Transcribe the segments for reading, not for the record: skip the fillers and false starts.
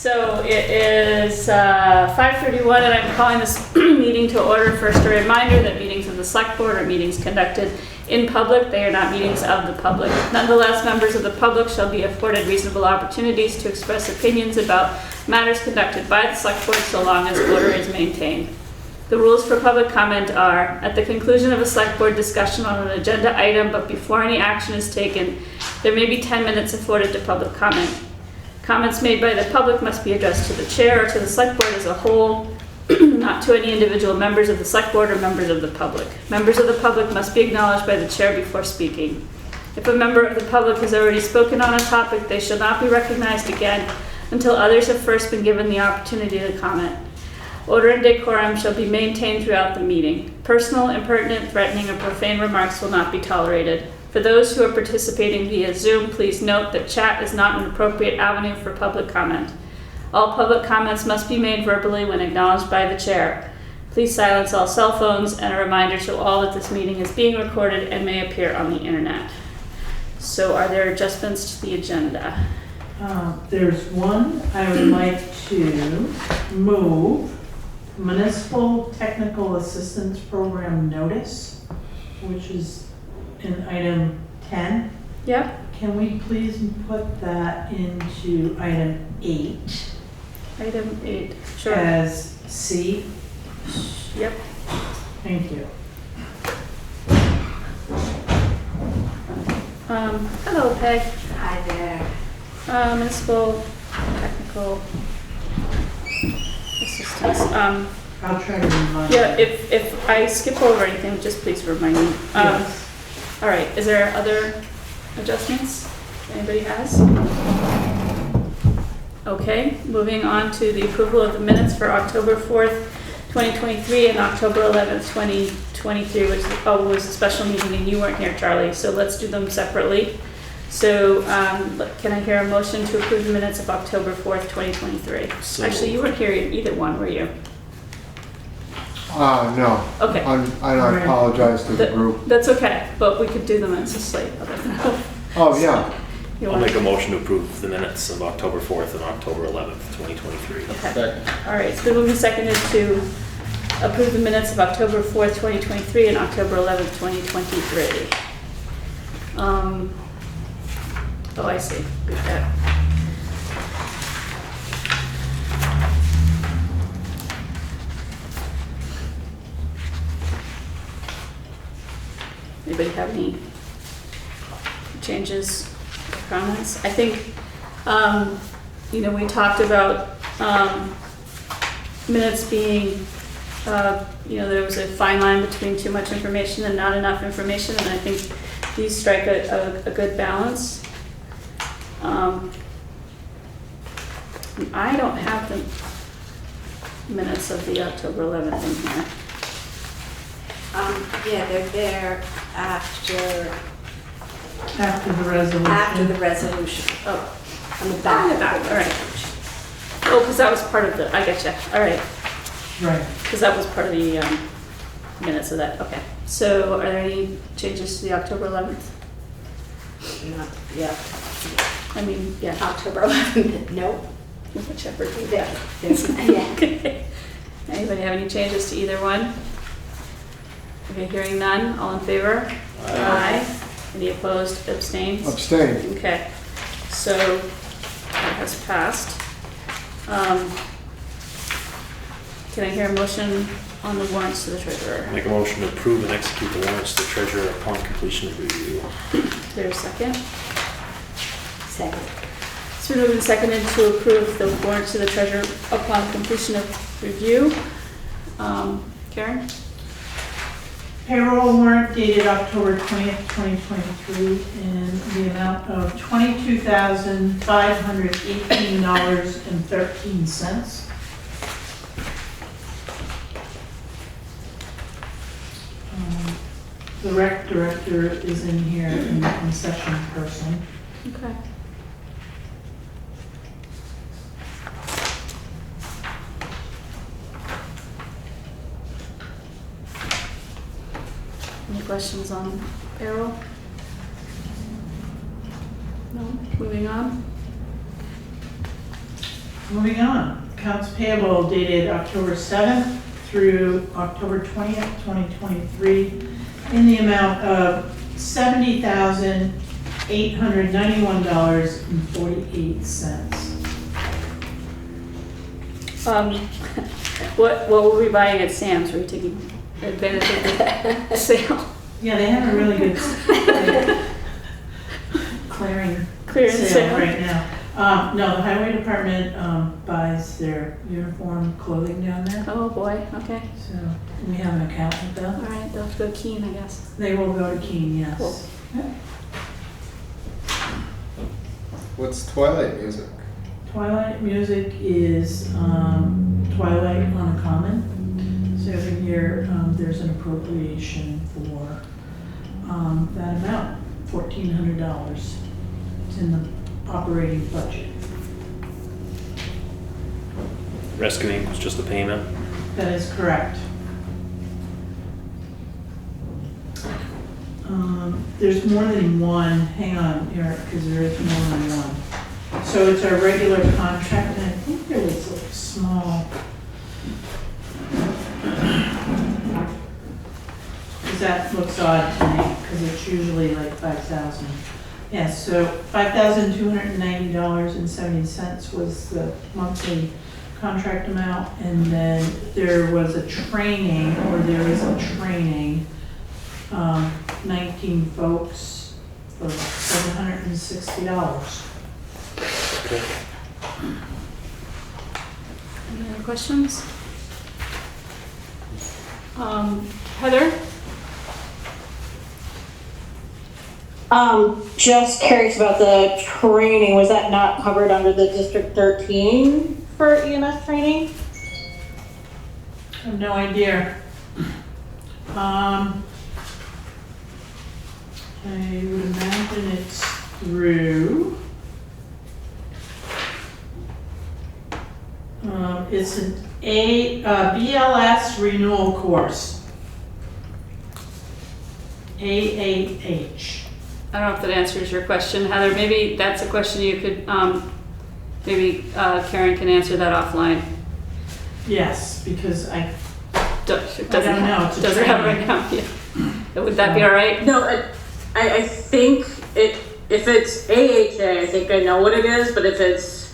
so it is 5:31 and I'm calling this meeting to order. First, a reminder that meetings of the Select Board are meetings conducted in public. They are not meetings of the public. Nonetheless, members of the public shall be afforded reasonable opportunities to express opinions about matters conducted by the Select Board so long as order is maintained. The rules for public comment are, at the conclusion of a Select Board discussion on an agenda item, but before any action is taken, there may be 10 minutes afforded to public comment. Comments made by the public must be addressed to the chair or to the Select Board as a whole, not to any individual members of the Select Board or members of the public. Members of the public must be acknowledged by the chair before speaking. If a member of the public has already spoken on a topic, they shall not be recognized again until others have first been given the opportunity to comment. Order and decorum shall be maintained throughout the meeting. Personal, impertinent, threatening, or profane remarks will not be tolerated. For those who are participating via Zoom, please note that chat is not an appropriate avenue for public comment. All public comments must be made verbally when acknowledged by the chair. Please silence all cell phones, and a reminder to all that this meeting is being recorded and may appear on the internet. So are there adjustments to the agenda? There's one. I would like to move Municipal Technical Assistance Program Notice, which is in item 10. Yeah. Can we please put that into item 8? Item 8, sure. As C? Yep. Thank you. Hello, Peg. Hi there. Municipal Technical Assistance. I'll try to remind Yeah, you. if I skip over anything, just please remind me. Yes. All right, is there other adjustments anybody has? Okay, moving on to the approval of the minutes for October 4th, 2023 and October 11th, 2023, which was a special meeting and you weren't here, Charlie, so let's do them separately. So can I hear a motion to approve the minutes of October 4th, 2023? So Actually, you weren't here either one, were you? No. Okay. I apologize to the group. That's okay, but we could do them as a slate. Oh, yeah. You I'll want make a motion to approve the minutes of October 4th and October 11th, 2023. Okay. All right, it's been moved and seconded to approve the minutes of October 4th, 2023 and October 11th, 2023. Oh, I see. We've got. Anybody have any changes or comments? I think, we talked about minutes being, there was a fine line between too much information and not enough information, and I think these strike a good balance. I don't have the minutes of the October 11th in here. Yeah, they're there after After the resolution. the resolution. Oh, On the back. on the back, all right. Oh, because that was part of the, I getcha, all right. Right. Because that was part of the minutes of that, okay. So are there any changes to the October 11th? Not, yeah, I mean, yeah. October 11th. Nope. Whichever. There. There's, yeah. Okay. Anybody have any changes to either one? Okay, hearing none, all in favor? Aye. Any opposed, abstained? Abstain. Okay, so that has passed. Can I hear a motion on the warrants to the treasurer? Make a motion to approve and execute the warrants to the treasurer upon completion of review. Is there a second? Second. It's been moved and seconded to approve the warrants to the treasurer upon completion of review. Karen? Payroll warrant dated October 20th, 2023 in the amount of $22,518.13. The rec director is in here in the concession person. Okay. Any questions on payroll? No? Moving on. Moving on, accounts payable dated October 7th through October 20th, 2023, in the amount of $70,891.48. What were we buying at Sam's? Were you taking advantage of the sale? Yeah, they have a really good clearance Clearance sale sale? right now. No, the highway department buys their uniform clothing down there, Oh, boy, okay. so we have an account with All them. right, they'll have to go Keene, I guess. They will go to Keene, yes. Cool. What's Twilight music? Twilight music is Twilight on a Common. So every year there's an appropriation for that amount, $1,400. It's in the operating budget. Rescuing was just a payment. That is correct. There's more than one, hang on, Eric, because there is more than one. So it's our regular contract, and I think there was a small, because that looks odd to me, because it's usually like 5,000. Yes, so $5,290.70 was the monthly contract amount, and then there was a training, or there is a training, 19 folks for $760. Okay. Any other questions? Heather? Just curious about the training. Was that not covered under the District 13 for EMS training? I have no idea. I would imagine it's through. It's an BLS renewal course. AAH. I don't know if that answers your question, Heather. Maybe that's a question you could, maybe Karen can answer that offline. Yes, because I Doesn't don't know, have, it's a doesn't have right training. now. Yeah. Would that be all right? No, I think if it's AHA, I think I know what it is, but if it's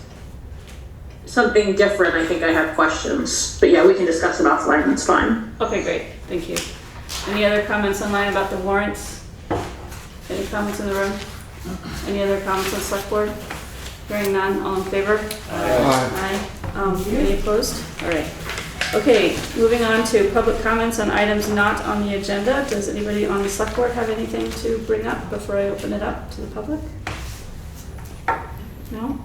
something different, I think I have questions. But yeah, we can discuss it offline, that's fine. Okay, great. Thank you. Any other comments online about the warrants? Any comments in the room? Any other comments on the select board? Hearing none, all in favor? Aye. Aye. Any opposed? All right. Okay, moving on to public comments on items not on the agenda. Does anybody on the select board have anything to bring up before I open it up to the public? No?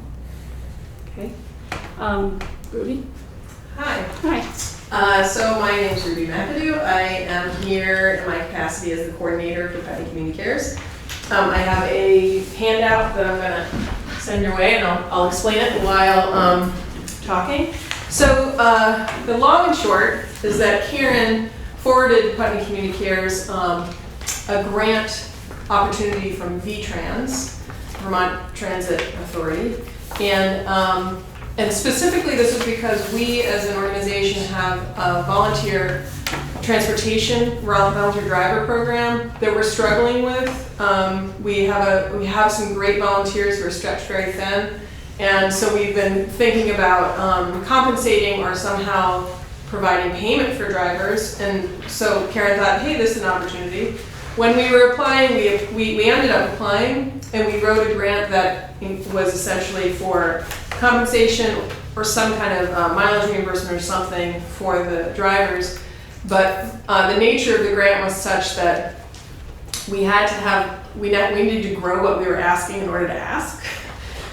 Okay. Ruby? Hi. Hi. So my name is Ruby McAdoo. I am here in my capacity as the coordinator for Putney Community Cares. I have a handout that I'm going to send your way, and I'll explain it while talking. So the long and short is that Karen forwarded Putney Community Cares a grant opportunity from VTrans, Vermont Transit Authority, and specifically this is because we as an organization have a volunteer transportation, volunteer driver program that we're struggling with. We have some great volunteers who are stretched very thin. And so we've been thinking about compensating or somehow providing payment for drivers. And so Karen thought, hey, this is an opportunity. When we were applying, we ended up applying, and we wrote a grant that was essentially for compensation or some kind of mileage reimbursement or something for the drivers. But the nature of the grant was such that we needed to grow what we were asking in order to ask.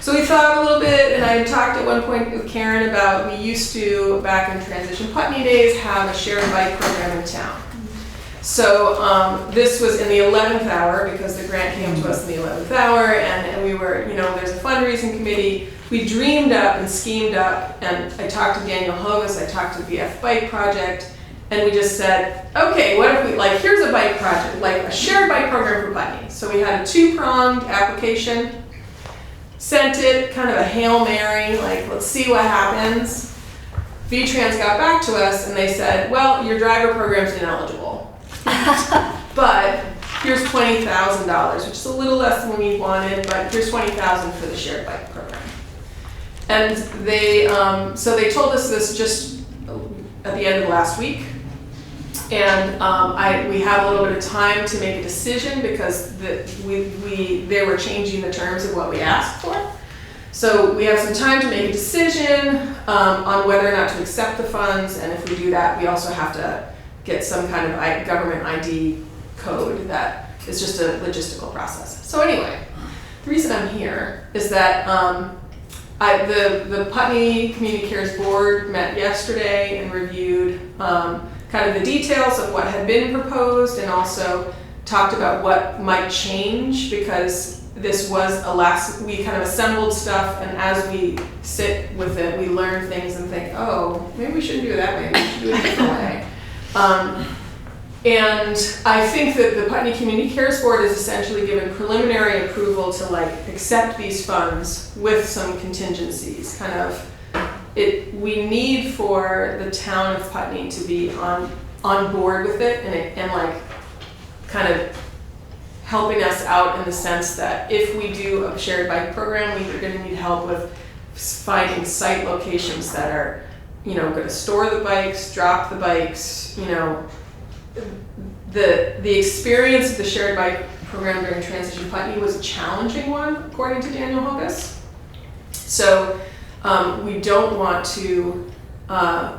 So we thought a little bit, and I talked at one point with Karen about, we used to, back in Transition Putney days, have a shared bike program in town. So this was in the 11th hour, because the grant came to us in the 11th hour, and we were, there's a fundraising committee. We dreamed up and schemed up, and I talked to Daniel Hovis, I talked to the BF Bike Project, and we just said, okay, what if we, here's a bike project, a shared bike program for Putney. So we had a two-pronged application. sent it kind of a Hail Mary, like, let's see what happens. V-Trans got back to us and they said, well, your driver program's ineligible. But here's $20,000, which is a little less than we wanted, but here's $20,000 for the shared bike program. And they, so they told us this just at the end of last week. And we have a little bit of time to make a decision because they were changing the terms of what we asked for. So we have some time to make a decision on whether or not to accept the funds, and if we do that, we also have to get some kind of government ID code that is just a logistical process. So anyway, the reason I'm here is that the Putney Community Cares Board met yesterday and reviewed kind of the details of what had been proposed and also talked about what might change, because this was we kind of assembled stuff, and as we sit with it, we learn things and think, oh, maybe we shouldn't do it that way, maybe we should do it a different way. And I think that the Putney Community Cares Board is essentially given preliminary approval to like accept these funds with some contingencies. Kind of, we need for the town of Putney to be on board with it and like kind of helping us out in the sense that if we do a shared bike program, we're going to need help with finding site locations that are, going to store the bikes, drop the bikes, the experience of the shared bike program during Transition Putney was a challenging one, according to Daniel Hogus. So we don't want to,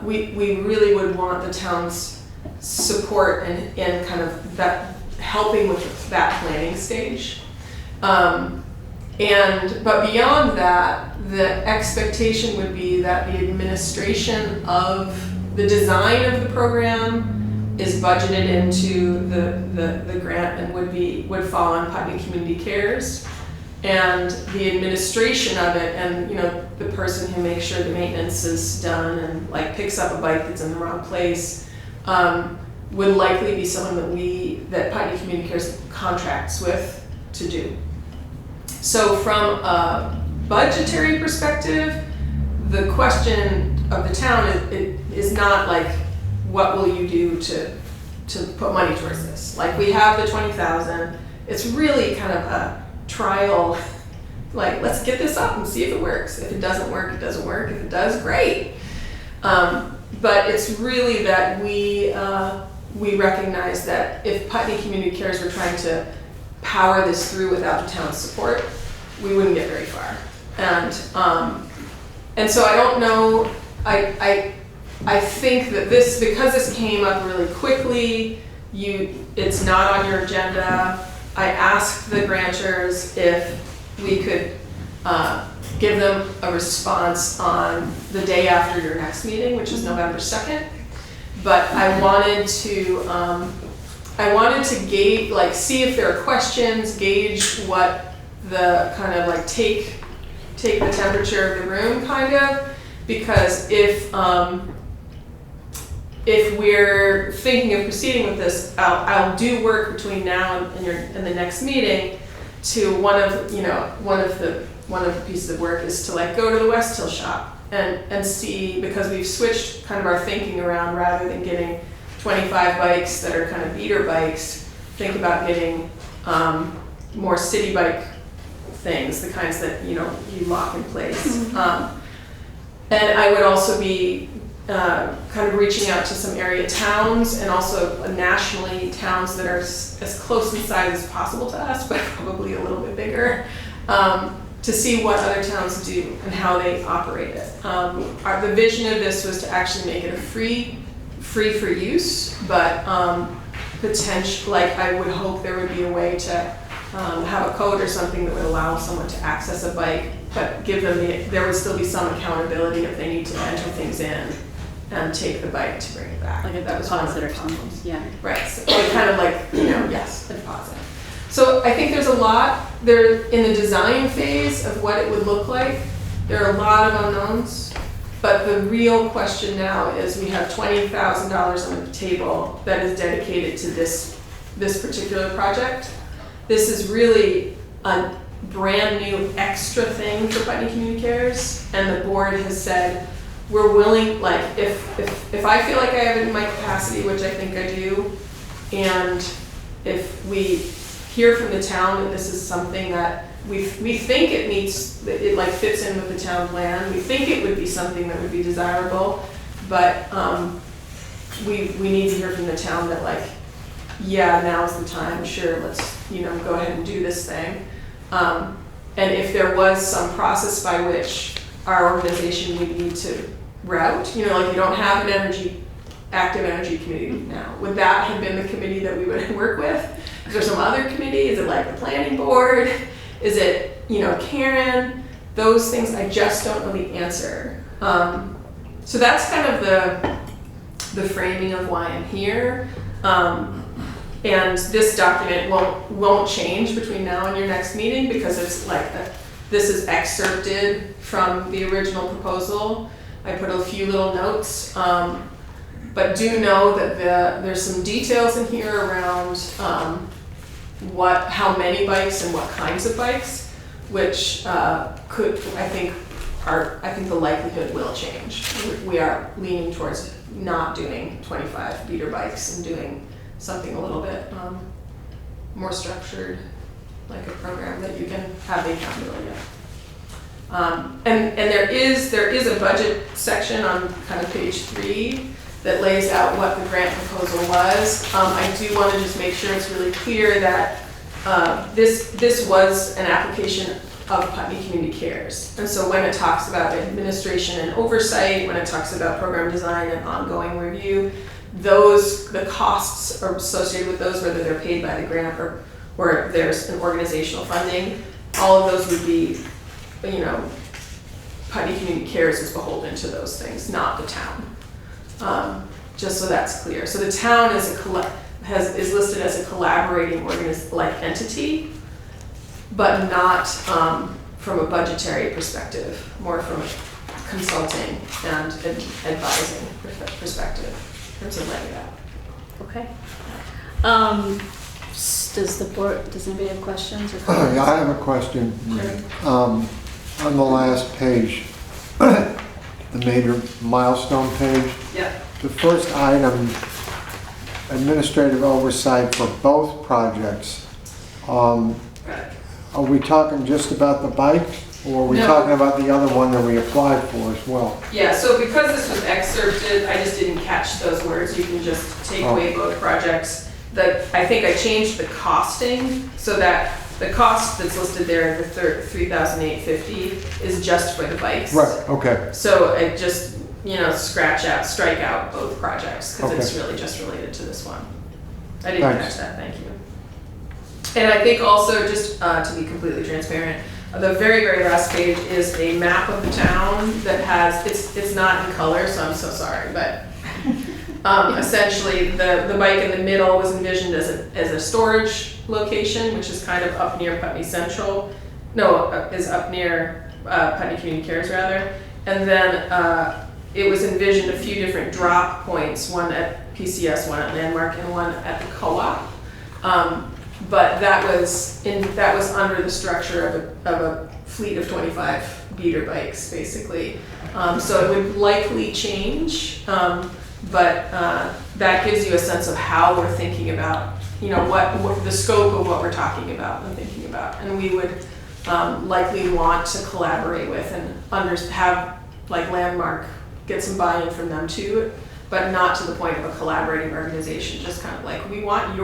we really would want the town's support and kind of that helping with that planning stage. But beyond that, the expectation would be that the administration of the design of the program is budgeted into the grant and would fall on Putney Community Cares, and the administration of it and the person who makes sure the maintenance is done and like picks up a bike that's in the wrong place would likely be someone that Putney Community Cares contracts with to do. So from a budgetary perspective, the question of the town is not like, what will you do to put money towards this? Like, we have the $20,000. It's really kind of a trial, like, let's get this up and see if it works. If it doesn't work, it doesn't work. If it does, great. But it's really that we recognize that if Putney Community Cares were trying to power this through without the town's support, we wouldn't get very far. And so I don't know, I think that because this came up really quickly, it's not on your agenda. I asked the grantors if we could give them a response on the day after your next meeting, which is November 2nd. But I wanted to gauge, like, see if there are questions, gauge what the kind of like take the temperature of the room kind of, because if we're thinking of proceeding with this, I'll do work between now and the next meeting to one of the pieces of work is to like go to the West Hill shop and see, because we've switched kind of our thinking around, rather than getting 25 bikes that are kind of beater bikes, think about getting more city bike things, the kinds that you lock in place. Mm-hmm. And I would also be kind of reaching out to some area towns and also nationally towns that are as close in size as possible to us, but probably a little bit bigger, to see what other towns do and how they operate it. The vision of this was to actually make it a free for use, but potential, like I would hope there would be a way to have a code or something that would allow someone to access a bike, but give them there would still be some accountability if they need to enter things in and take the bike to bring it back. Like a deposit or something, yeah. Right, so kind of like, yes, a deposit. So I think there's a lot there in the design phase of what it would look like. There are a lot of unknowns, but the real question now is we have $20,000 on the table that is dedicated to this particular project. This is really brand new extra thing for Putney Community Cares, and the board has said, we're willing, like, if I feel like I have it in my capacity, which I think I do, and if we hear from the town that this is something that we think it meets, it like fits in with the town plan, we think it would be something that would be desirable, but we need to hear from the town that, like, yeah, now's the time, sure, let's, go ahead and do this thing. And if there was some process by which our organization would need to route, like you don't have an active energy committee now, would that have been the committee that we would work with? Is there some other committee? Is it like the planning board? Is it, Karen? Those things, I just don't know the answer. So that's kind of the framing of why I'm here. And this document won't change between now and your next meeting because it's like this is excerpted from the original proposal. I put a few little notes, but do know that there's some details in here around how many bikes and what kinds of bikes, which I think the likelihood will change. We are leaning towards not doing 25 beater bikes and doing something a little bit more structured, like a program that you can have the accountability of. And there is a budget section on kind of page 3 that lays out what the grant proposal was. I do want to just make sure it's really clear that this was an application of Putney Community Cares. And so when it talks about administration and oversight, when it talks about program design and ongoing review, the costs are associated with those, whether they're paid by the grant or there's an organizational funding, all of those would be, Putney Community Cares is beholden to those things, not the town. Just so that's clear. So the town is listed as a collaborating entity, but not from a budgetary perspective, more from a consulting and advising perspective. In terms of laying it out. Okay. Does anybody have questions or Yeah, comments? I have a question. Sure. On the last page, the major milestone page, Yeah. the first item, administrative oversight for both projects. Are we talking just about the bike, or are we No. talking about the other one that we applied for as well? Yeah, so because this was excerpted, I just didn't catch those words. You can just take away both projects. I think I changed the costing so that the cost that's listed there, the $3,850, is just for the bikes. Right, okay. So I just, strike out both projects because it's Okay. really just related to this one. I didn't Thanks. catch that, thank you. And I think also, just to be completely transparent, the very, very last page is a map of the town that has, it's not in color, so I'm so sorry, but essentially the bike in the middle was envisioned as a storage location, which is kind of up near Putney Central. No, is up near Putney Community Cares rather. And then it was envisioned a few different drop points, one at PCS, one at Landmark, and one at the co-op. But that was under the structure of a fleet of 25 beater bikes, basically. So it would likely change, but that gives you a sense of how we're thinking about, what the scope of what we're talking about and thinking about. And we would likely want to collaborate with and have like Landmark get some buy-in from them too, but not to the point of a collaborating organization. Just kind of like, we want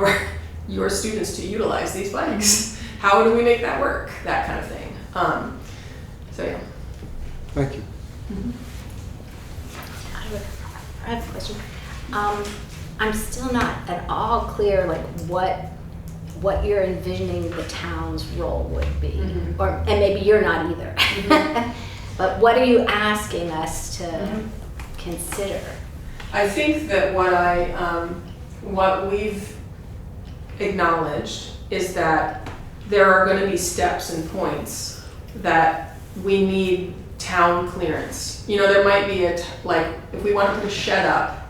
your students to utilize these bikes. How do we make that work? That kind of thing. So yeah. Thank you. I have a question. I'm still not at all clear, like what you're envisioning the town's role would be, Mhm. and maybe you're not either. But what are you asking us to consider? I think that what we've acknowledged is that there are going to be steps and points that we need town clearance. There might be if we want to put a shed up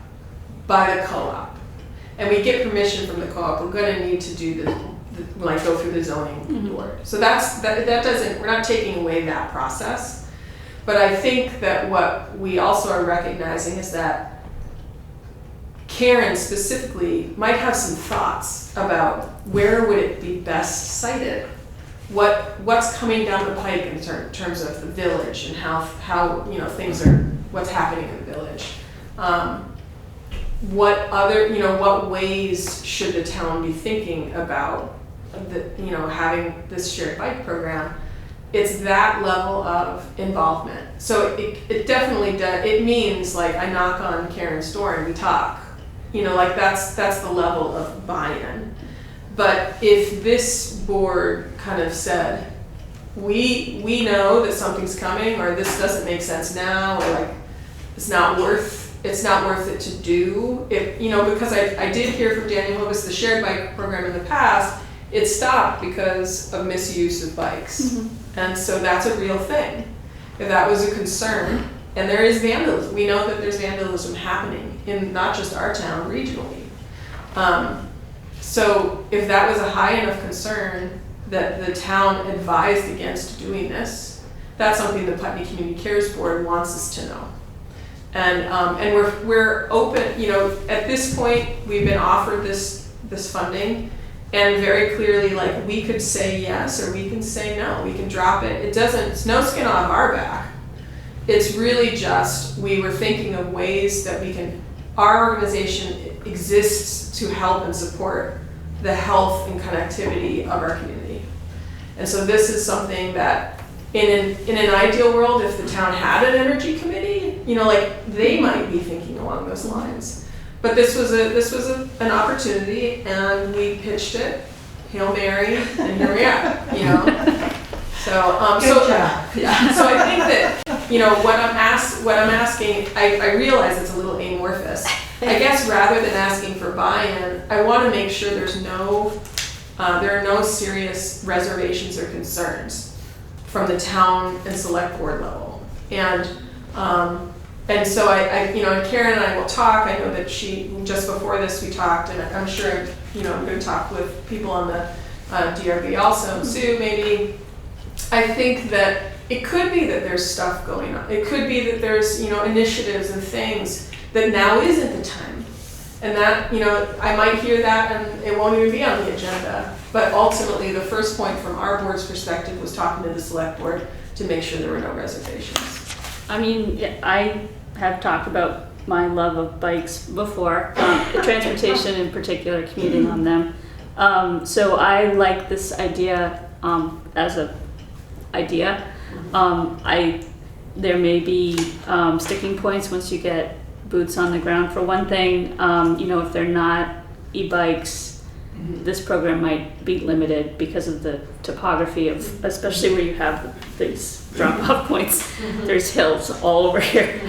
by the co-op and we get permission from the co-op, we're going to need to do like go through the zoning board. So that doesn't, we're not taking away that process. But I think that what we also are recognizing is that Karen specifically might have some thoughts about where would it be best sited. What's coming down the pike in terms of the village and how you know things are, what's happening in the village. What ways should the town be thinking about having this shared bike program? It's that level of involvement. So it definitely does. It means like I knock on Karen's door and we talk. Like that's the level of buy-in. But if this board kind of said, we know that something's coming, or this doesn't make sense now, or like it's not worth it to do. Because I did hear from Daniel Hovis, the shared bike program in the past, it stopped because of misuse of bikes. And so that's a real thing. If that was a concern, and there is vandalism. We know that there's vandalism happening in not just our town, regionally. So if that was a high enough concern that the town advised against doing this, that's something the Putney Community Cares Board wants us to know. And we're open, at this point, we've been offered this funding, and very clearly, like, we could say yes, or we can say no, we can drop it. It's no skin off our back. It's really just, we were thinking of ways that our organization exists to help and support the health and connectivity of our community. And so this is something that in an ideal world, if the town had an energy committee, they might be thinking along those lines. But this was an opportunity, and we pitched it, Hail Mary, and here we are, So, Good job. yeah. So I think that, what I'm asking, I realize it's a little amorphous. I guess rather than asking for buy-in, I want to make sure there are no serious reservations or concerns from the town and select board level. And so and Karen and I will talk. I know that just before this we talked, and I'm sure, I'm going to talk with people on the DRB also, and Sue maybe. I think that it could be that there's stuff going on. It could be that there's, initiatives and things that now isn't the time. And that, I might hear that and it won't even be on the agenda. But ultimately, the first point from our board's perspective was talking to the select board to make sure there were no reservations. I mean, I have talked about my love of bikes before, transportation in particular, commuting on them. So I like this idea as a idea. There may be sticking points once you get boots on the ground. For one thing, if they're not e-bikes, this program might be limited because of the topography of, especially where you have these drop-off points. There's hills all over here.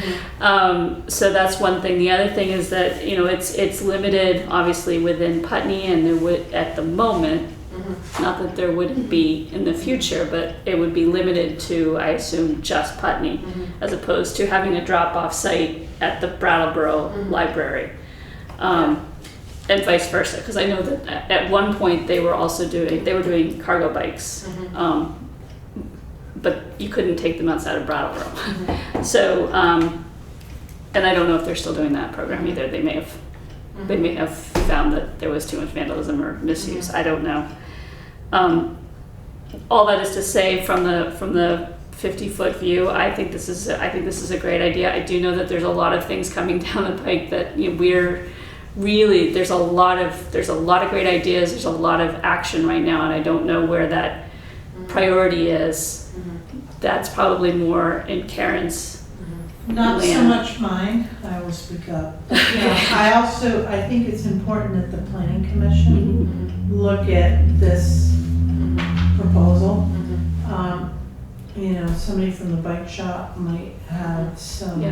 So that's one thing. The other thing is that, it's limited obviously within Putney, and there would, at the moment, not that there wouldn't be in the future, but it would be limited to, I assume, just Putney, as opposed to having a drop-off site at the Brattleboro library, and vice versa. Because I know that at one point they were doing cargo bikes, but you couldn't take them outside of Brattleboro. So, and I don't know if they're still doing that program either. They may have found that there was too much vandalism or misuse. I don't know. All that is to say, from the 50-foot view, I think this is a great idea. I do know that there's a lot of things coming down the pike that we're really, there's a lot of great ideas. There's a lot of action right now, and I don't know where that priority is. That's probably more in Karen's Not so land. much mine, I will speak up. I think it's important that the planning commission look at this proposal. Somebody from the bike shop might have some,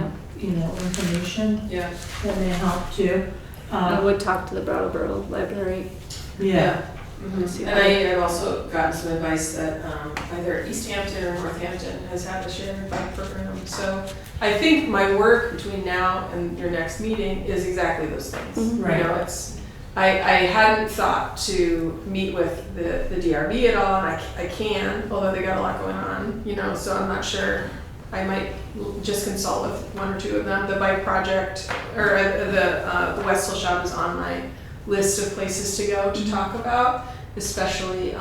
information that may help too. I would talk to the Brattleboro library. Yeah. And I've also gotten some advice that either East Hampton or Northampton has had a shared bike program. So I think my work between now and your next meeting is exactly those things. Right. I hadn't thought to meet with the DRB at all, and I can, although they got a lot going on, you know, so I'm not sure. I might just consult with one or two of them. The bike project, or the Westhill shop is on my list of places to go to talk about, especially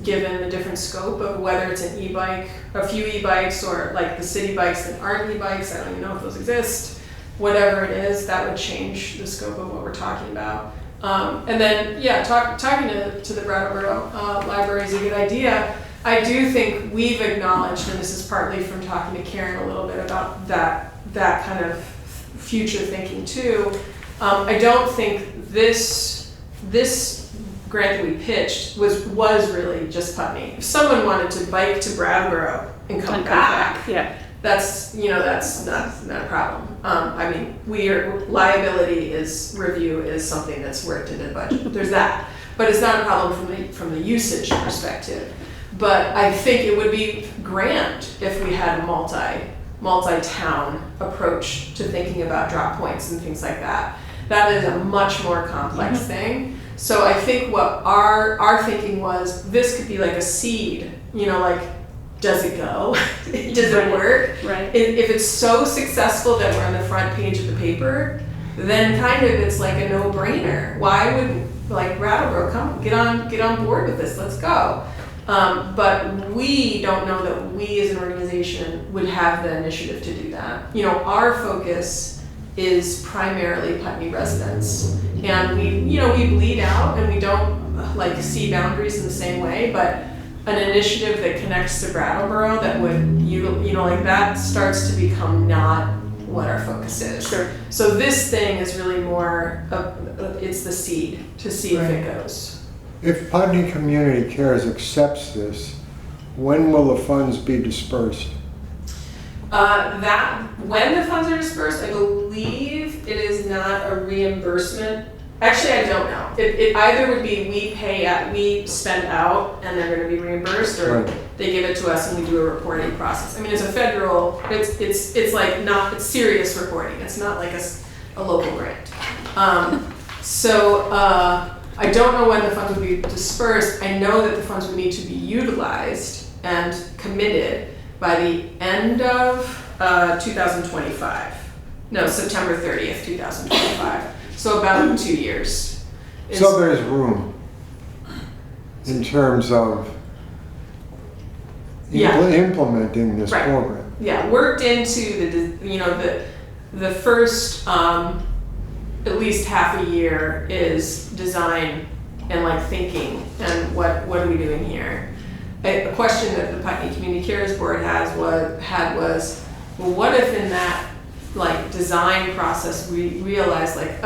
given the different scope of whether it's an e-bike, a few e-bikes, or like the city bikes that aren't e-bikes. I don't even know if those exist. Whatever it is, that would change the scope of what we're talking about. And then, yeah, talking to the Brattleboro Library is a good idea. I do think we've acknowledged, and this is partly from talking to Karen a little bit about that kind of future thinking too. I don't think this grant that we pitched was really just Putney. If someone wanted to bike to Brattleboro and come back, Yeah. that's not a problem. I mean, liability review is something that's worked into the budget. There's that, but it's not a problem from the usage perspective. But I think it would be grand if we had a multi-town approach to thinking about drop points and things like that. That is a much more complex thing. So I think what our thinking was, this could be like a seed, you know, like, does it go? Does it work? Right. If it's so successful that we're on the front page of the paper, then kind of it's like a no-brainer. Why would, like, Brattleboro, come get on board with this, let's go. But we don't know that we as an organization would have the initiative to do that. You know, our focus is primarily Putney residents, and we bleed out and we don't like see boundaries in the same way, but an initiative that connects to Brattleboro that would, you know, like that starts to become not what our focus is. Sure. So this thing is really more, it's the seed to see if it goes. If Putney Community Cares accepts this, when will the funds be dispersed? When the funds are dispersed, I believe it is not a reimbursement. Actually, I don't know. It either would be we spend out and they're going to be reimbursed, or Right. they give it to us and we do a reporting process. I mean, it's a federal. It's like not. It's serious reporting. It's not like a local grant. I don't know when the funds would be dispersed. I know that the funds would need to be utilized and committed by the end of 2025. No, September 30th, 2025. So about 2 years. So there's room in terms of implementing this Right. program. Yeah, worked into the first at least half a year is design and like thinking and what are we doing here. A question that the Putney Community Cares Board was, well, what if in that like design process we realize like,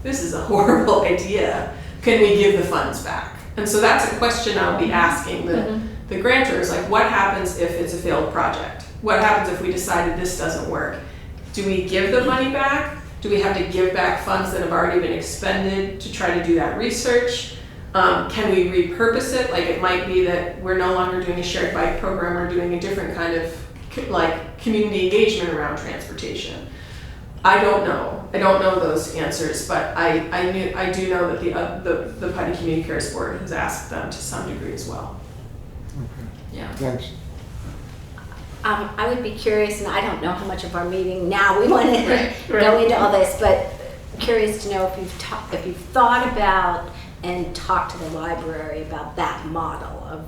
this is a horrible idea. Can we give the funds back? And so that's a question I'll be asking the grantors, like what happens if it's a failed project? What happens if we decided this doesn't work? Do we give the money back? Do we have to give back funds that have already been expended to try to do that research? Can we repurpose it? Like it might be that we're no longer doing a shared bike program, we're doing a different kind of like community engagement around transportation. I don't know those answers, but I do know that the Putney Community Cares Board has asked them to some degree as well. Okay. Yeah. Thanks. I would be curious, and I don't know how much of our meeting now we want to Right. go into all this, but curious to know if you've thought about and talked to the library about that model of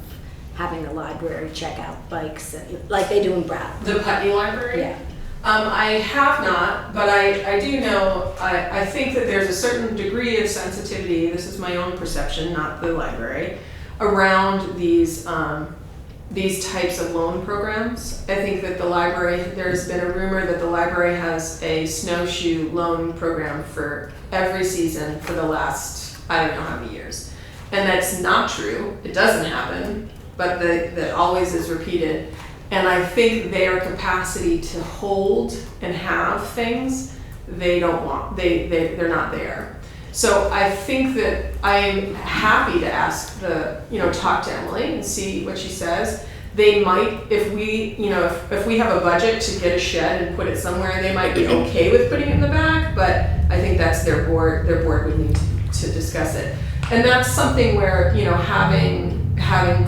having the library check out bikes like they do in Brattleboro. The Putney Library? Yeah. I have not, but I do know, I think that there's a certain degree of sensitivity, this is my own perception, not the library, around these types of loan programs. I think that the library, there's been a rumor that the library has a snowshoe loan program for every season for the last, I don't know how many years. And that's not true, it doesn't happen, but that always is repeated. And I think their capacity to hold and have things, they're not there. So I think that I'm happy to talk to Emily and see what she says. they might, if we, you know, if we have a budget to get a shed and put it somewhere, they might be okay with putting it in the back, but I think that's their board would need to discuss it. And that's something where, you know, having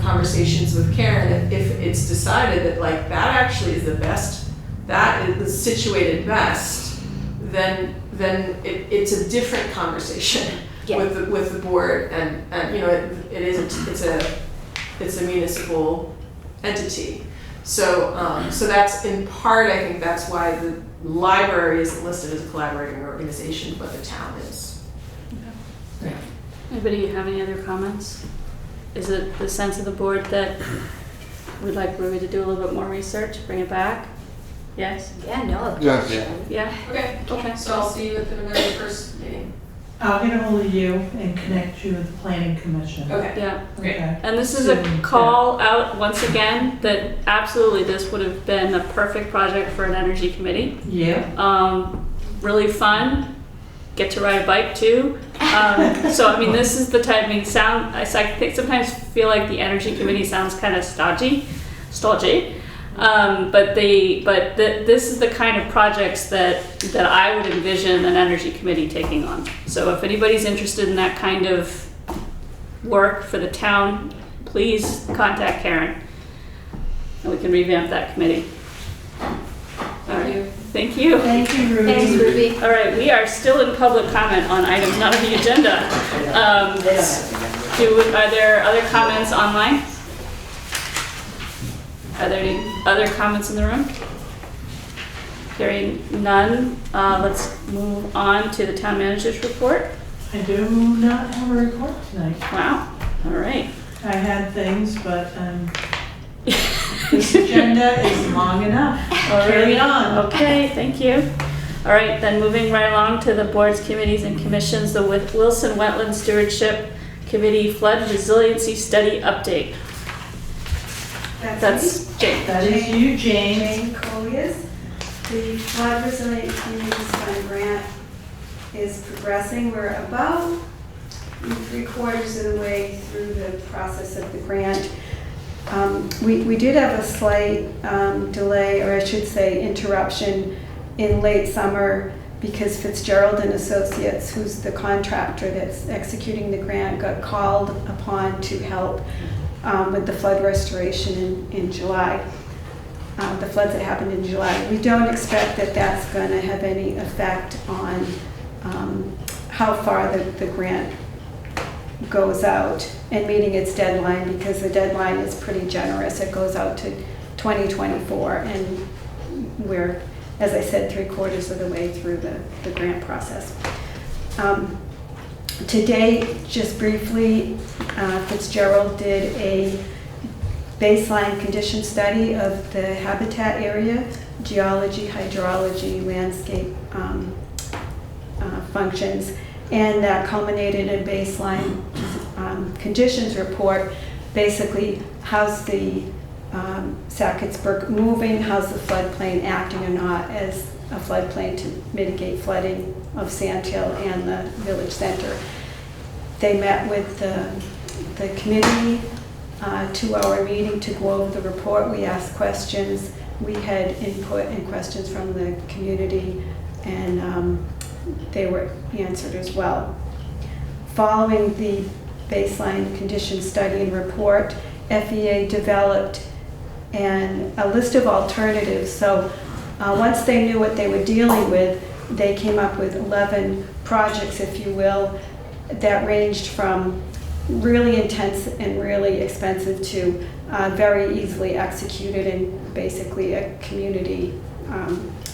conversations with Karen, if it's decided that like that actually is the best, that is situated best, then it's a different conversation Yeah. with the board, and you know, it's a municipal entity. So that's in part, I think that's why the library isn't listed as a collaborating organization, but the town is. Anybody have any other comments? Is it the sense of the board that we'd like Ruby to do a little bit more research, bring it back? Yes? Yeah, no. Yes. Yeah? Okay, so I'll see you at the November 1st meeting. I'll get ahold of you and connect you with the planning commission. Okay. Yeah. Great. Okay. And this is a call out once again that absolutely this would have been a perfect project for an energy committee. Yeah. Really fun. Get to ride a bike too. So I mean, this is the type. I mean, I think sometimes feel like the energy committee sounds kind of stodgy. But this is the kind of projects that I would envision an energy committee taking on. So if anybody's interested in that kind of work for the town, please contact Karen, and we can revamp that committee. All right. Thank you. Thank you, Ruby. Thanks, Ruby. All right, we are still in public comment on items not on the agenda. Are there other comments online? Are there any other comments in the room? Hearing none, let's move on to the town manager's report. I do not have a report tonight. Wow, all right. I had things, but this agenda is long enough. Carry on. Okay, thank you. All right, then moving right along to the boards, committees, and commissions, the Wilson Wetland Stewardship Committee Flood Resiliency Study Update. That's Jane. That is you, Jane. Jane Colliers. The Flood Resilient Communities Fund grant is progressing. We're about 3/4 of the way through the process of the grant. We did have a slight delay, or I should say interruption, in late summer because Fitzgerald and Associates, who's the contractor that's executing the grant, got called upon to help with the flood restoration in July. The floods that happened in July. We don't expect that that's going to have any effect on how far the grant goes out and meeting its deadline, because the deadline is pretty generous. It goes out to 2024, and we're, as I said, 3/4 of the way through the grant process. Today, just briefly, Fitzgerald did a baseline condition study of the habitat area, geology, hydrology, landscape functions, and that culminated in a baseline conditions report. Basically, how's the Sackett's Brook moving, how's the floodplain acting or not as a floodplain to mitigate flooding of Sand Hill and the village center. They met with the committee, 2-hour meeting to go over the report. We asked questions. We had input and questions from the community, and they were answered as well. Following the baseline condition study and report, FEA developed a list of alternatives. So once they knew what they were dealing with, they came up with 11 projects, if you will, that ranged from really intense and really expensive to very easily executed and basically a community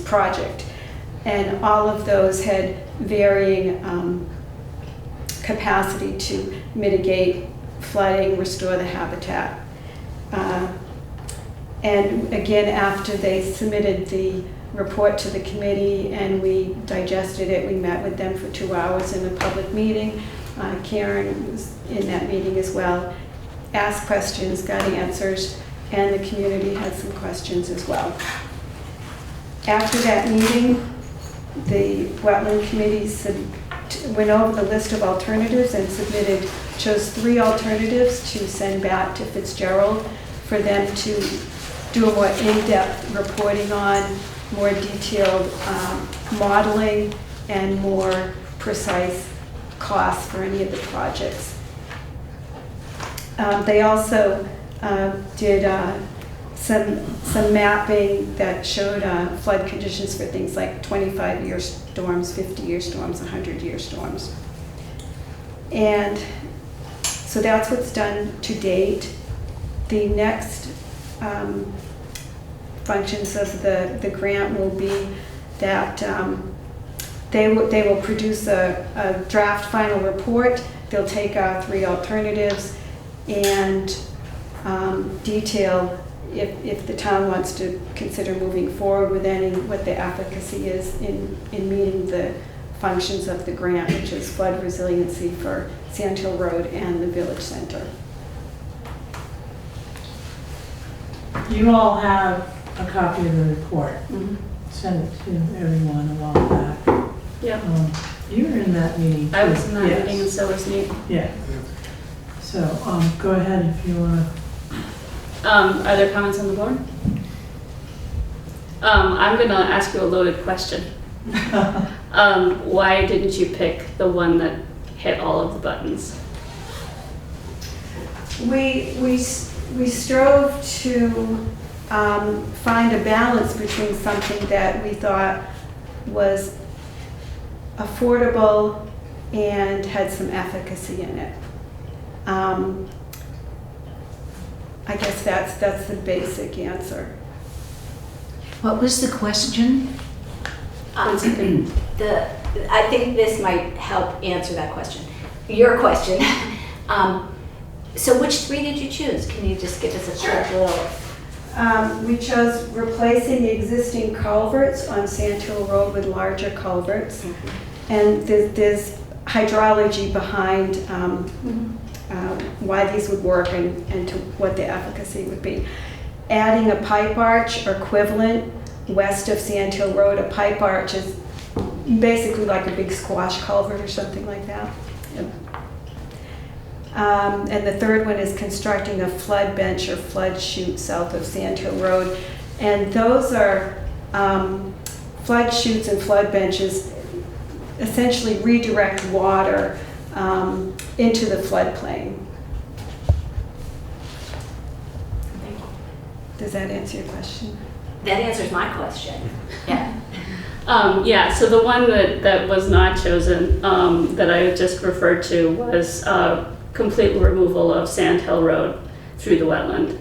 project. And all of those had varying capacity to mitigate flooding, restore the habitat. And again, after they submitted the report to the committee and we digested it, we met with them for 2 hours in a public meeting. Karen was in that meeting as well, asked questions, got answers, and the community had some questions as well. After that meeting, the Wetland Committee went over the list of alternatives and chose 3 alternatives to send back to Fitzgerald for for them to do a more in-depth reporting on, more detailed modeling, and more precise costs for any of the projects. They also did some mapping that showed flood conditions for things like 25-year storms, 50-year storms, 100-year storms. And so that's what's done to date. The next functions of the grant will be that they will produce a draft final report. They'll take our 3 alternatives and detail if the town wants to consider moving forward with any, what the efficacy is in meeting the functions of the grant, which is flood resiliency for Sand Hill Road and the Village Center. You all have a copy of the report. Send it to everyone a while back. Yeah. You were in that meeting. I was in that Yes. meeting and so was Nate. Yeah. So, go ahead if you want Are there comments on the board? I'm gonna ask you a loaded question. to. Why didn't you pick the one that hit all of the buttons? We strove to find a balance between something that we thought was affordable and had some efficacy in it. I guess that's the basic answer. What was the question? I think this might help answer that question. Your question. So which 3 did you choose? Can you just give us a quick little? We chose replacing the existing culverts on Sand Hill Road with larger culverts. And there's hydrology behind why these would work and to what the efficacy would be. Adding a pipe arch or equivalent west of Sand Hill Road. A pipe arch is basically like a big squash culvert or something like that. And the third one is constructing a flood bench or flood chute south of Sand Hill Road. And those are flood chutes and flood benches essentially redirect water into the floodplain. Does that answer your question? That answers my question. Yeah. Yeah, so the one that was not chosen, that I just referred to was complete removal of Sand Hill Road through the wetland.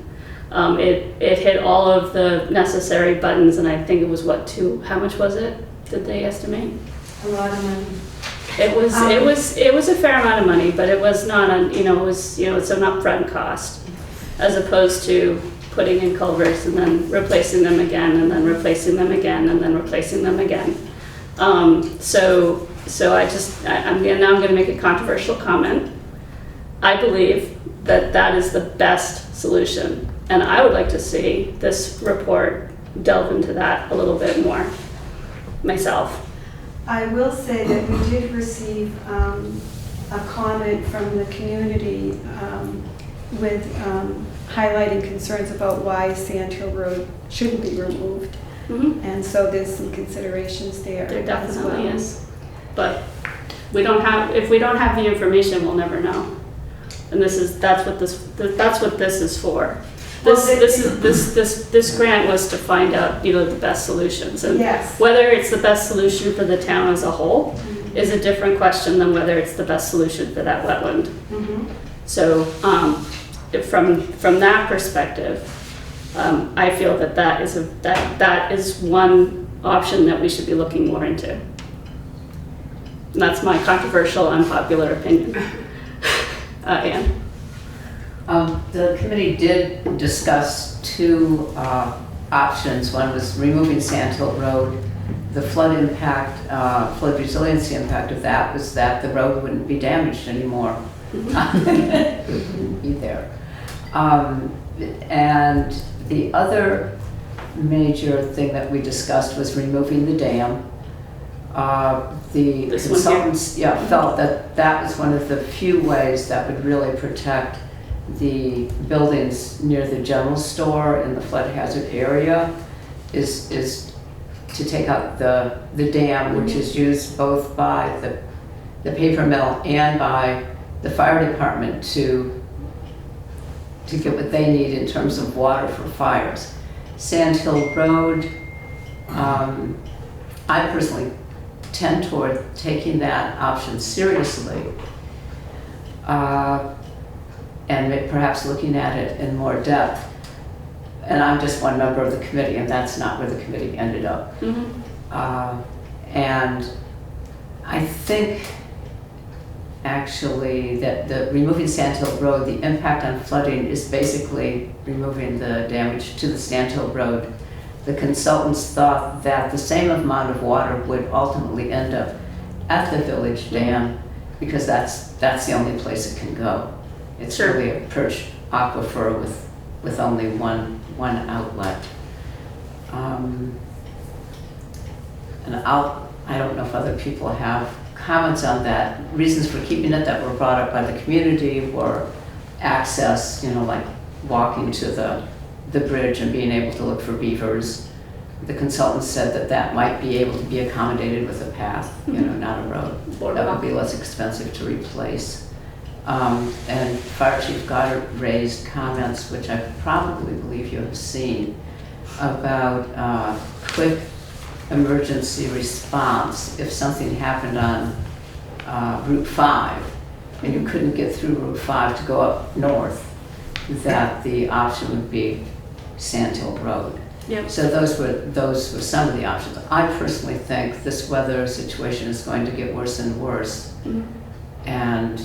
It hit all of the necessary buttons, and I think it was how much was it? Did they estimate? A lot of money. It was a fair amount of money, but it was not it's an upfront cost, as opposed to putting in culverts and then replacing them again, and then replacing them again, and then replacing them again. So I'm going to make a controversial comment. I believe that is the best solution, and I would like to see this report delve into that a little bit more myself. I will say that we did receive a comment from the community with highlighting concerns about why Sand Hill Road shouldn't be removed. And so there's some considerations there. There definitely as well. is. But if we don't have the information, we'll never know. And that's what this is for. This grant was to find out, the best solutions. And yes. Whether it's the best solution for the town as a whole is a different question than whether it's the best solution for that wetland. So from that perspective, I feel that is one option that we should be looking more into. And that's my controversial, unpopular opinion. Anne? The committee did discuss 2 options. One was removing Sand Hill Road. The flood impact, flood resiliency impact of that was that the road wouldn't be damaged anymore. It wouldn't be there. And the other major thing that we discussed was removing the dam. The consultants felt that was one of the few ways that would really protect the buildings near the general store in the flood hazard area is to take out the dam, which is used both by the paper mill and by the fire department to get what they need in terms of water for fires. Sand Hill Road, I personally tend toward taking that option seriously, and perhaps looking at it in more depth. And I'm just one member of the committee, and that's not where the committee ended up. And I think actually that the removing Sand Hill Road, the impact on flooding is basically removing the damage to the Sand Hill Road. The consultants thought that the same amount of water would ultimately end up at the village dam, because that's the only place it can go. It's really a perched aquifer with only one outlet. And I don't know if other people have comments on that. Reasons for keeping it that were brought up by the community were access, like walking to the bridge and being able to look for beavers. The consultant said that might be able to be accommodated with a path, not a road. That would be less expensive to replace. And Fire Chief Goddard raised comments, which I probably believe you have seen, about quick emergency response if something happened on Route 5 and you couldn't get through Route 5 to go up north, that the option would be Sand Hill Road. Yep. So those were some of the options. I personally think this weather situation is going to get worse and worse. And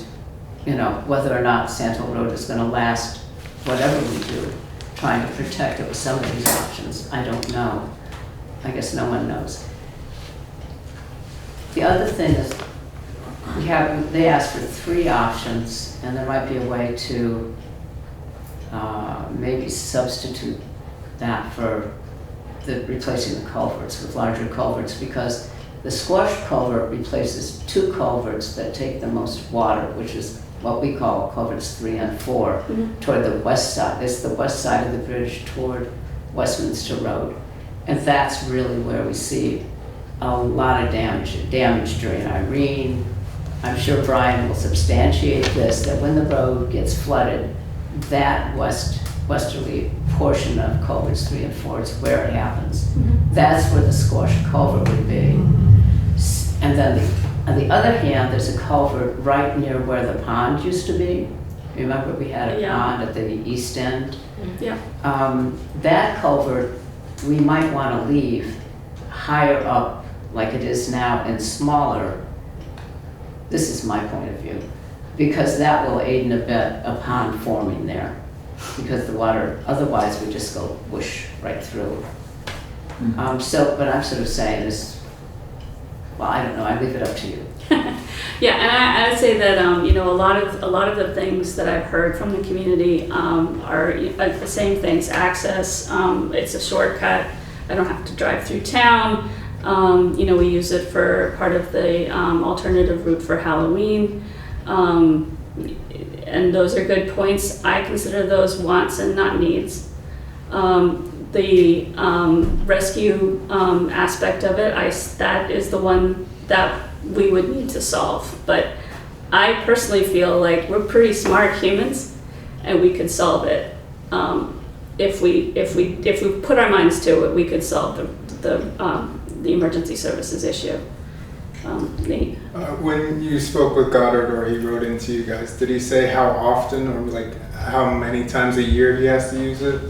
whether or not Sand Hill Road is going to last, whatever we do, trying to protect it with some of these options, I don't know. I guess no one knows. The other thing is, they asked for 3 options, and there might be a way to maybe substitute that for replacing the culverts with larger culverts, because the squash culvert replaces 2 culverts that take the most water, which is what we call culverts 3 and 4, toward the west side. It's the west side of the bridge toward Westminster Road. And that's really where we see a lot of damage during Irene. I'm sure Brian will substantiate this, that when the road gets flooded, that westerly portion of culverts 3 and 4 is where it happens. That's where the squash culvert would be. And then on the other hand, there's a culvert right near where the pond used to be. Remember, we had a pond at the east end? Yeah. That culvert, we might want to leave higher up like it is now and smaller. This is my point of view, because that will aid and abet a pond forming there, because the water otherwise would just go whoosh right through. So what I'm sort of saying is, well, I don't know, I leave it up to you. Yeah, and I would say that a lot of the things that I've heard from the community are the same things. Access, it's a shortcut. I don't have to drive through town. We use it for part of the alternative route for Halloween, and those are good points. I consider those wants and not needs. The rescue aspect of it, that is the one that we would need to solve. But I personally feel like we're pretty smart humans, and we could solve it. If we put our minds to it, we could solve the emergency services issue. Nate? When you spoke with Goddard or he wrote into you guys, did he say how often or how many times a year he has to use it?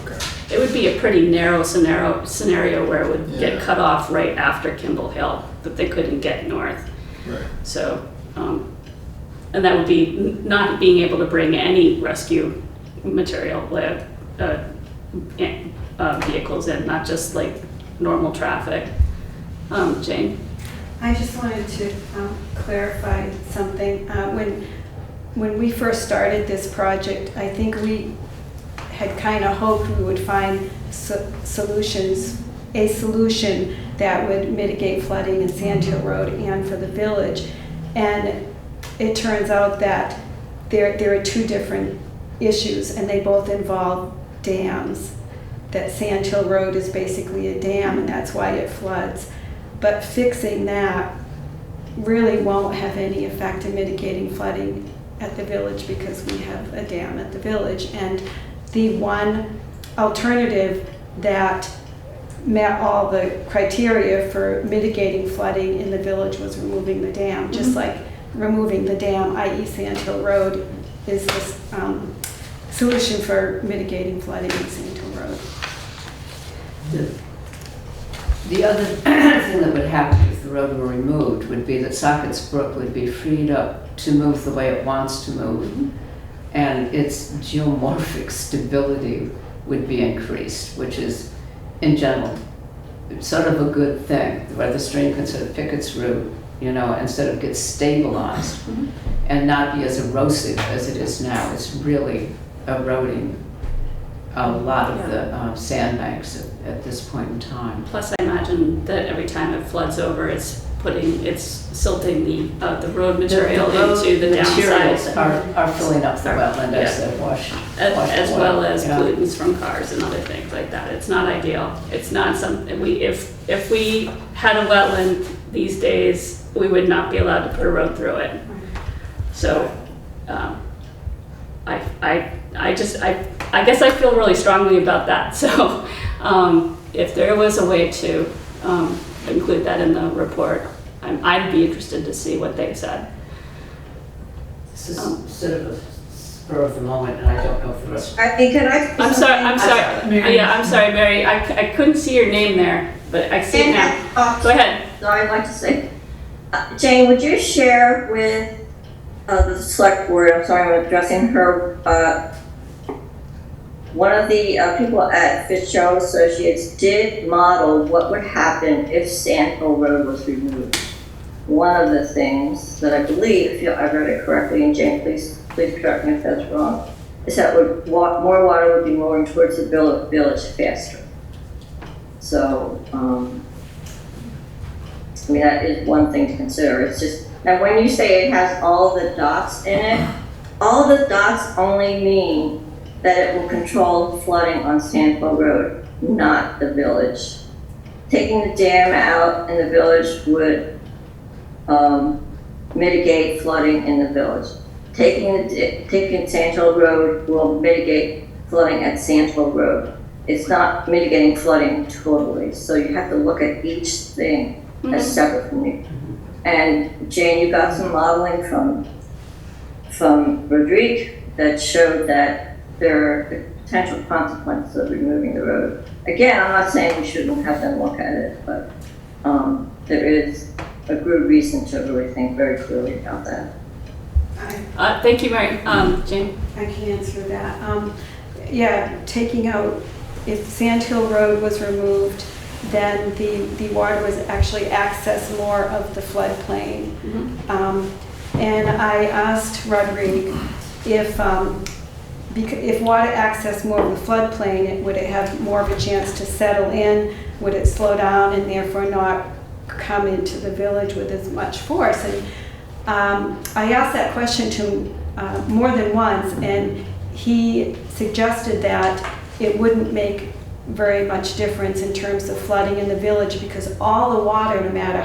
Okay. It would be a pretty narrow scenario where it would get cut off right after Kimball Hill, that they couldn't get north. Right. So, and that would be not being able to bring any rescue material, vehicles in, not just like normal traffic. Jane? I just wanted to clarify something. When we first started this project, I think we had kind of hoped we would find a solution that would mitigate flooding in Sand Hill Road and for the village. And it turns out that there are two different issues, and they both involve dams. That Sand Hill Road is basically a dam, and that's why it floods. But fixing that really won't have any effect in mitigating flooding at the village because we have a dam at the village. And the one alternative that met all the criteria for mitigating flooding in the village was removing the dam, just like removing the dam, i.e. Sand Hill Road, is this solution for mitigating flooding in Sand Hill Road. The other thing that would happen if the road were removed would be that Sockett's Brook would be freed up to move the way it wants to move, and its geomorphic stability would be increased, which is, in general, sort of a good thing, where the stream can sort of pick its route, instead of get stabilized and not be as erosive as it is now. It's really eroding a lot of the sandbanks at this point in time. Plus, I imagine that every time it floods over, it's silting the road material into the materials downside. are filling up the wetland as they wash as away. well as pollutants from cars and other things like that. It's not ideal. It's not something if we had a wetland these days, we would not be allowed to put a road through it. So, I guess I feel really strongly about that. So, if there was a way to include that in the report, I'd be interested to see what they said. This is sort of a spur of the moment, and I don't know if the rest. I'm sorry, Mary. I couldn't see your name there, but I see it now. Go ahead. Sorry, I'd like to say, Jane, would you share with the select board, I'm sorry, I'm addressing her, one of the people at Fitzgerald Associates did model what would happen if Sand Hill Road was removed. One of the things that I believe, if I read it correctly, and Jane, please correct me if that's wrong, is that more water would be moving towards the village faster. So, that is one thing to consider. It's just, now when you say it has all the dots in it, all the dots only mean that it will control flooding on Sand Hill Road, not the village. Taking the dam out in the village would mitigate flooding in the village. Taking Sand Hill Road will mitigate flooding at Sand Hill Road. It's not mitigating flooding totally, so you have to look at each thing as separate from you. And Jane, you got some modeling from Rodrigue that showed that there are potential consequences of removing the road. Again, I'm not saying we shouldn't have them look at it, but there is a good reason to really think very clearly about that. Thank you, Mary. Jane? I can answer that. Taking out, if Sand Hill Road was removed, then the water was actually access more of the floodplain. And I asked Rodrigue if water accessed more of the floodplain, would it have more of a chance to settle in? Would it slow down and therefore not come into the village with as much force? And I asked that question to him more than once, and he suggested that it wouldn't make very much difference in terms of flooding in the village because all the water, no matter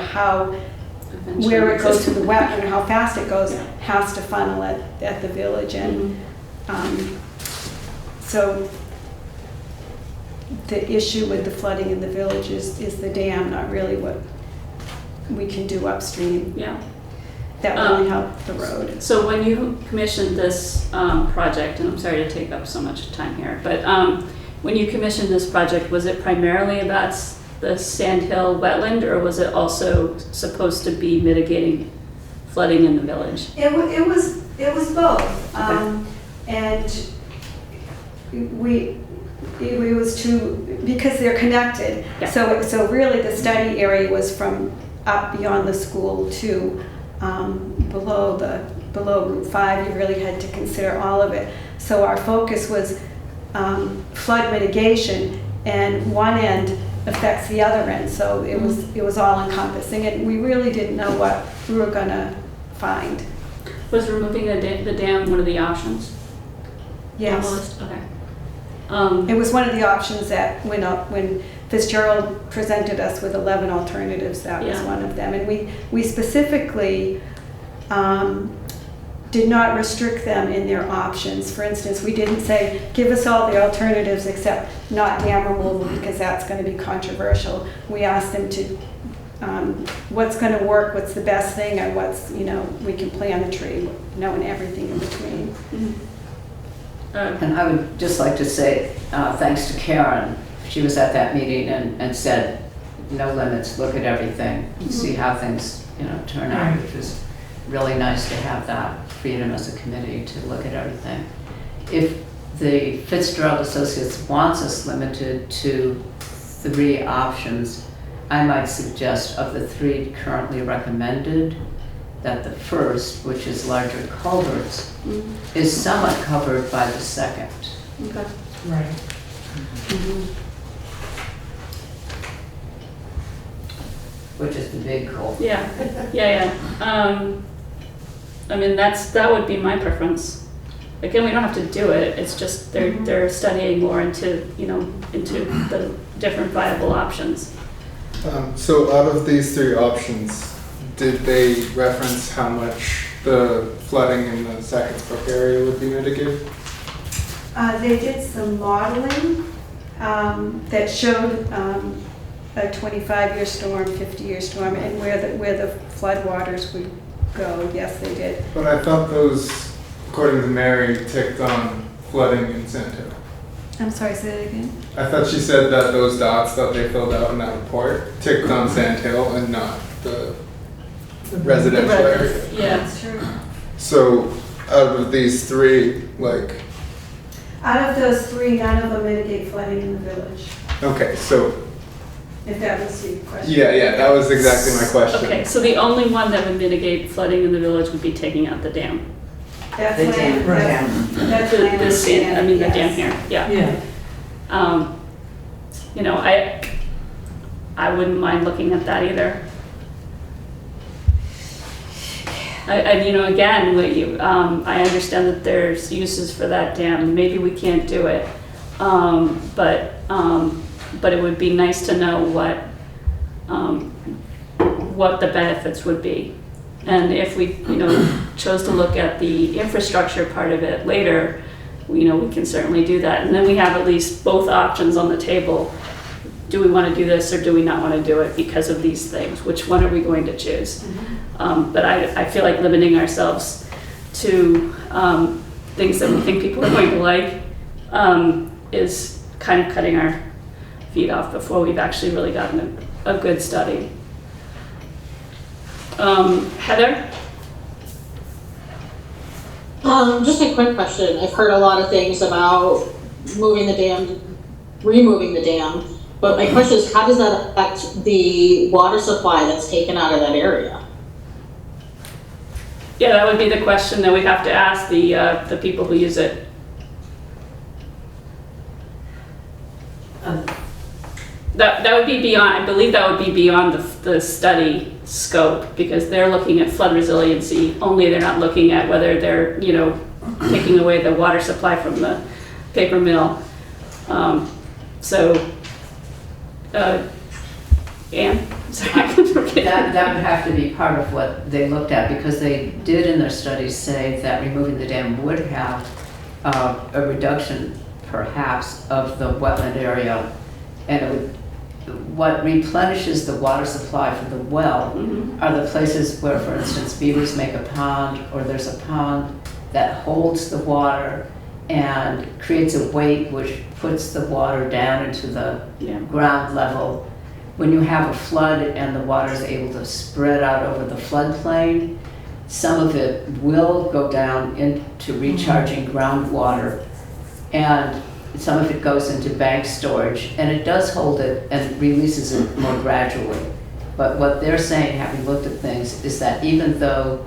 where it goes to the wetland and how fast it goes, has to funnel at the village. And so the issue with the flooding in the village is the dam, not really what we can do upstream. That would only help the road. So when you commissioned this project, and I'm sorry to take up so much time here, but when you commissioned this project, was it primarily about the Sand Hill wetland, or was it also supposed to be mitigating flooding in the village? It was both. And it was because they're connected. So really the study area was from up beyond the school to below Route 5. You really had to consider all of it. So our focus was flood mitigation, and one end affects the other end. So it was all encompassing, and we really didn't know what we were going to find. Was removing the dam one of the options? On the Yes. list? Okay. It was one of the options that when Fitzgerald presented us with 11 alternatives, that was Yeah. one of them. And we specifically did not restrict them in their options. For instance, we didn't say, give us all the alternatives except not dam removal because that's going to be controversial. We asked them to, what's going to work, what's the best thing, and what's, we can plant a tree, and everything in between. And I would just like to say, thanks to Karen, she was at that meeting and said, no limits, look at everything, and see how things, turn out, which was really nice to have that freedom as a committee to look at everything. If the Fitzgerald Associates wants us limited to 3 options, I might suggest of the 3 currently recommended, that the first, which is larger culverts, is somewhat covered by the second. Okay. Right. Which is the big culvert. Yeah. I mean, that would be my preference. Again, we don't have to do it. It's just they're studying more into the different viable options. So out of these 3 options, did they reference how much the flooding in the Sacketts Brook area would be mitigated? They did some modeling that showed a 25-year storm, 50-year storm, and where the floodwaters would go. Yes, they did. But I thought those, according to Mary, ticked on flooding in Sand Hill. I'm sorry, say that again? I thought she said that those dots that they filled out in that report ticked on Sand Hill and not the residential area. Yeah. That's true. So out of these 3, Out of those 3, none of them mitigate flooding in the village, okay, so if that was the question. yeah, that was exactly my question. Okay, so the only one that would mitigate flooding in the village would be taking out the dam. That's The my, dam, that's my This dam, I mean the dam understanding, here, yeah. Yeah. I wouldn't mind looking at that either. Again, I understand that there's uses for that dam. Maybe we can't do it, but it would be nice to know what the benefits would be. And if we, chose to look at the infrastructure part of it later, we can certainly do that. And then we have at least both options on the table. Do we want to do this or do we not want to do it because of these things? Which one are we going to choose? But I feel like limiting ourselves to things that we think people are going to like is kind of cutting our feet off before we've actually really gotten a good study. Heather? Just a quick question. I've heard a lot of things about removing the dam, but my question is, how does that affect the water supply that's taken out of that area? Yeah, that would be the question that we'd have to ask the people who use it. That would be beyond, I believe that would be beyond the study scope, because they're looking at flood resiliency only. They're not looking at whether they're, taking away the water supply from the paper mill. Anne? Sorry. That would have to be part of what they looked at, because they did in their studies say that removing the dam would have a reduction perhaps of the wetland area, and it would, what replenishes the water supply from the well are the places where, for instance, beavers make a pond, or there's a pond that holds the water and creates a weight which puts the water down into the ground level. When you have a flood and the water is able to spread out over the floodplain, some of it will go down into recharging groundwater, and some of it goes into bank storage, and it does hold it and releases it more gradually. But what they're saying, having looked at things, is that even though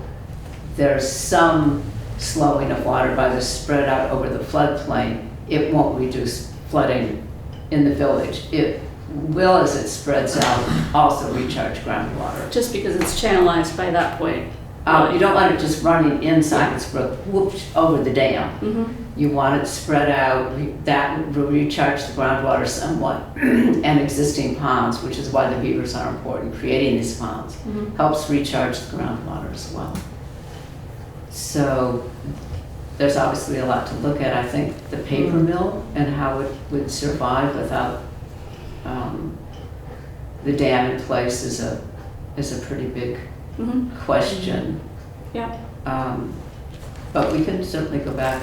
there's some slowing of water by the spread out over the floodplain, it won't reduce flooding in the village. It will, as it spreads out, also recharge groundwater. Just because it's channelized by that point. You don't want it just running inside its brook, whoops, over the dam. Mhm. You want it spread out, that will recharge the groundwater somewhat, and existing ponds, which is why the beavers are important. Creating these ponds Mhm. helps recharge the groundwater as well. So there's obviously a lot to look at. I think the paper mill and how it would survive without the dam in place is a pretty big Mhm. question. Yeah. But we can certainly go back.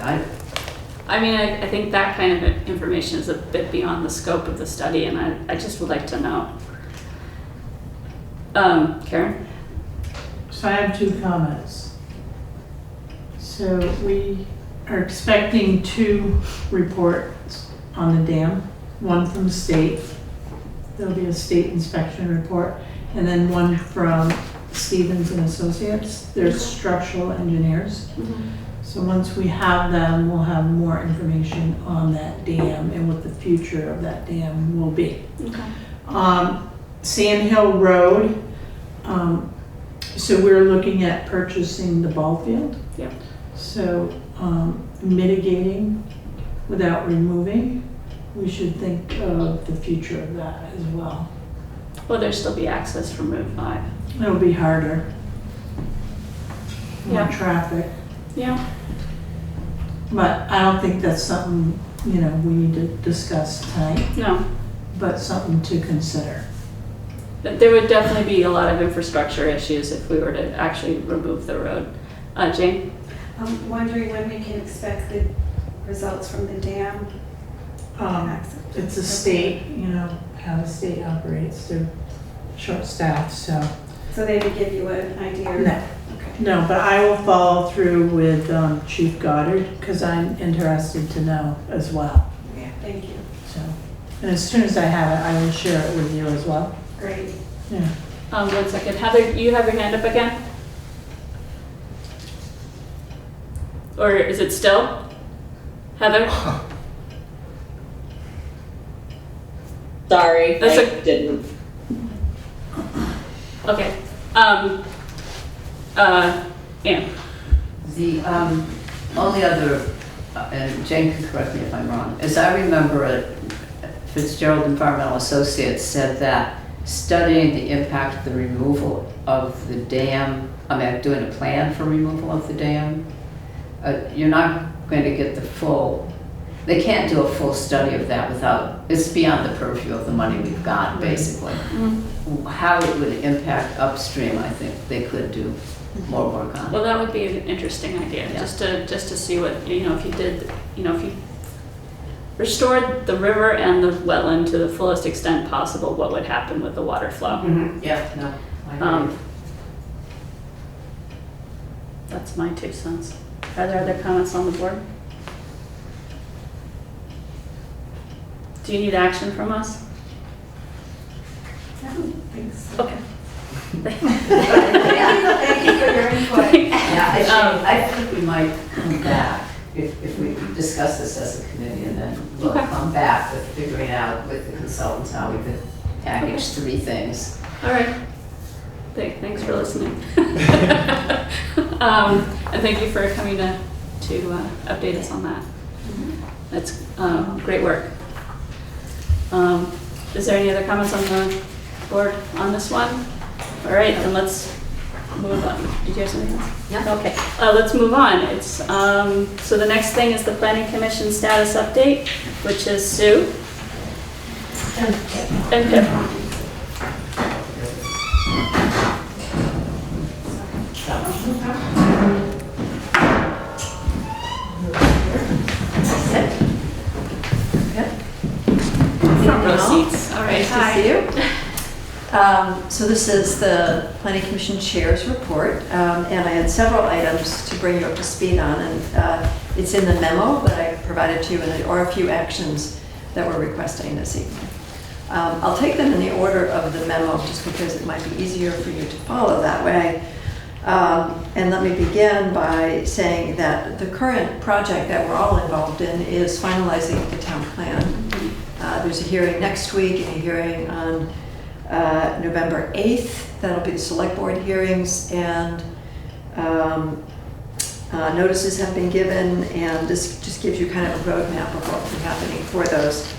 I mean, I think that kind of information is a bit beyond the scope of the study, and I just would like to know. Karen? So I have 2 comments. So we are expecting 2 reports on the dam, one from the state. There'll be a state inspection report, and then one from Stevens and Associates. They're structural engineers. So once we have them, we'll have more information on that dam and what the future of that dam will be. Okay. Sand Hill Road, so we're looking at purchasing the ball field. Yep. So mitigating without removing, we should think of the future of that as well. Will there still be access from Route 5? It'll be harder. More Yeah. traffic, Yeah. but I don't think that's something, we need to discuss tonight, No. but something to consider. But there would definitely be a lot of infrastructure issues if we were to actually remove the road. Jane? I'm wondering when we can expect the results from the dam. It's a state, how the state operates, they're short-staffed, so. So they would give you an idea? No. Okay. No, but I will follow through with Chief Goddard, because I'm interested to know as well. Yeah, thank you. So, and as soon as I have it, I will share it with you as well. Great. Yeah. 1 second. Heather, you have your hand up again? Or is it still? Heather? Sorry, That's I didn't. Okay. Ann? The only other, and Jane can correct me if I'm wrong, as I remember it, Fitzgerald Environmental Associates said that studying the impact of the removal of the dam, doing a plan for removal of the dam, you're not going to get the full, they can't do a full study of that without, it's beyond the purview of the money we've got, basically. How it would impact upstream, I think they could do more work on. Well, that would be an interesting idea, Yeah. just to see what, if you did, if you restored the river and the wetland to the fullest extent possible, what would happen with the water flow? Yeah, no, I agree. That's my 2 cents. Are there other comments on the board? Do you need action from us? I don't think so. Okay. Thank you for your input. Yeah, I think we might come back if we discuss this as a committee, and then we'll Okay. come back with figuring out with the consultants how we could package 3 things. All right. Thanks for listening. And thank you for coming to update us on that. That's great work. Is there any other comments on the board on this one? All right, then let's move on. Did you have something else? Yeah. Okay, let's move on. It's so the next thing is the Planning Commission status update, which is Sue and Pip. Front row seats. All right, Nice to see you. So this is the Planning Commission Chair's report, and I had several items to bring you up to speed on, and it's in the memo that I provided to you, and there are a few actions that we're requesting this evening. I'll take them in the order of the memo, just because it might be easier for you to follow that way. And let me begin by saying that the current project that we're all involved in is finalizing the town plan. There's a hearing next week and a hearing on November 8th. That'll be the Selectboard hearings, and Notices have been given, and this just gives you kind of a roadmap of what will be happening for those.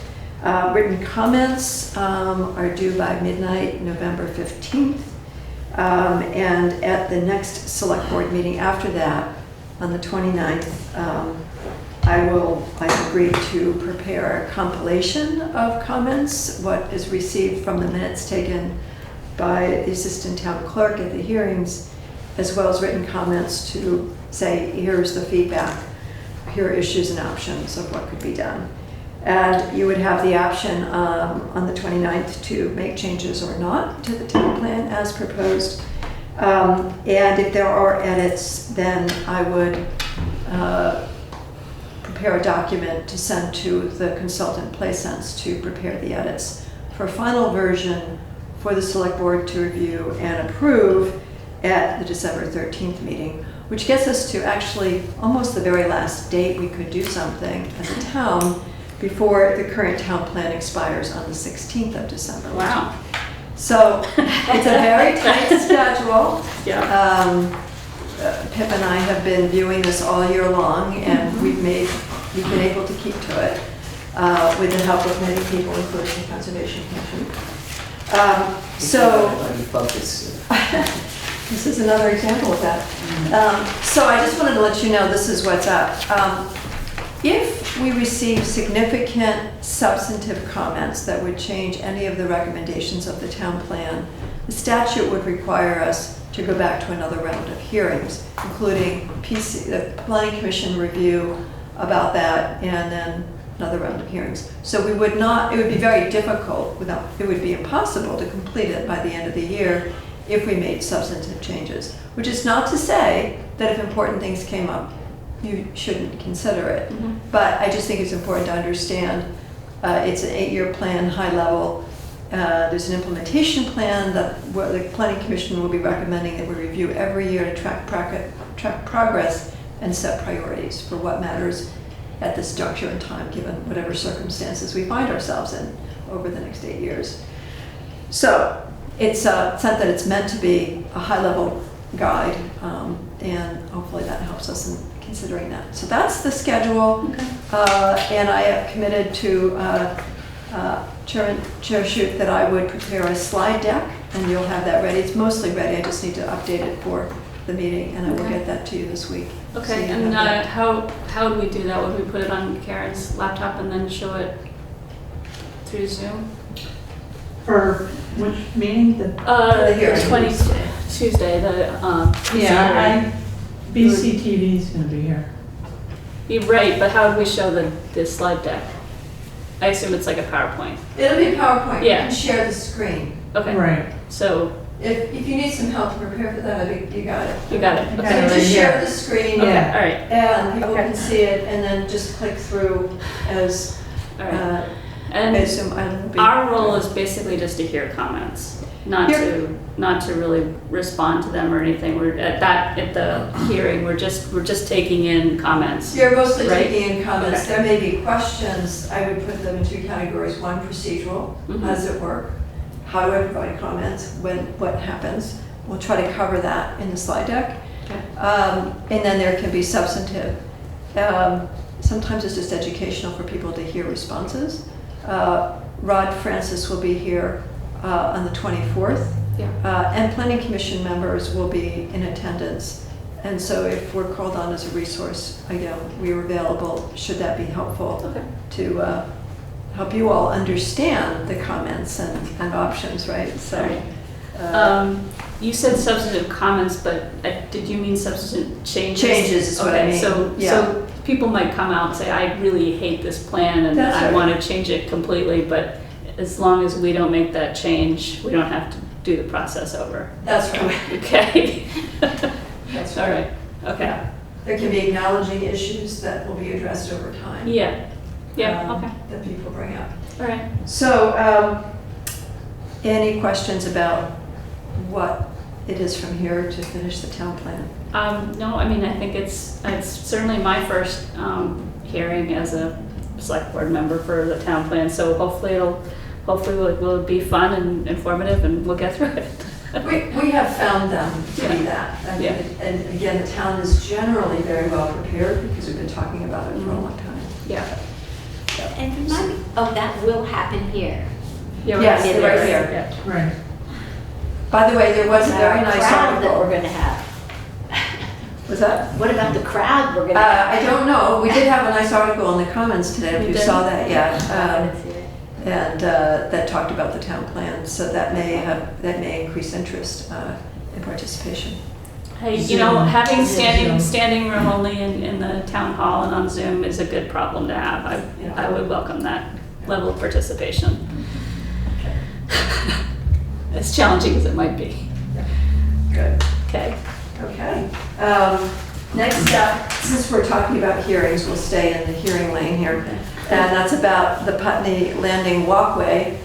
Written comments are due by midnight, November 15th. And at the next select board meeting after that, on the 29th, I've agreed to prepare a compilation of comments, what is received from the minutes taken by the assistant town clerk at the hearings, as well as written comments to say, here's the feedback, here are issues and options of what could be done. And you would have the option on the 29th to make changes or not to the town plan as proposed. And if there are edits, then I would prepare a document to send to the consultant PlaySense to prepare the edits for a final version for the select board to review and approve at the December 13th meeting, which gets us to actually almost the very last date we could do something as a town before the current town plan expires on the 16th of December. Wow. So it's a very tight schedule. Yeah. Pip and I have been viewing this all year long, and we've been able to keep to it with the help of many people, including the Conservation Commission. So this is another example of that. So I just wanted to let you know this is what's up. If we receive significant substantive comments that would change any of the recommendations of the town plan, the statute would require us to go back to another round of hearings, including the Planning Commission review about that, and then another round of hearings. So we would not, it would be very difficult, it would be impossible to complete it by the end of the year if we made substantive changes, which is not to say that if important things came up, you shouldn't consider it. Mm-hmm. But I just think it's important to understand it's an 8-year plan, high level. There's an implementation plan that the Planning Commission will be recommending that we review every year to track progress and set priorities for what matters at this juncture in time, given whatever circumstances we find ourselves in over the next 8 years. So it's not that it's meant to be a high level guide, and hopefully that helps us in considering that. So that's the schedule. Okay. And I have committed to Chair Shute that I would prepare a slide deck, and you'll have that ready. It's mostly ready. I just need to update it for the meeting, and I will get that to you this week. So Okay, you and have that. how do we do that? Would we put it on Karen's laptop and then show it through Zoom? For which meeting? the hearing. 20 Tuesday, BCTV is gonna be here. You're right, but how do we show the slide deck? I assume it's like a PowerPoint. It'll be a PowerPoint. Yeah. You can share the screen. Okay. Right. So If you need some help to prepare for that, you got it. you got it. Okay. Okay. So just share the screen. Okay. Yeah. All right. And people Okay. can see it, and then just click through as, All right. I And assume I will be. our role is basically just to hear comments, not to really respond to them or anything. We're at the hearing. We're just taking in comments. You're mostly Right. taking in comments. Okay. There may be questions. I would put them in 2 categories. One, procedural. Mhm. How does it work? How do I provide comments? What happens? We'll try to cover that in the slide deck. Okay. And then there can be substantive. Sometimes it's just educational for people to hear responses. Rod Francis will be here on the 24th. Yeah. And Planning Commission members will be in attendance. And so if we're called on as a resource, we are available, should that be helpful, Okay. to help you all understand the comments and options, right? So, You said substantive comments, but did you mean substantive changes? Changes is what I Okay, mean. so Yeah. people might come out and say, I really hate this plan and That's I right. want to change it completely, but as long as we don't make that change, we don't have to do the process over. That's right. Okay. That's All right. right, okay. There can be acknowledging issues that will be addressed over time. Yeah, yeah, okay, That people bring up. all right. So, any questions about what it is from here to finish the town plan? No, I mean, I think it's certainly my first hearing as a select board member for the town plan, so hopefully it'll be fun and informative and we'll get through it. We have found them to be that. I mean, Yeah. And again, the town is generally very well prepared because we've been talking about it for a long time. Yeah. And remind me, oh, that will happen here. Yeah, Yes, It they're right is. here. Yeah. Right. By the way, there was a very Our nice crowd that article. we're gonna have. Was that? What about the crowd we're gonna have? I don't know. We did have a nice article in the comments today, if You you did? saw that yet. I didn't see it. And that talked about the town plan, so that may increase interest in participation. Hey, you know, having Zoom. standing room only in the town hall and on Zoom is a good problem to have. Yeah. I would welcome that level of participation. As challenging as it might be. Good. Okay. Okay. Next up, since we're talking about hearings, we'll stay in the hearing lane here. And that's about the Putney Landing Walkway.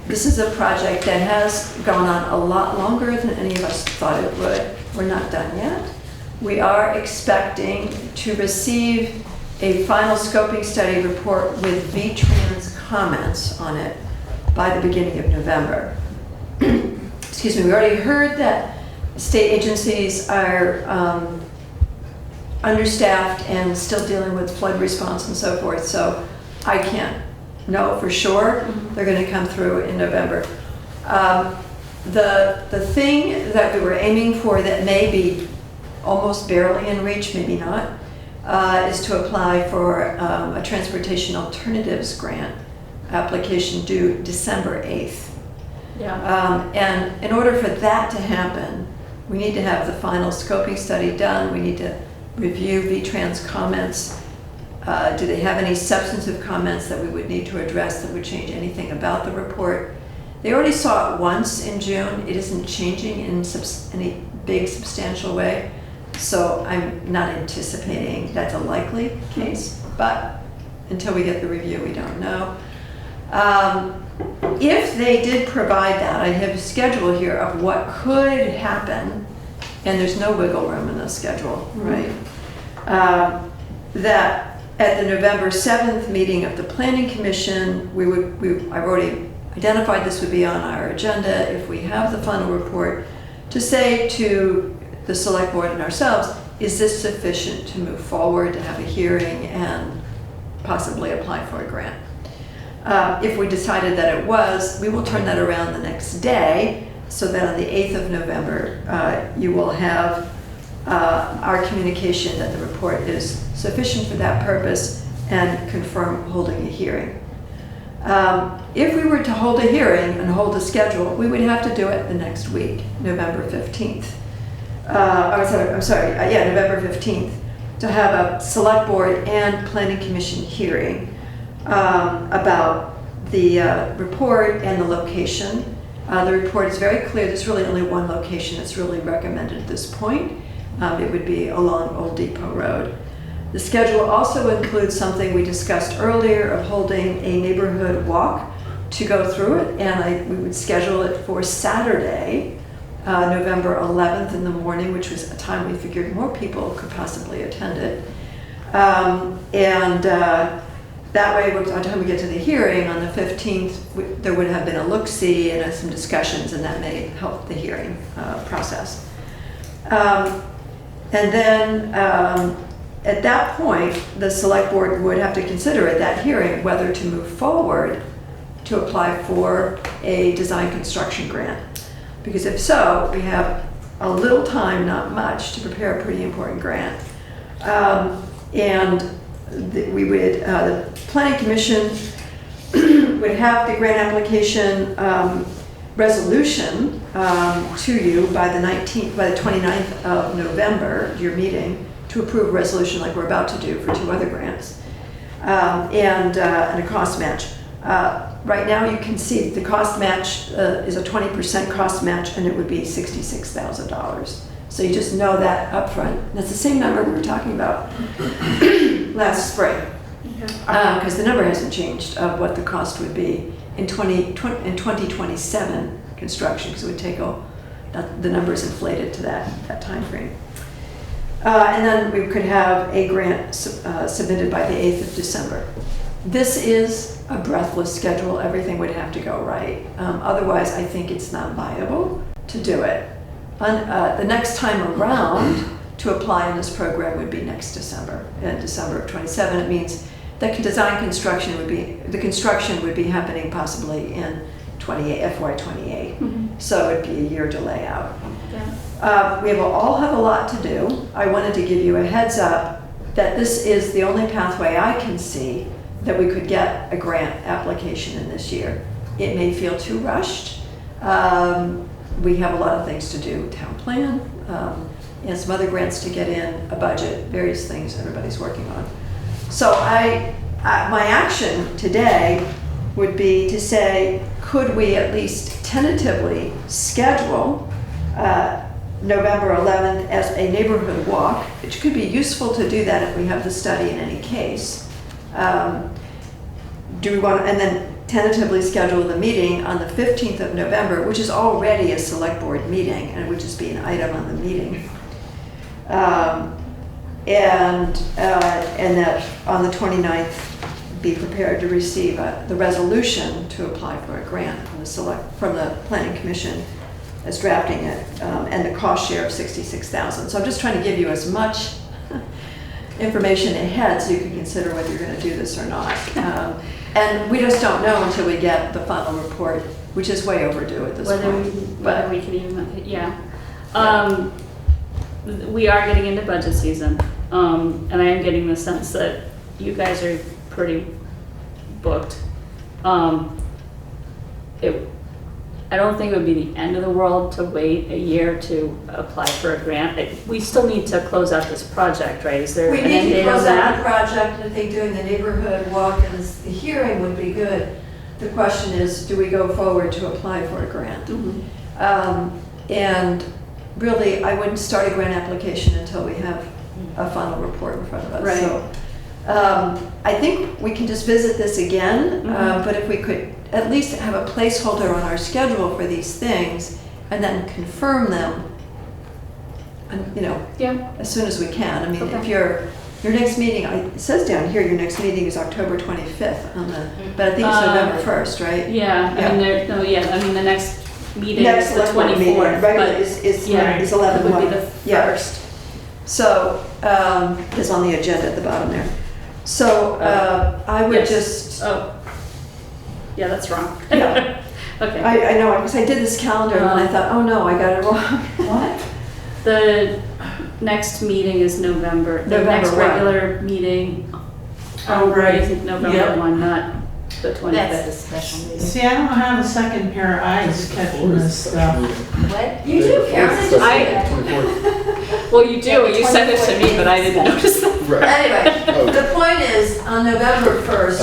This is a project that has gone on a lot longer than any of us thought it would. We're not done yet. We are expecting to receive a final scoping study report with V-Trans comments on it by the beginning of November. Excuse me, we already heard that state agencies are understaffed and still dealing with flood response and so forth, so I can't know for sure. They're going to come through in November. The thing that we were aiming for that may be almost barely in reach, maybe not, is to apply for a transportation alternatives grant application due December 8th. Yeah. And in order for that to happen, we need to have the final scoping study done. We need to review V-Trans comments. Do they have any substantive comments that we would need to address that would change anything about the report? They already saw it once in June. It isn't changing in any big substantial way. So I'm not anticipating that's a likely case, but until we get the review, we don't know. If they did provide that, I have a schedule here of what could happen, and there's no wiggle room in the schedule, right? That at the November 7th meeting of the Planning Commission, I've already identified this would be on our agenda if we have the final report, to say to the Select Board and ourselves, is this sufficient to move forward, to have a hearing and possibly apply for a grant? If we decided that it was, we will turn that around the next day so that on the 8th of November, you will have our communication that the report is sufficient for that purpose and confirm holding a hearing. If we were to hold a hearing and hold a schedule, we would have to do it the next week, November 15th. November 15th, to have a Select Board and Planning Commission hearing about the report and the location. The report is very clear. There's really only one location that's really recommended at this point. It would be along Old Depot Road. The schedule also includes something we discussed earlier of holding a neighborhood walk to go through it, and we would schedule it for Saturday, November 11th in the morning, which was a time we figured more people could possibly attend it. That way, by the time we get to the hearing on the 15th, there would have been a look-see and some discussions, and that may help the hearing process. And then at that point, the Select Board would have to consider at that hearing whether to move forward to apply for a design construction grant. Because if so, we have a little time, not much, to prepare a pretty important grant. The Planning Commission would have the grant application resolution to you by the 29th of November, your meeting, to approve a resolution like we're about to do for two other grants, and a cost match. Right now, you can see the cost match is a 20% cost match, and it would be $66,000. So you just know that up front. That's the same number we were talking about last spring, because the number hasn't changed of what the cost would be in 2027 construction, because it would take the numbers inflated to that time frame. And then we could have a grant submitted by the 8th of December. This is a breathless schedule. Everything would have to go right. Otherwise, I think it's not viable. to do it. The next time around to apply in this program would be next December, in December of '27. It means that the construction would be happening possibly in FY '28. So it'd be a year delay out. We all have a lot to do. I wanted to give you a heads up that this is the only pathway I can see that we could get a grant application in this year. It may feel too rushed. We have a lot of things to do, town plan, and some other grants to get in, a budget, various things everybody's working on. So my action today would be to say, could we at least tentatively schedule November 11th as a neighborhood walk? It could be useful to do that if we have the study in any case. Do we want, and then tentatively schedule the meeting on the 15th of November, which is already a select board meeting, and it would just be an item on the meeting. And that on the 29th, be prepared to receive the resolution to apply for a grant from the Planning Commission as drafting it, and the cost share of $66,000. So I'm just trying to give you as much information ahead so you can consider whether you're going to do this or not. And we just don't know until we get the final report, which is way overdue at this point. Whether we can even, we are getting into budget season, and I am getting the sense that you guys are pretty booked. I don't think it would be the end of the world to wait a year to apply for a grant. We still need to close out this project, right? Is there an end date on that? We need to close out the project, and I think doing the neighborhood walk and the hearing would be good. The question is, do we go forward to apply for a grant? And really, I wouldn't start a grant application until we have a final report in front of us. Right. So I think we can just visit this again, but if we could at least have a placeholder on our schedule for these things and then confirm them, as soon as we can. I mean, if your next meeting, it says down here, your next meeting is October 25th but I think it's November 1st, right? Yeah. I mean, the next meeting is the 24th. Is 11/1. Would be the first. So, is on the agenda at the bottom there. So, I would just... Oh. Yeah, that's wrong. Yeah. Okay. I know, because I did this calendar and I thought, oh no, I got it wrong. What? The next meeting is November. The November next what? regular meeting. Is November 1, not the 25th. That's the special meeting. See, I don't have a second pair of eyes catching this stuff. What? You do, Karen. Well, you do. You sent it to me, but I didn't notice that. Anyway, the point is, on November 1st,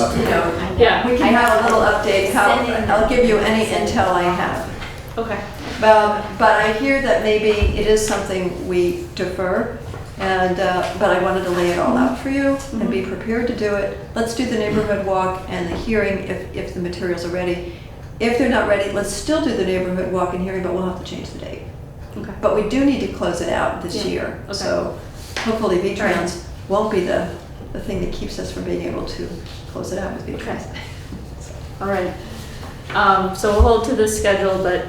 we can have a little update. I'll give you any intel I have. Okay. But I hear that maybe it is something we defer, but I wanted to lay it all out for you and be prepared to do it. Let's do the neighborhood walk and the hearing if the materials are ready. If they're not ready, let's still do the neighborhood walk and hearing, but we'll have to change the date. Okay. But we do need to close it out this year. Okay. So hopefully V-Trans won't be the thing that keeps us from being able to close it out with V-Trans. Okay. All right. So we'll hold to this schedule, but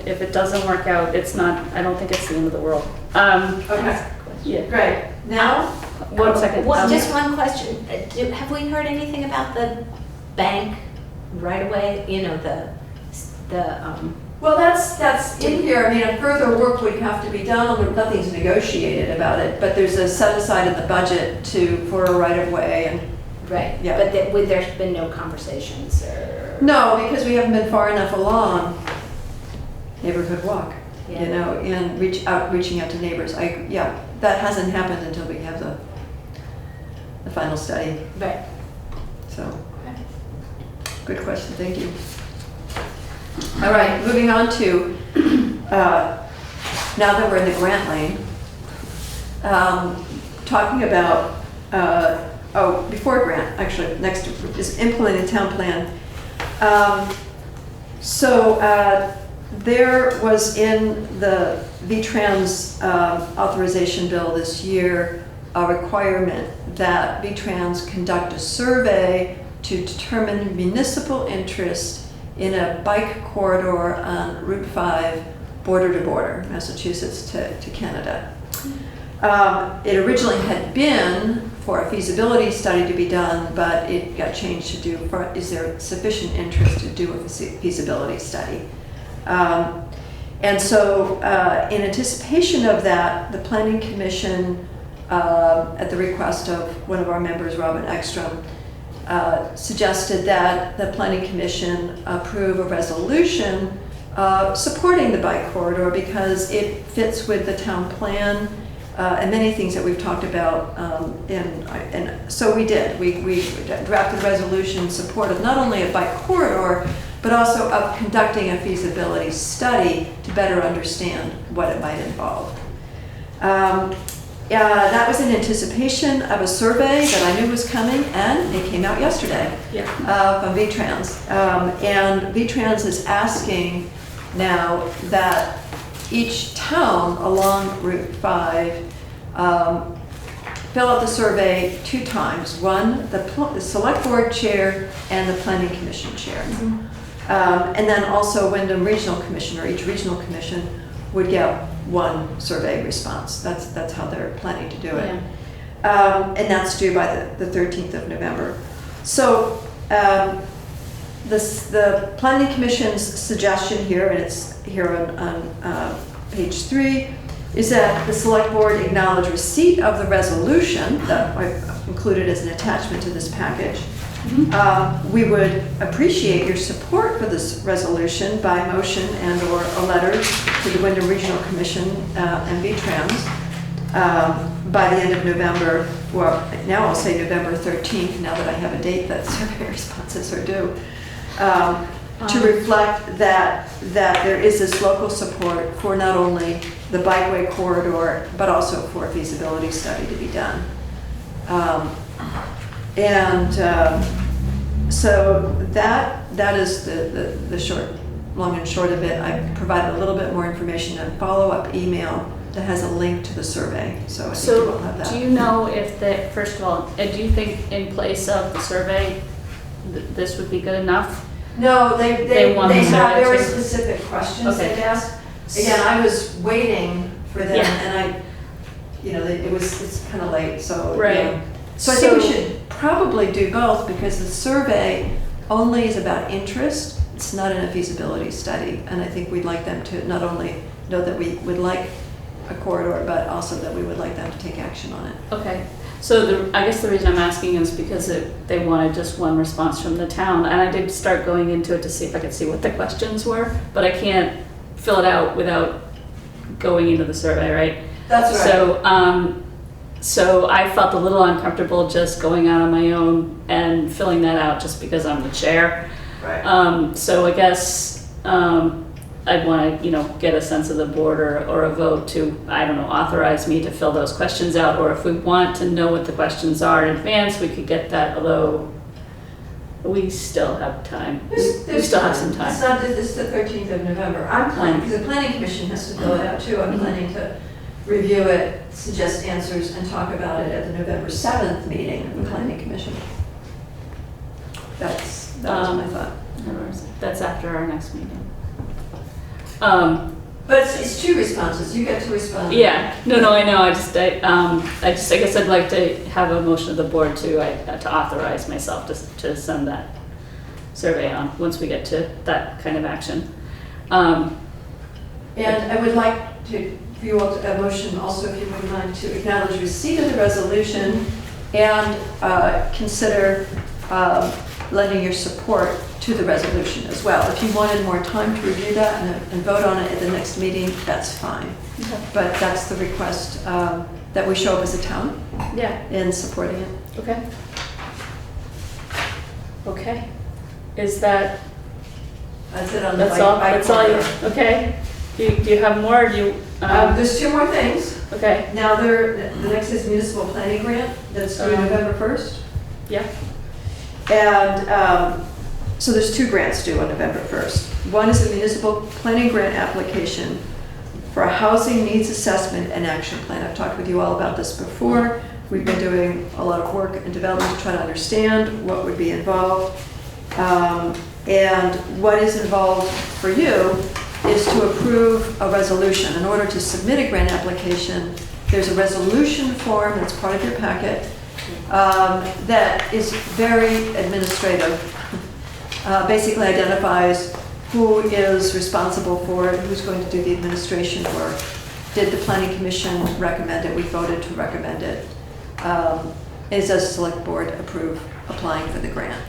if it doesn't work out, it's not. I don't think it's the end of the world. Okay. Yeah. Great. Now, 1 second. Just one question. Have we heard anything about the bank right away? well, that's in here. I mean, further work would have to be done. Nothing's negotiated about it, but there's a set aside in the budget for a right of way and. Right. Yeah. But there's been no conversations or. No, because we haven't been far enough along. Neighborhood walk, and reaching out to neighbors. That hasn't happened until we have the final study. Right. So, good question. Thank you. All right, moving on to now that we're in the grant lane, talking about. Before grant, actually, next is implementing town plan. There was in the V-Trans authorization bill this year a requirement that V-Trans conduct a survey to determine municipal interest in a bike corridor on Route 5 border to border, Massachusetts to Canada. It originally had been for a feasibility study to be done, but it got changed to do, is there sufficient interest to do a feasibility study? And so in anticipation of that, the Planning Commission, at the request of one of our members, Robin Ekstrom, suggested that the Planning Commission approve a resolution supporting the bike corridor because it fits with the town plan and many things that we've talked about. And so we did. We drafted a resolution in support of not only a bike corridor, but also of conducting a feasibility study to better understand what it might involve. That was in anticipation of a survey that I knew was coming, and it came out yesterday from VTrans. And VTrans is asking now that each town along Route 5 fill out the survey 2 times. One, the Select Board Chair and the Planning Commission Chair. And then also Windham Regional Commissioner, each regional commission would get 1 survey response. That's how they're planning to do it. And that's due by the 13th of November. So the Planning Commission's suggestion here, and it's here on page 3, is that the Select Board acknowledge receipt of the resolution that I've included as an attachment to this package. We would appreciate your support for this resolution by motion and or a letter to the Windham Regional Commission and VTrans by the end of November, well, now I'll say November 13th, now that I have a date that survey responses are due, to reflect that there is this local support for not only the bikeway corridor, but also for a feasibility study to be done. So that is the short, long and short of it. I provided a little bit more information in a follow-up email that has a link to the survey. So I think you will have that. Do you know if first of all, do you think in place of the survey, this would be good enough? No, they want the have survey very too? specific questions Okay. they've asked. Again, I was waiting for them, Yeah. and it's kind of late, so. Right. Yeah. So I think we should probably do both because the survey only is about interest. It's not in a feasibility study. And I think we'd like them to not only know that we would like a corridor, but also that we would like them to take action on it. Okay. So I guess the reason I'm asking is because they wanted just 1 response from the town. And I did start going into it to see if I could see what the questions were, but I can't fill it out without going into the survey, right? That's right. So I felt a little uncomfortable just going out on my own and filling that out just because I'm the chair. Right. So I guess I'd want to, get a sense of the board or a vote to, I don't know, authorize me to fill those questions out. Or if we want to know what the questions are in advance, we could get that, although we still have time. We still have some time. It's not that this is the 13th of November. I'm planning, because the Planning Commission has to fill it out too. I'm planning to review it, suggest answers, and talk about it at the November 7th meeting of the Planning Commission. That was my thought. That's after our next meeting. But it's 2 responses. You get to respond. Yeah, no, I know. I guess I'd like to have a motion of the board to authorize myself to send that survey on once we get to that kind of action. And I would like to, for you all, a motion also, if you wouldn't mind, to acknowledge receipt of the resolution and consider lending your support to the resolution as well. If you wanted more time to review that and vote on it at the next meeting, that's fine. Okay. But that's the request, that we show up as a town in supporting it. Okay. Okay. Is that? That's it on the That's all. bike That's all. corridor. Okay. Do you have more? Or do you? There's 2 more things. Okay. Now the next is municipal planning grant that's due November 1st. Yeah. And so there's 2 grants due on November 1st. One is the municipal planning grant application for a housing needs assessment and action plan. I've talked with you all about this before. We've been doing a lot of work and development to try to understand what would be involved. And what is involved for you is to approve a resolution. In order to submit a grant application, there's a resolution form that's part of your packet that is very administrative. Basically identifies who is responsible for it, who's going to do the administration work. Did the planning commission recommend it? We voted to recommend it. Is a select board approve applying for the grant?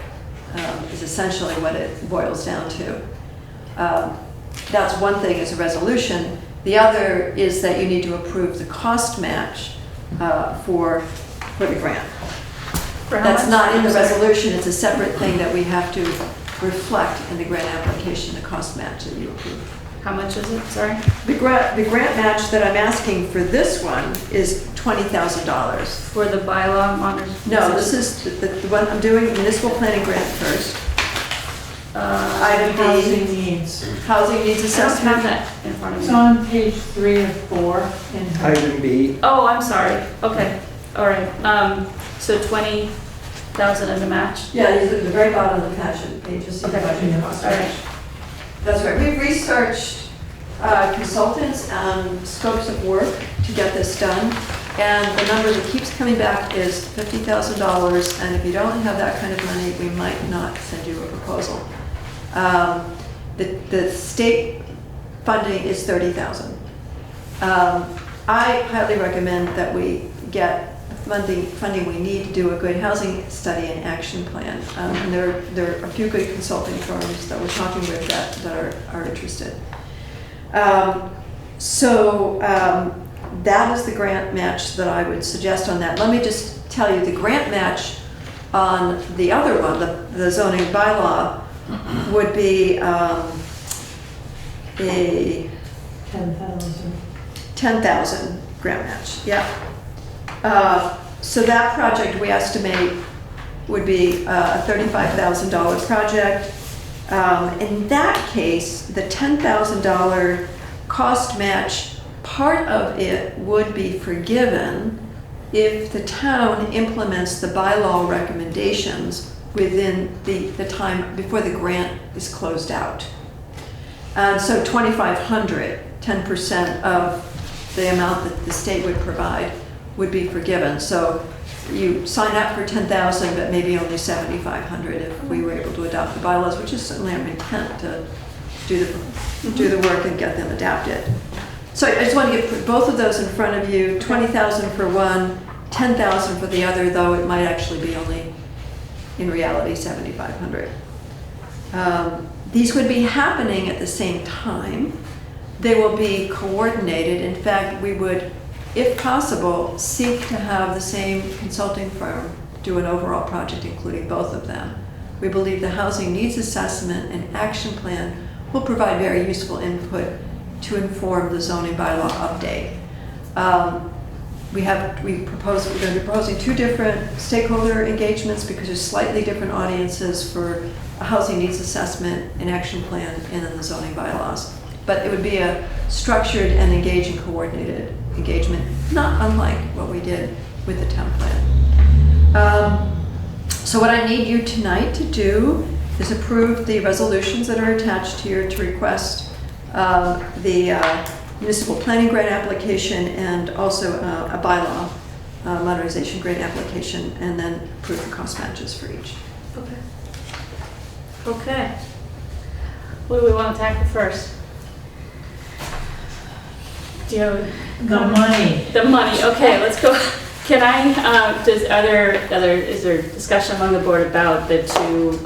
Is essentially what it boils down to. That's one thing, is a resolution. The other is that you need to approve the cost match for the grant. That's not in the resolution, it's a separate thing that we have to reflect in the grant application, the cost match that you approve. How much is it, sorry? The grant match that I'm asking for this one is $20,000. For the bylaw modernization? No, this is the one, I'm doing municipal planning grant first. Item B. Housing needs. Housing needs I don't assessment. have that in front of It's me. on page 3 of 4 in her. Item B. Oh, I'm sorry. Okay, all right. So 20,000 in the match? Yeah, these are the very bottom of the passion pages. Okay. All right. That's right. We've researched consultants and scopes of work to get this done. And the number that keeps coming back is $50,000. And if you don't have that kind of money, we might not send you a proposal. The state funding is $30,000. I highly recommend that we get funding we need to do a good housing study and action plan. And there are a few good consulting firms that we're talking with that are interested. That is the grant match that I would suggest on that. Let me just tell you, the grant match on the other one, the zoning bylaw, would be a 10,000 grant match. Yeah. So that project we estimate would be a $35,000 project. In that case, the $10,000 cost match, part of it would be forgiven if the town implements the bylaw recommendations within the time before the grant is closed out. So 2,500, 10% of the amount that the state would provide would be forgiven. So you sign up for 10,000, but maybe only 7,500 if we were able to adopt the bylaws, which is certainly our intent to do the work and get them adapted. So I just want to get both of those in front of you. 20,000 for one, 10,000 for the other, though it might actually be only, in reality, 7,500. These would be happening at the same time. They will be coordinated. In fact, we would, if possible, seek to have the same consulting firm do an overall project, including both of them. We believe the housing needs assessment and action plan will provide very useful input to inform the zoning bylaw update. We're going to be proposing two different stakeholder engagements because there's slightly different audiences for a housing needs assessment and action plan and then the zoning bylaws. But it would be a structured and engaging, coordinated engagement, not unlike what we did with the town plan. So what I need you tonight to do is approve the resolutions that are attached here to request the municipal planning grant application and also a bylaw modernization grant application, and then approve the cost matches for each. Okay. What do we want to tackle first? Do you have The money. the money? Okay, let's go. Can I? Is there discussion among the board about the two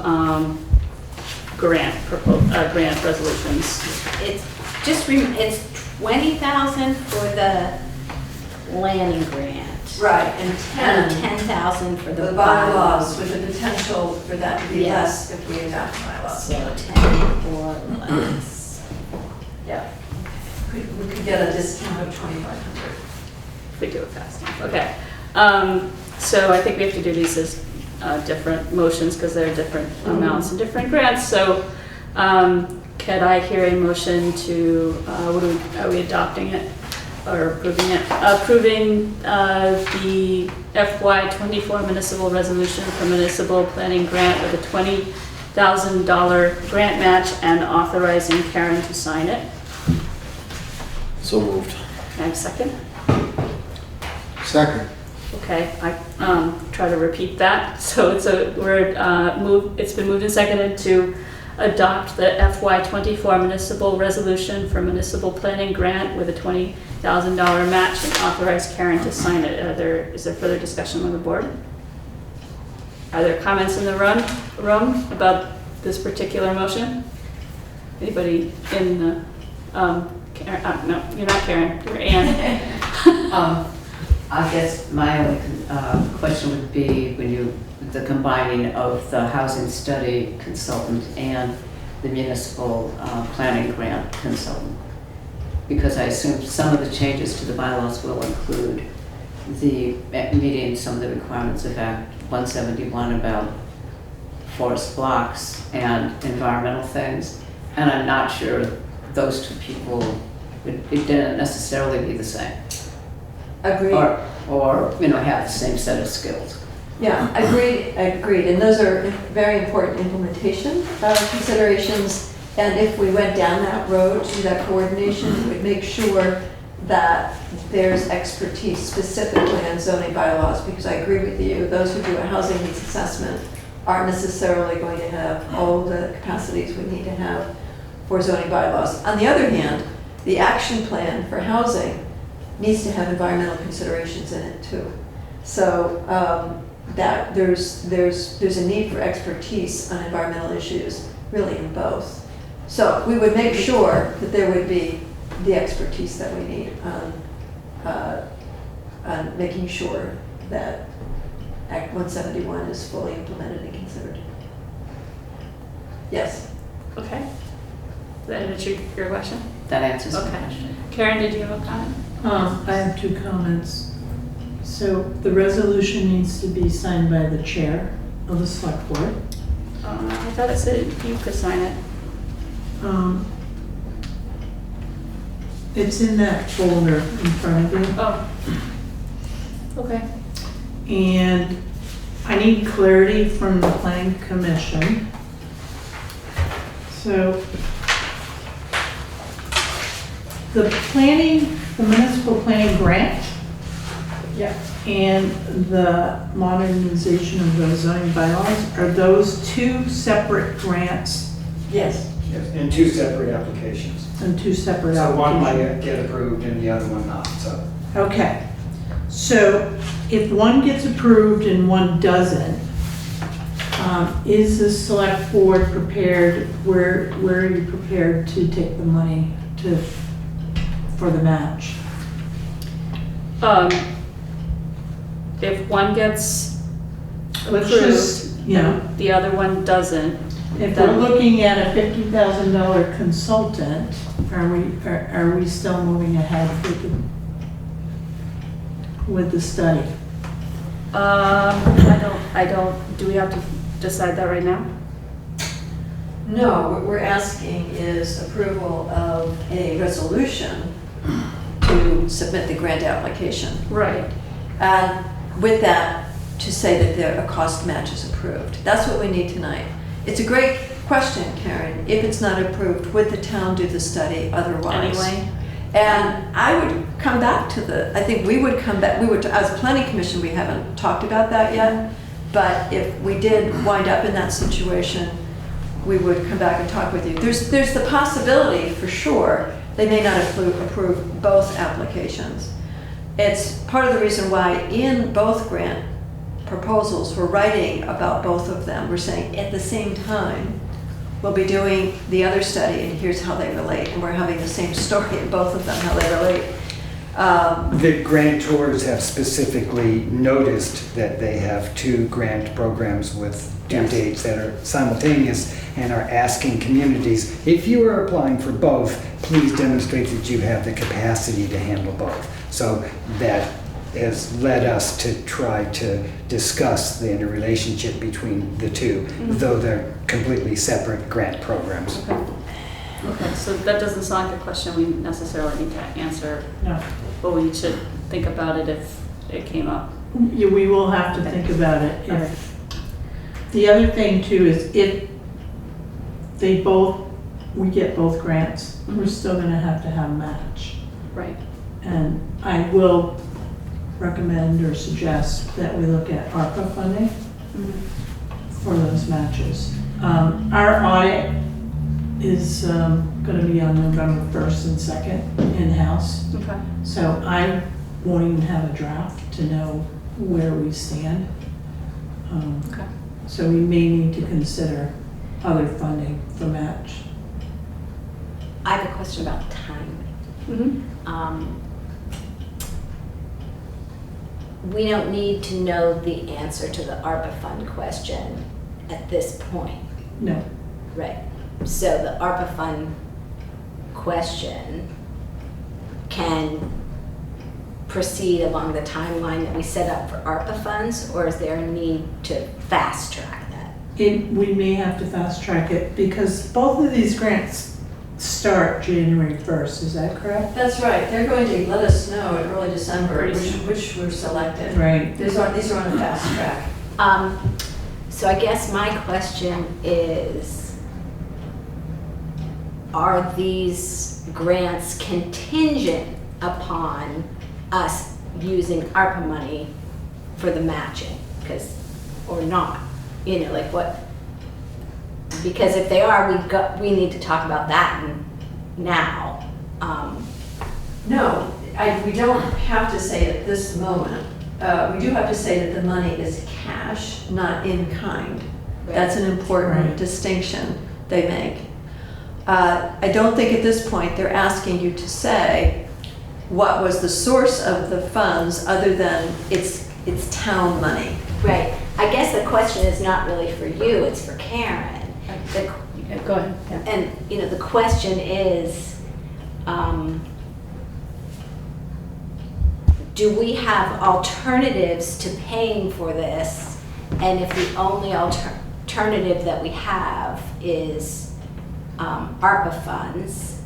grant resolutions? It's just, it's 20,000 for the landing grant. Right, and And 10,000 for the the bylaws with the potential for that to be Yes. less if we adopt bylaws. So 10 or less. Yeah. We could get a discount of 2,500. If we do it fast enough. Okay. So I think we have to do these as different motions because there are different amounts and different grants. So could I hear a motion to, are we adopting it or approving it? Approving the FY24 municipal resolution for municipal planning grant with a $20,000 grant match and authorizing Karen to sign it. So moved. Can I have a second? Second. Okay, I try to repeat that. So it's been moved and seconded to adopt the FY24 municipal resolution for municipal planning grant with a $20,000 match and authorize Karen to sign it. Is there further discussion on the board? Are there comments in the room about this particular motion? Anybody in the, Karen, no, you're not Karen, you're Ann. I guess my only question would be the combining of the housing study consultant and the municipal planning grant consultant. Because I assume some of the changes to the bylaws will include meeting some of the requirements of Act 171 about forest blocks and environmental things. And I'm not sure those two people, it didn't necessarily be the same. Agreed. Or have the same set of skills. Yeah, agreed. And those are very important implementation considerations. And if we went down that road to that coordination, we would make sure that there's expertise specifically on zoning bylaws, because I agree with you, those who do a housing needs assessment aren't necessarily going to have all the capacities we need to have for zoning bylaws. On the other hand, the action plan for housing needs to have environmental considerations in it too. So that there's a need for expertise on environmental issues, really in both. So we would make sure that there would be the expertise that we need on making sure that Act 171 is fully implemented and considered. Yes. Okay. That answered your question? That answers the Okay. question. Karen, did you have a comment? I have two comments. So the resolution needs to be signed by the chair of the select board. I thought it said you could sign it. It's in that folder in front of you. Oh. Okay. And I need clarity from the planning commission. So the municipal planning grant. Yeah. And the modernization of the zoning bylaws, are those two separate grants? Yes. Yes, and two separate applications. And two separate So one applications? might get approved and the other one not, so. Okay. So if one gets approved and one doesn't, is the select board prepared, where are you prepared to take the money for the match? If one gets Let's approved just, and the other one doesn't, if we're looking at a $50,000 consultant, are we still moving ahead with the study? I don't, do we have to decide that right now? No, what we're asking is approval of a resolution to submit the grant application. Right. And with that, to say that a cost match is approved. That's what we need tonight. It's a great question, Karen. If it's not approved, would the town do the study otherwise? Anyway. And I would come back to I think we would come back, as a planning commission, we haven't talked about that yet, but if we did wind up in that situation, we would come back and talk with you. There's the possibility, for sure, they may not approve both applications. It's part of the reason why in both grant proposals, we're writing about both of them. We're saying at the same time, we'll be doing the other study and here's how they relate. And we're having the same story in both of them, how they relate. The grantors have specifically noticed that they have two grant programs with due dates that are simultaneous and are asking communities, if you are applying for both, please demonstrate that you have the capacity to handle both. So that has led us to try to discuss the interrelationship between the two, though they're completely separate grant programs. Okay, so that doesn't sound like a question we necessarily need to answer. No. But we should think about it if it came up. Yeah, we will have to think about it. The other thing too is if we get both grants, we're still gonna have to have a match. Right. And I will recommend or suggest that we look at ARPA funding for those matches. Our audit is going to be on November 1st and 2nd in-house. Okay. So I won't even have a draft to know where we stand. Okay. So we may need to consider other funding for match. I have a question about timing. We don't need to know the answer to the ARPA fund question at this point. No. Right. So the ARPA fund question can proceed along the timeline that we set up for ARPA funds, or is there a need to fast track that? We may have to fast track it because both of these grants start January 1st, is that correct? That's right, they're going to let us know in early December which were selected. Right. These are on a fast track. So I guess my question is, are these grants contingent upon us using ARPA money for the matching? Or not? You know, like what? Because if they are, we need to talk about that now. No, we don't have to say at this moment. We do have to say that the money is cash, not in kind. Right. That's an important Right. distinction they make. I don't think at this point they're asking you to say what was the source of the funds other than it's town money. Right. I guess the question is not really for you, it's for Karen. Go ahead. Yeah. And, you know, the question is, do we have alternatives to paying for this? And if the only alternative that we have is ARPA funds,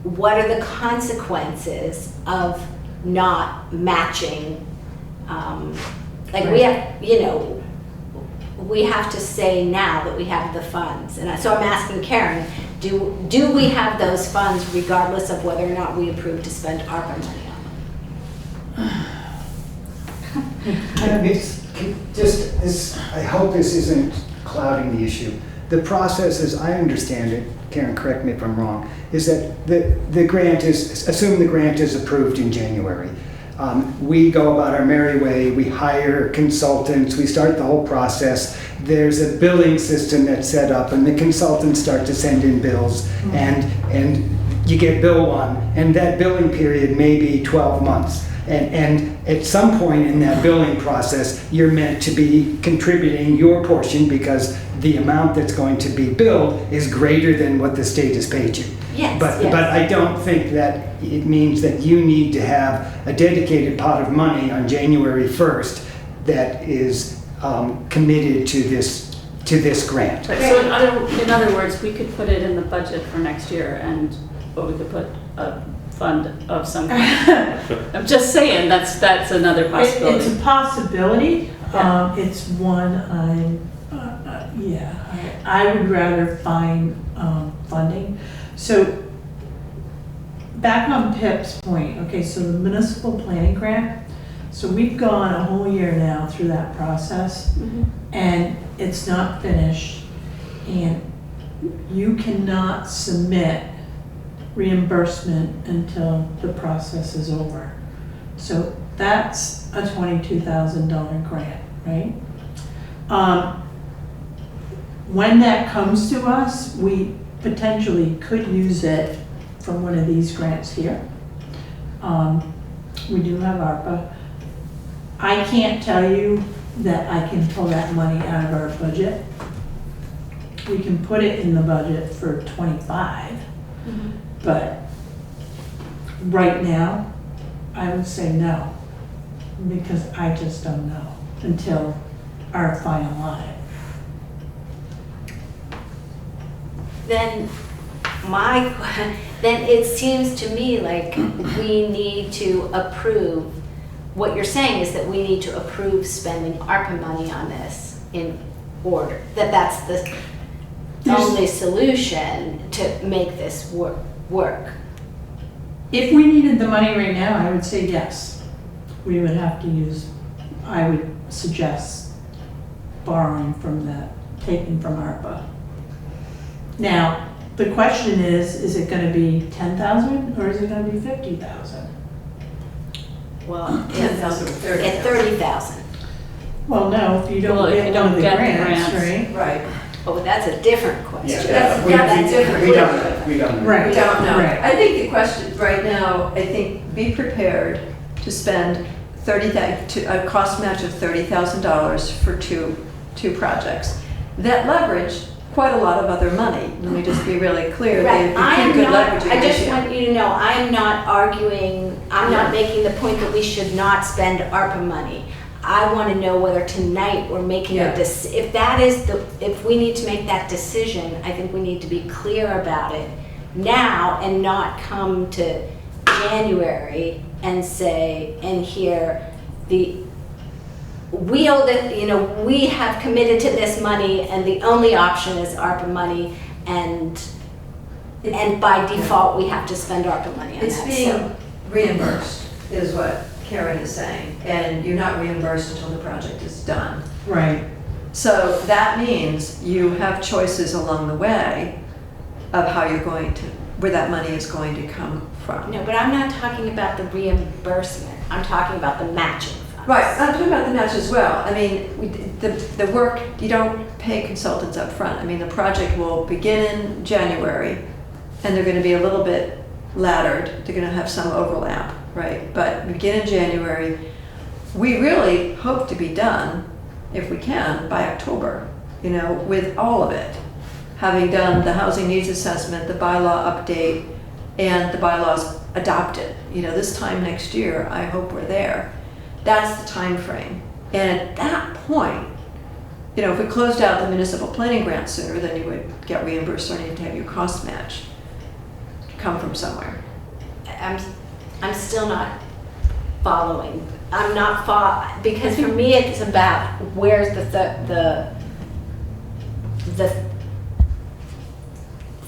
what are the consequences of not matching? We have, you know, we have to say now that we have the funds. And so I'm asking Karen, do we have those funds regardless of whether or not we approve to spend ARPA money on them? I hope this isn't clouding the issue. The process, as I understand it, Karen, correct me if I'm wrong, is that the grant is, assume the grant is approved in January. We go about our merry way, we hire consultants, we start the whole process. There's a billing system that's set up and the consultants start to send in bills and you get bill one, and that billing period may be 12 months. And at some point in that billing process, you're meant to be contributing your portion because the amount that's going to be billed is greater than what the state has paid you. Yes, But yes. I don't think that it means that you need to have a dedicated pot of money on January 1st that is committed to this grant. Right, so in other words, we could put it in the budget for next year or we could put a fund of some kind. I'm just saying, that's another possibility. It's a possibility. Yeah. It's one I would rather find funding. So back on Pip's point, okay, so the municipal planning grant, so we've gone a whole year now through that process and it's not finished, and you cannot submit reimbursement until the process is over. So that's a $22,000 grant, right? When that comes to us, we potentially could use it from one of these grants here. We do have ARPA. I can't tell you that I can pull that money out of our budget. We can put it in the budget for 25, but right now, I would say no, because I just don't know until our final audit. Then it seems to me like we need to approve, what you're saying is that we need to approve spending ARPA money on this in order, that's the only solution to make this work. If we needed the money right now, I would say yes. We would have to use, I would suggest borrowing from that, taking from ARPA. Now, the question is it gonna be 10,000 or is it gonna be 50,000? Well, 10,000 or 30,000. At 30,000. Well, no, if you don't Well, if get you one of don't the get the grants, grants. right? Right. Oh, that's a different question. That's different. We don't know. Right. We don't know. Right. I think the question right now, I think be prepared to spend a cost match of $30,000 for two projects. That leverage quite a lot of other money. Let me just be really clear. Right, They I keep am good not, leveraging I just this year. want you to know, I am not arguing, I'm not Yeah. making the point that we should not spend ARPA money. I want to know whether tonight we're making Yeah. if that is if we need to make that decision, I think we need to be clear about it now and not come to January and say, and here, we owe that, we have committed to this money and the only option is ARPA money and by default, we have to spend ARPA money on It's that. being reimbursed, is what Karen is saying, and you're not reimbursed until the project is done. Right. So that means you have choices along the way of how you're going to, where that money is going to come from. No, but I'm not talking about the reimbursement. I'm talking about the matching funds. Right, I'm talking about the match as well. I mean, the work, you don't pay consultants up front. I mean, the project will begin in January, and they're gonna be a little bit laddered. They're gonna have some overlap, right? But begin in January. We really hope to be done, if we can, by October, with all of it. Having done the housing needs assessment, the bylaw update, and the bylaws adopted. This time next year, I hope we're there. That's the time frame. And at that point, if we closed out the municipal planning grant sooner, then you would get reimbursed or need to have your cost match come from somewhere. I'm still not following. I'm not because for me it's about where's the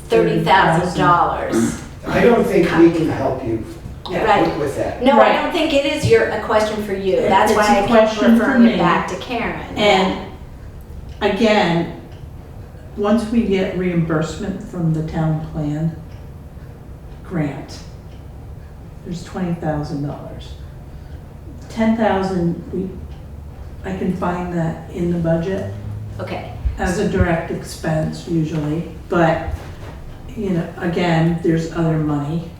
$30,000. I don't think we can help you Right. with that. No, Right. I don't think it is a question for you. That's It's why a I keep question for referring me. it back to Karen. And again, once we get reimbursement from the town plan grant, there's $20,000. 10,000, I can find that in the budget Okay. as a direct expense usually, but again, there's other money.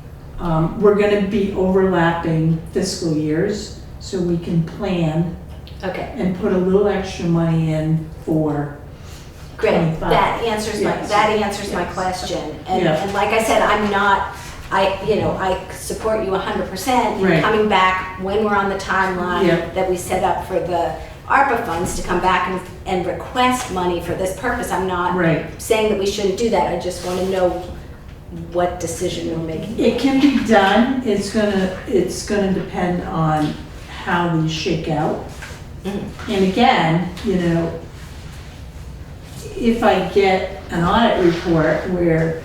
We're gonna be overlapping fiscal years, so we can plan Okay. and put a little extra money in for Great. 25. That answers Yes. my Yes. question. And, Yeah. and like I said, I support you 100% in Right. coming back when we're on the timeline Yeah. that we set up for the ARPA funds to come back and request money for this purpose. I'm not Right. saying that we shouldn't do that. I just want to know what decision we're making. It can be done, it's gonna depend on how these shake out. And again, if I get an audit report where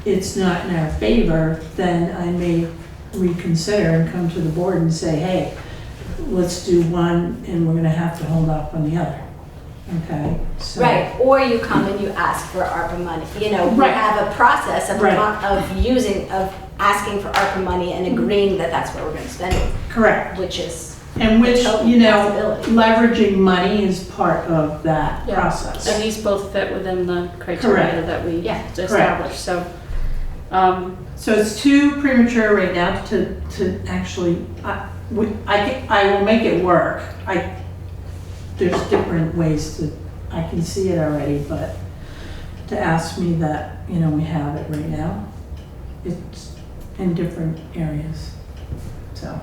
it's not in our favor, then I may reconsider and come to the board and say, hey, let's do one and we're gonna have to hold off on the other. Okay? So- Right, or you come and you ask for ARPA money. We Right. have a process of Right. asking for ARPA money and agreeing that that's where we're going to spend it, Correct. which is And which, a total possibility. leveraging money is part of that Yeah. process. And these both fit within the criteria Correct. that we Yeah. established, so. So it's too premature right now to actually, I will make it work. There's different ways I can see it already, but to ask me that, we have it right now, it's in different areas, so.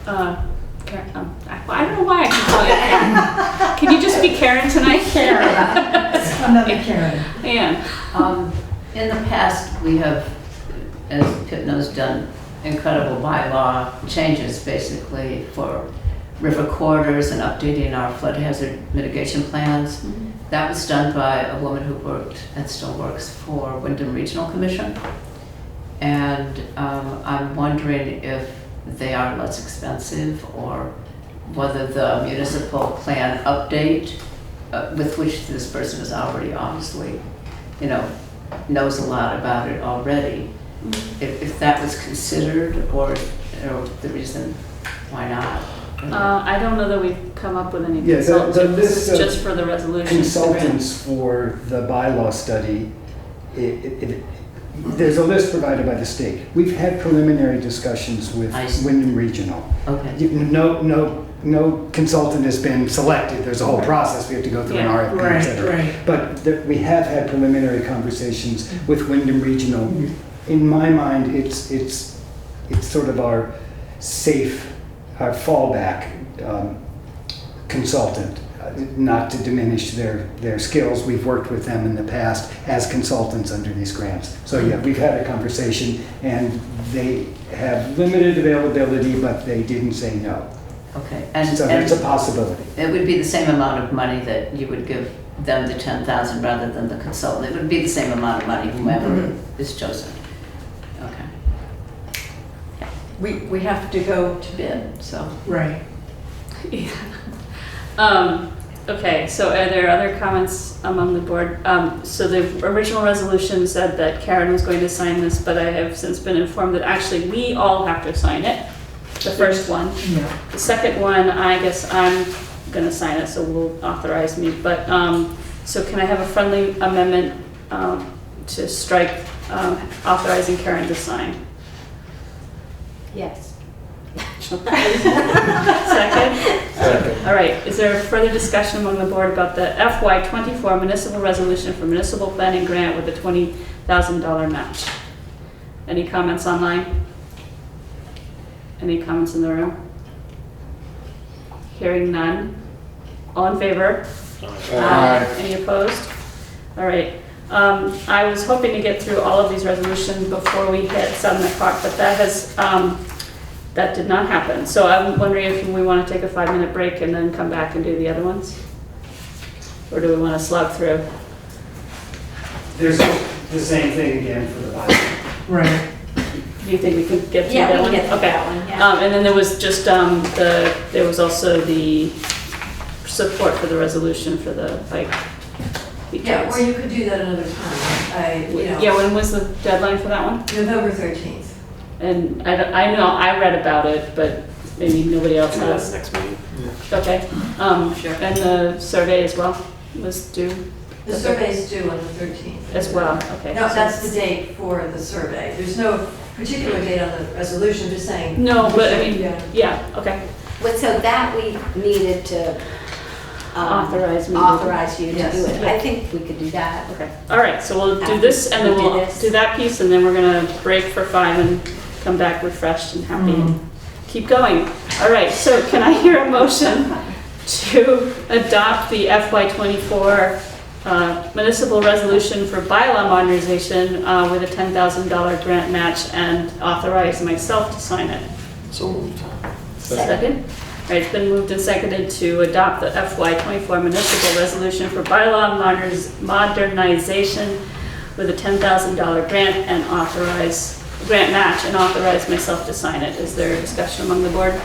Karen, I don't know why I can call you Karen. Can you just be Karen tonight? Karen. Another Karen. Ann. In the past, we have, as Pip knows, done incredible bylaw changes basically for river corridors and updating our flood hazard mitigation plans. That was done by a woman who worked and still works for Windham Regional Commission. And I'm wondering if they are less expensive or whether the municipal plan update, with which this person is already obviously, knows a lot about it already, if that was considered or the reason why not. I don't know that we've come up with any Yeah, consultants. the This list is of just for the resolution. Consultants for the bylaw study, there's a list provided by the state. We've had preliminary discussions with I see. Windham Regional. Okay. No consultant has been selected. There's a whole process. We have to go through an Yeah. RFP, et cetera. Right. But we have had preliminary conversations with Windham Regional. In my mind, it's sort of our safe, our fallback consultant. Not to diminish their skills. We've worked with them in the past as consultants under these grants. So yeah, we've had a conversation and they have limited availability, but they didn't say no. Okay. So it's a possibility. It would be the same amount of money that you would give them the 10,000 rather than the consultant. It would be the same amount of money, whomever is chosen. Okay. We have to go to bid, so. Right. Yeah. Okay, so are there other comments among the board? So the original resolution said that Karen was going to sign this, but I have since been informed that actually we all have to sign it. The first one. Yeah. The second one, I guess I'm gonna sign it, so will authorize me. But, so can I have a friendly amendment to strike authorizing Karen to sign? Yes. Second? All right, is there further discussion among the board about the FY24 municipal resolution for municipal planning grant with a $20,000 match? Any comments online? Any comments in the room? Hearing none. All in favor? Aye. Any opposed? All right. I was hoping to get through all of these resolutions before we hit 7 o'clock, but that has, that did not happen. So I'm wondering if we want to take a 5-minute break and then come back and do the other ones? Or do we want to slug through? There's the same thing again for the bylaw. Right. Do you think we can get through Yeah, that we one? can get through Okay. that one, yeah. And then there was just, there was also the support for the resolution for the bike. Yeah, or you could do that another time. Yeah, when was the deadline for that one? November 13th. And I know, I read about it, but maybe nobody else Do that has. next meeting. Okay, Sure. and the survey as well was due The survey is due on the 13th. as well, okay. No, that's the date for the survey. There's no particular date on the resolution, just saying. No, but I mean, Yeah. yeah, okay. So that we needed to Authorize me to- authorize you to Yes. do it. Yeah. I think we could do that. Okay, all right, so we'll do After this and then we do we'll this. do that piece and then we're gonna break for 5 and come back refreshed and happy and keep going. All right, so can I hear a motion to adopt the FY24 municipal resolution for bylaw modernization with a $10,000 grant match and authorize myself to sign it? So moved. Second? All right, it's been moved and seconded to adopt the FY24 municipal resolution for bylaw modernization with a $10,000 grant and grant match and authorize myself to sign it. Is there a discussion among the board?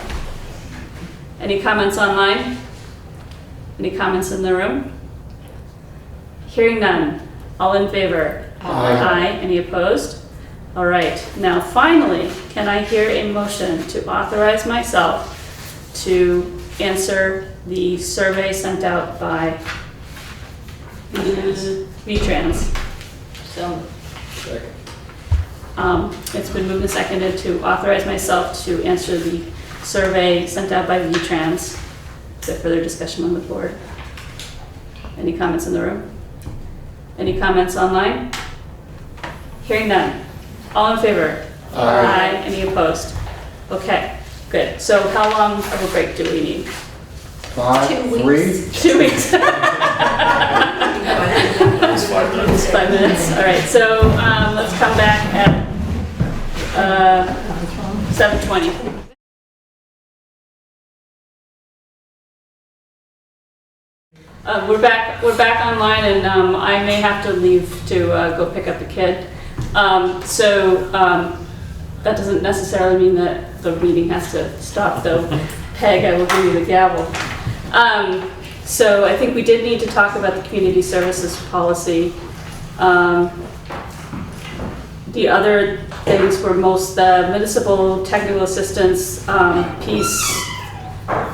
Any comments online? Any comments in the room? Hearing none. All in favor? Aye. Any opposed? All right, now finally, can I hear a motion to authorize myself to answer the survey sent out by V-Trans? So, Second. It's been moved and seconded to authorize myself to answer the survey sent out by V-Trans. Is there further discussion on the board? Any comments in the room? Any comments online? Hearing none. All in favor? Aye. Any opposed? Okay, good. So how long of a break do we need? 5, 2 3? weeks. 2 weeks. It's 5 minutes. 5 minutes, all right. So let's come back at 7:20. We're back online and I may have to leave to go pick up the kid. That doesn't necessarily mean that the meeting has to stop though. Peg, I will give you the gavel. So I think we did need to talk about the community services policy. The other things were the municipal technical assistance piece.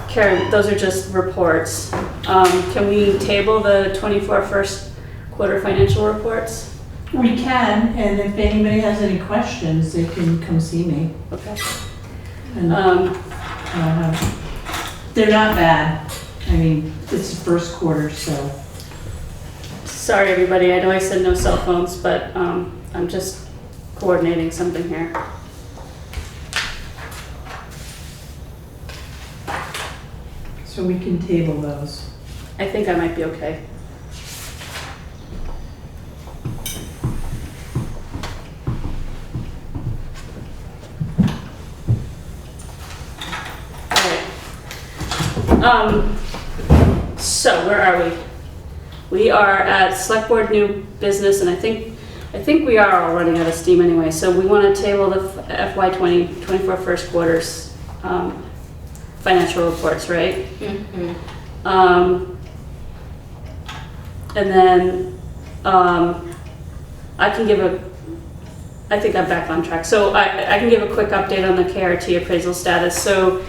Karen, those are just reports. Can we table the 24 first quarter financial reports? We can, and if anybody has any questions, they can come see me. Okay. And they're not bad. I mean, it's the first quarter, so. Sorry, everybody. I know I said no cell phones, but I'm just coordinating something here. So we can table those. I think I might be okay. All right. So where are we? We are at Select Board new business, and I think we are all running out of steam anyway. So we want to table the FY 2024 first quarter's financial reports, right? Mm-hmm. And then I think I'm back on track. So I can give a quick update on the KRT appraisal status. So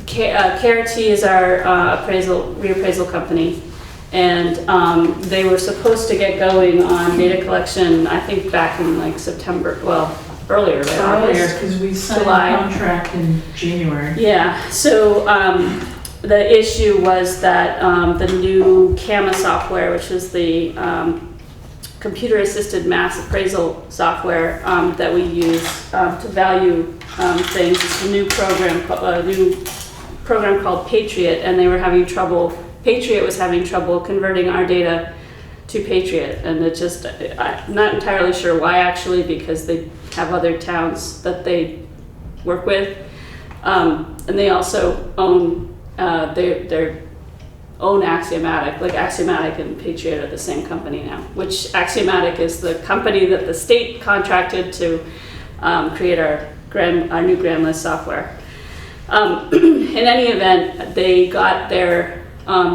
KRT is our reappraisal company. And they were supposed to get going on data collection, I think back in like September, well, earlier, right? Earlier, because we signed a contract in January. Yeah, so the issue was that the new CAMA software, which is the computer-assisted mass appraisal software that we use to value things, it's a new program called Patriot, and they were having trouble. Patriot was having trouble converting our data to Patriot, and it just, I'm not entirely sure why actually, because they have other towns that they work with, and they also own their own Axiomatic, like Axiomatic and Patriot are the same company now, which Axiomatic is the company that the state contracted to create our new grand list software. In any event, they got their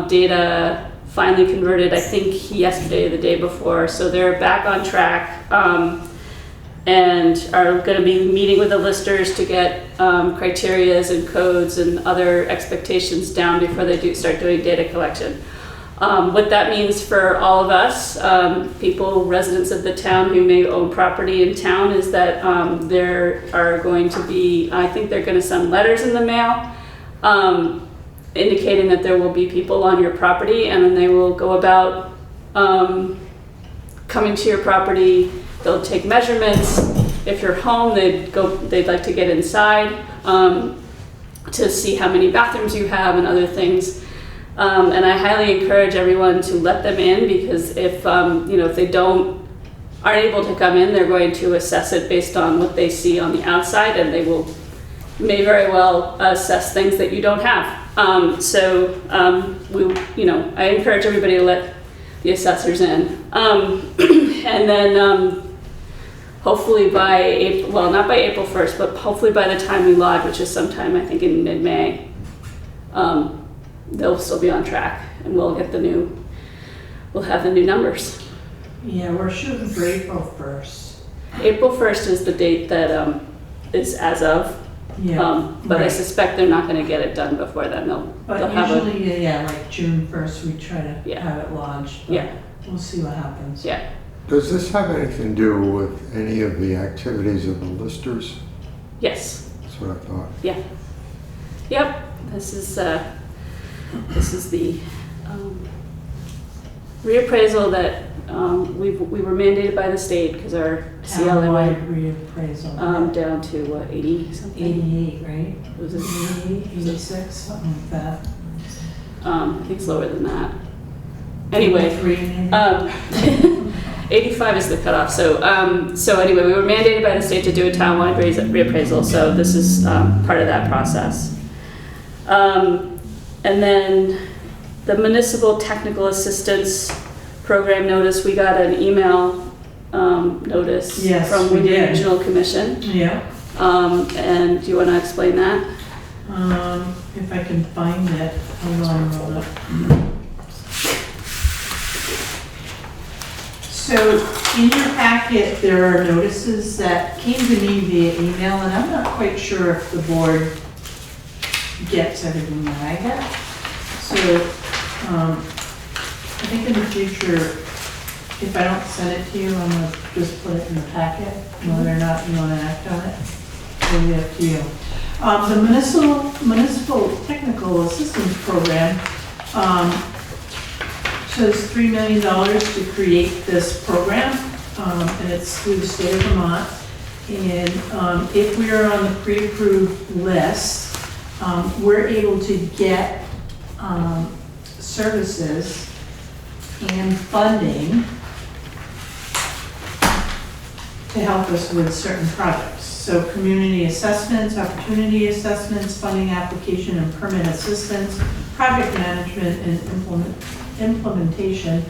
data finally converted, I think yesterday or the day before, so they're back on track and are going to be meeting with the listers to get criterias and codes and other expectations down before they start doing data collection. What that means for all of us, residents of the town who may own property in town, is that there are going to be, I think they're going to send letters in the mail indicating that there will be people on your property, and then they will go about coming to your property. They'll take measurements. If you're home, they'd like to get inside to see how many bathrooms you have and other things. And I highly encourage everyone to let them in, because if if they aren't able to come in, they're going to assess it based on what they see on the outside, and they may very well assess things that you don't have. I encourage everybody to let the assessors in, and then hopefully by April, well, not by April 1st, but hopefully by the time we lodge, which is sometime I think in mid-May, they'll still be on track, and we'll have the new numbers. Yeah, we're shooting for April 1st. April 1st is the date that is as of. Yeah. But right. I suspect they're not going to get it done before then. But usually, like June 1st, we try to have it launched. But yeah. We'll see what happens. Yeah. Does this have anything to do with any of the activities of the listers? Yes. That's what I thought. Yeah. Yep. This is the reappraisal that we were mandated by the state, because our CLA Townwide reappraisal. Down to what, 80 something? 88, right? Was it 88, 86, something like that. I think it's lower than that. Anyway, 85 is the cutoff. So anyway, we were mandated by the state to do a townwide reappraisal. So this is part of that process. And then the municipal technical assistance program notice, we got an email notice Yes, from we Windham did. Regional Commission. Yeah. And do you want to explain that? If I can find it, hold on a moment. So in your packet, there are notices that came to me via email, and I'm not quite sure if the board gets everything that I get. So I think in the future, if I don't send it to you, I'm gonna just put it in the packet, whether or not you wanna act on it. Really up to you. The municipal technical assistance program shows $3 million to create this program, and it's through the state of Vermont. And if we are on the pre-approved list, we're able to get services and funding to help us with certain projects. So community assessments, opportunity assessments, funding application and permit assistance, project management and implementation,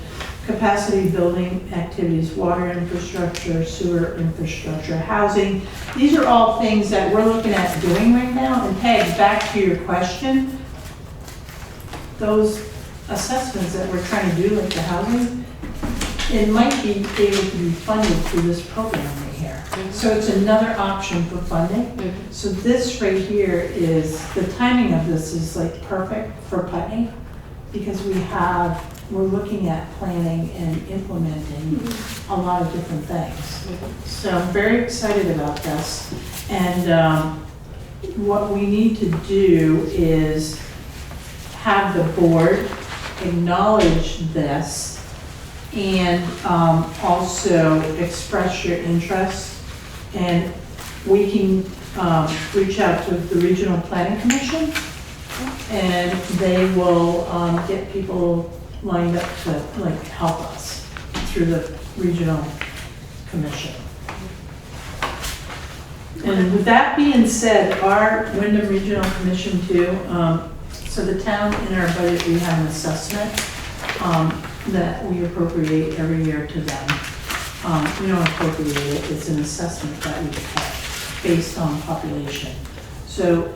capacity building activities, water infrastructure, sewer infrastructure, housing. These are all things that we're looking at doing right now. And Peg, back to your question, those assessments that we're trying to do, like the housing, it might be able to be funded through this program right here. So it's another option for funding. So this right here is, the timing of this is like perfect for Putney, because we're looking at planning and implementing a lot of different things. So I'm very excited about this. And what we need to do is have the board acknowledge this and also express your interest. And we can reach out to the Regional Planning Commission, and they will get people lined up to like help us through the Regional Commission. And with that being said, our Windham Regional Commission too, so the town, in our budget, we have an assessment that we appropriate every year to them. We don't appropriate it, it's an assessment that we pay based on population. So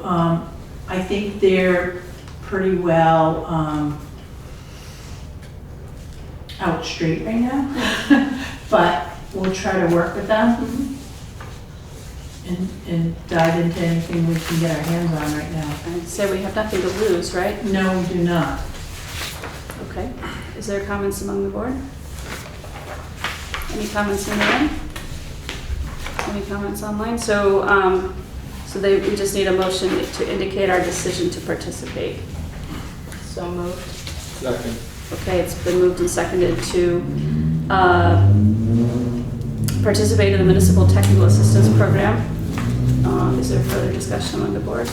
I think they're pretty well out straight right now, but we'll try to work with them and dive into anything we can get our hands on right now. I'd say we have nothing to lose, right? No, we do not. Okay. Is there comments among the board? Any comments in the room? Any comments online? So, we just need a motion to indicate our decision to participate. So moved. Second. Okay, it's been moved and seconded to participate in the Municipal Technical Assistance Program. Is there further discussion among the board?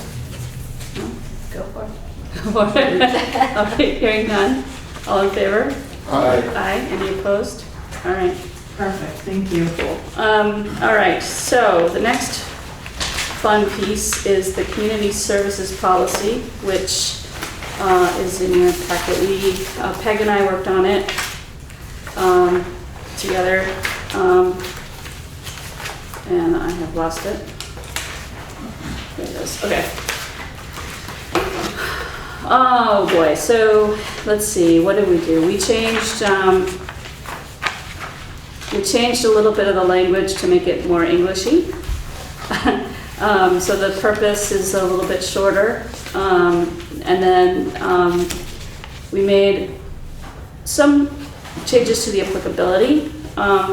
No? Go for it. Go for it. Okay, hearing none. All in favor? Aye. Aye. Any opposed? All right. Perfect, thank you. Cool. All right, so the next fun piece is the Community Services Policy, which is in your packet. Peg and I worked on it together, and I have lost it. There it is. Okay. Oh boy, so let's see, what did we do? We changed a little bit of the language to make it more Englishy. So the purpose is a little bit shorter. And then we made some changes to the applicability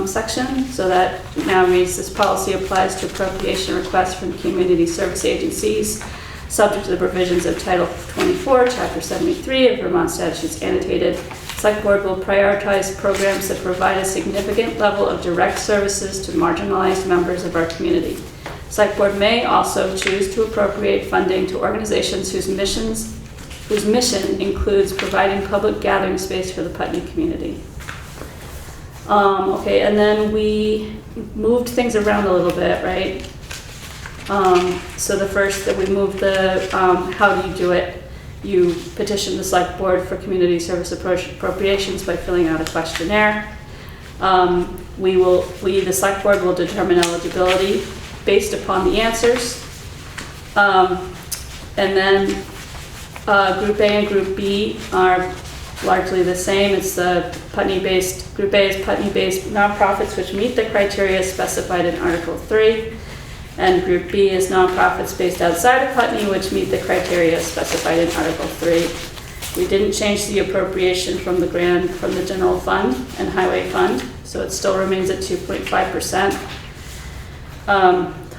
section, so that now reads, this policy applies to appropriation requests from community service agencies subject to the provisions of Title 24, Chapter 73 of Vermont statutes annotated. Select Board will prioritize programs that provide a significant level of direct services to marginalized members of our community. Select Board may also choose to appropriate funding to organizations whose mission includes providing public gathering space for the Putney community. Okay, and then we moved things around a little bit, right? So the first that we moved the how do you do it? You petition the Select Board for community service appropriations by filling out a questionnaire. The select board will determine eligibility based upon the answers. And then Group A and Group B are largely the same. It's the Putney-based, Group A is Putney-based nonprofits which meet the criteria specified in Article 3. And Group B is nonprofits based outside of Putney which meet the criteria specified in Article 3. We didn't change the appropriation from the grant from the general fund and highway fund, so it still remains at 2.5%.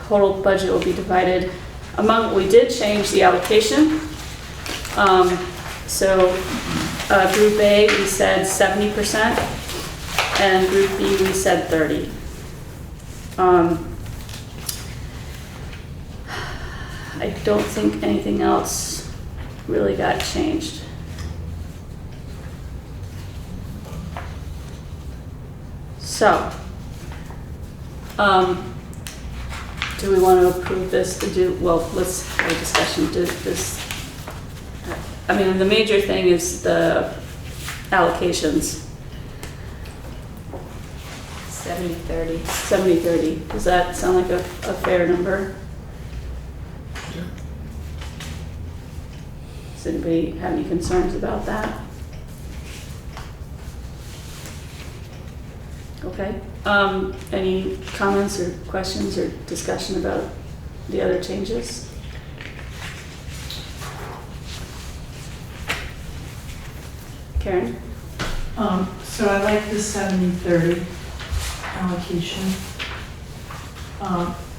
Total budget will be divided among, we did change the allocation. Group A, we said 70%, and Group B, we said 30. I don't think anything else really got changed. So, do we want to approve this to do, well, let's have a discussion, do this. I mean, the major thing is the allocations. 70-30. 70-30, does that sound like a fair number? Does anybody have any concerns about that? Okay, any comments or questions or discussion about the other changes? Karen? So I like the 70-30 allocation.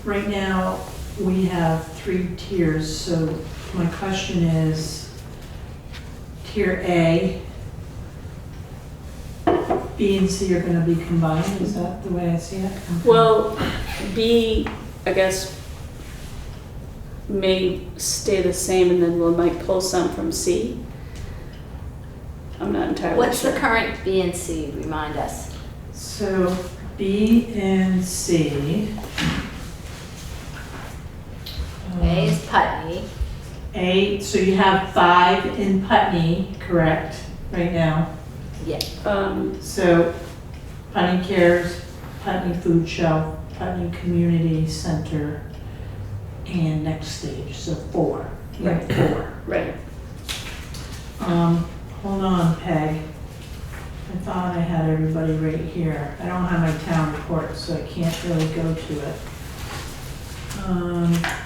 Right now, we have 3 tiers, so my question is, Tier A, B and C are gonna be combined, is that the way I see it? Okay. Well, B, I guess, may stay the same and then we might pull some from C. I'm not entirely What's sure. the current B and C, remind us? So B and C. A is Putney. A, so you have 5 in Putney, correct, right now? Yeah. So Putney Cares, Putney Food Shelf, Putney Community Center, and Next Stage, so 4. You have 4. Right. Hold on, Peg. I thought I had everybody right here. I don't have my town report, so I can't really go to it.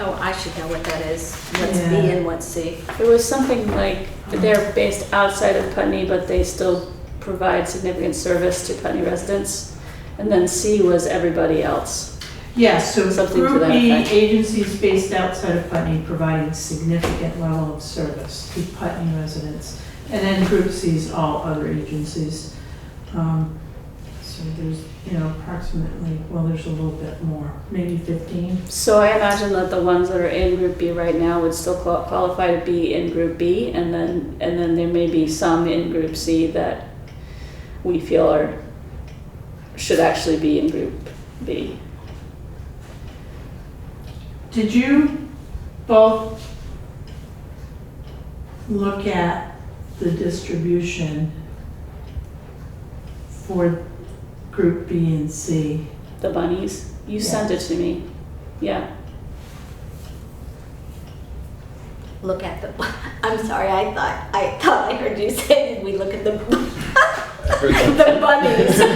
Oh, I should know what that is. What's Yeah. B and what's C? It was something like they're based outside of Putney, but they still provide significant service to Putney residents. And then C was everybody else. Yes, so Something to Group that B, effect. agencies based outside of Putney providing significant level of service to Putney residents. And then Group C is all other agencies. So there's, approximately, well, there's a little bit more, maybe 15. So I imagine that the ones that are in Group B right now would still qualify to be in Group B, and then there may be some in Group C that we feel should actually be in Group B. Did you both look at the distribution for Group B and C? The bunnies, you sent it to me. Yeah. Look at the, I'm sorry, I thought I heard you say, did we look at the, the bunnies? The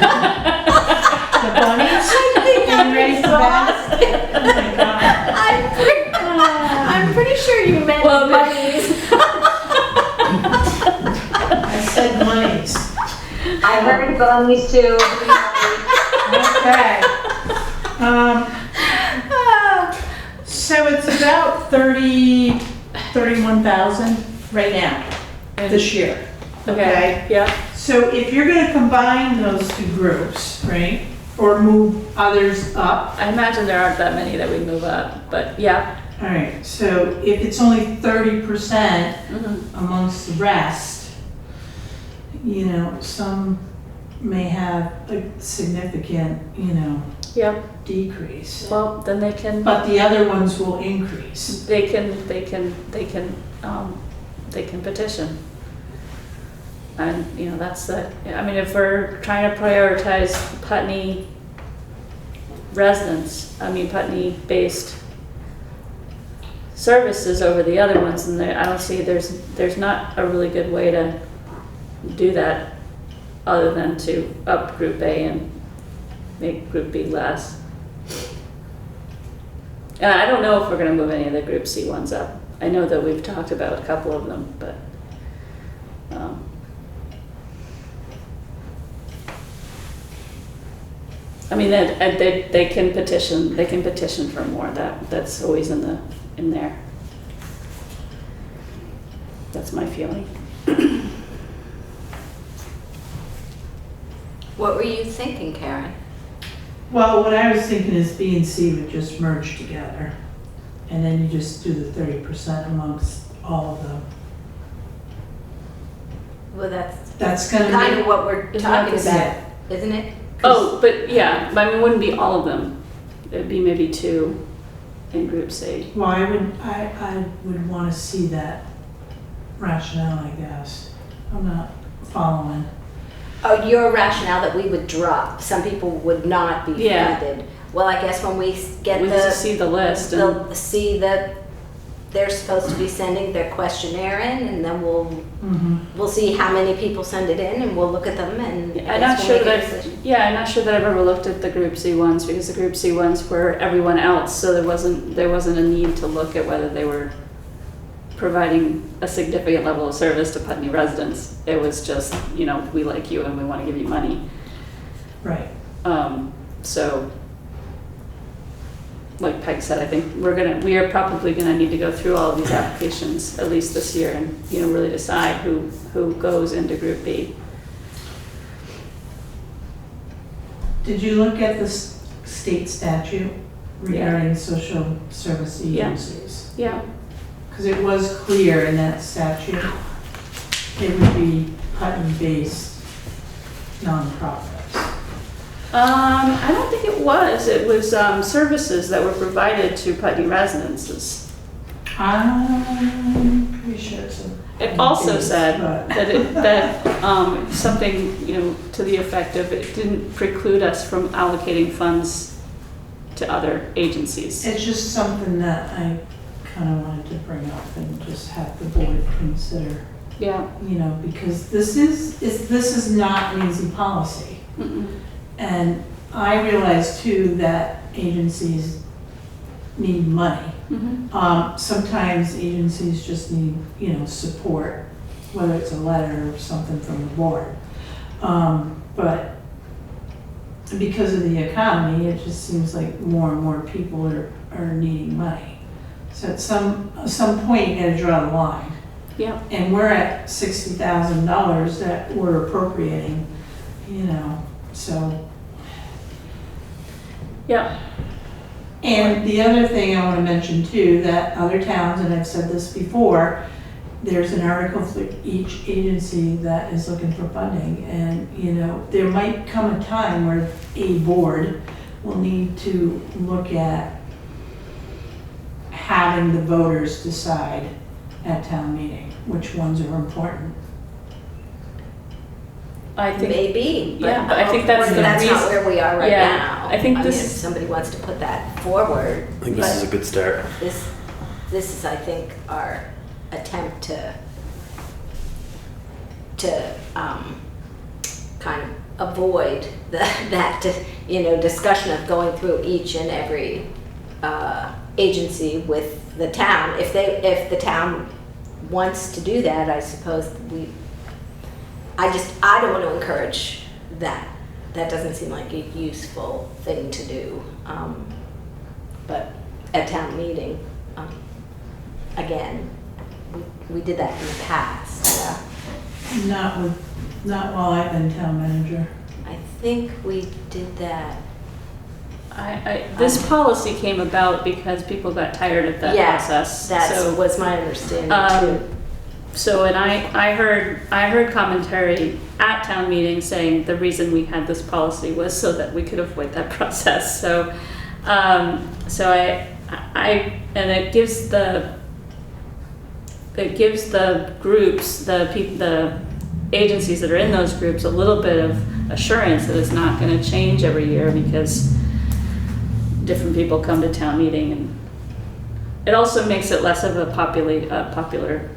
bunnies? I think You ready for that? Oh my God. I'm pretty sure you meant bunnies. I said monies. I heard bunnies too. Okay. So it's about 31,000 right now, this year. Okay? Yeah. So if you're gonna combine those 2 groups, right, or move others up, I imagine there aren't that many that we move up, but yeah. all right, so if it's only 30% amongst the rest, some may have a significant, Yeah. decrease. Well, then they can. But the other ones will increase. They can, they can, they can petition. They can petition. Okay. All right, so it's about 31,000 right now, this year. Okay? So if it's only 30% amongst the rest, They can petition. And, you know, that's the, I mean, if we're trying to prioritize Putney residents, I mean, Putney-based services over the other ones, and I don't see, there's not a really good way to do that other than to up Group A and make Group B less. And I don't know if we're gonna move any of the Group C ones up. I know that we've talked about a couple of them, but, I mean, they can petition for more, that's always in there. That's my feeling. What were you thinking, Karen? Well, what I was thinking is B and C would just merge together. And then you just do the 30% amongst all of them. Well, That's gonna kind be, of what we're talking about, isn't it? Oh, but yeah, I mean, it wouldn't be all of them. It'd be maybe 2 in Group C. well, I would want to see that rationale, I guess. I'm not following. Oh, your rationale that we would drop, some people would not be Yeah. funded. Well, I guess when we get We just see the list and, they'll see that they're supposed to be sending their questionnaire in, and then we'll see how many people send it in, and we'll look at them, and I I'm not guess sure we'll make a that, decision. yeah, I'm not sure that I've ever looked at the Group C ones, because the Group C ones were everyone else, so there wasn't a need to look at whether they were providing a significant level of service to Putney residents. It was just, you know, we like you and we want to give you money. Right. So, like Peg said, I think we are probably gonna need to go through all of these applications at least this year and, you know, really decide who goes into Group B. Did you look at the state statute regarding social service agencies? Yeah. Because it was clear in that statute, it would be Putney-based nonprofits. I don't think it was. It was services that were provided to Putney residences. I'm pretty sure it's It also Putney-based, said but- that something, you know, to the effect of it didn't preclude us from allocating funds to other agencies. It's just something that I kind of wanted to bring up and just have the board consider, Yeah. you know, because this is not an easy policy. Mm-mm. And I realize too that agencies need money. Mhm. Sometimes agencies just need, you know, support, whether it's a letter or something from the board. But because of the economy, it just seems like more and more people are needing money. So at some point, you gotta draw the line. Yeah. And we're at $60,000 that we're appropriating, you know, so. Yeah. And the other thing I want to mention too, that other towns, and I've said this before, there's an article for each agency that is looking for funding. And, you know, there might come a time where a board will need to look at having the voters decide at town meeting which ones are important. I think. Maybe, but Yeah, but I think that's the that's not reason- where we are right Yeah, now. I think mean, this- if somebody wants to put that forward. I think this is a good start. This is, I think, our attempt to kind of avoid that you know, discussion of going through each and every agency with the town. If the town wants to do that, I suppose I don't want to encourage that. That doesn't seem like a useful thing to do. But at town meeting, again, we did that in the past. Not while I've been town manager. I think we did that. This policy came about because people got tired of that process. That was my understanding too. So, and I heard commentary at town meeting saying the reason we had this policy was so that we could avoid that process. So, and it gives the groups, the agencies that are in those groups a little bit of assurance that it's not gonna change every year because different people come to town meeting, and it also makes it less of a popular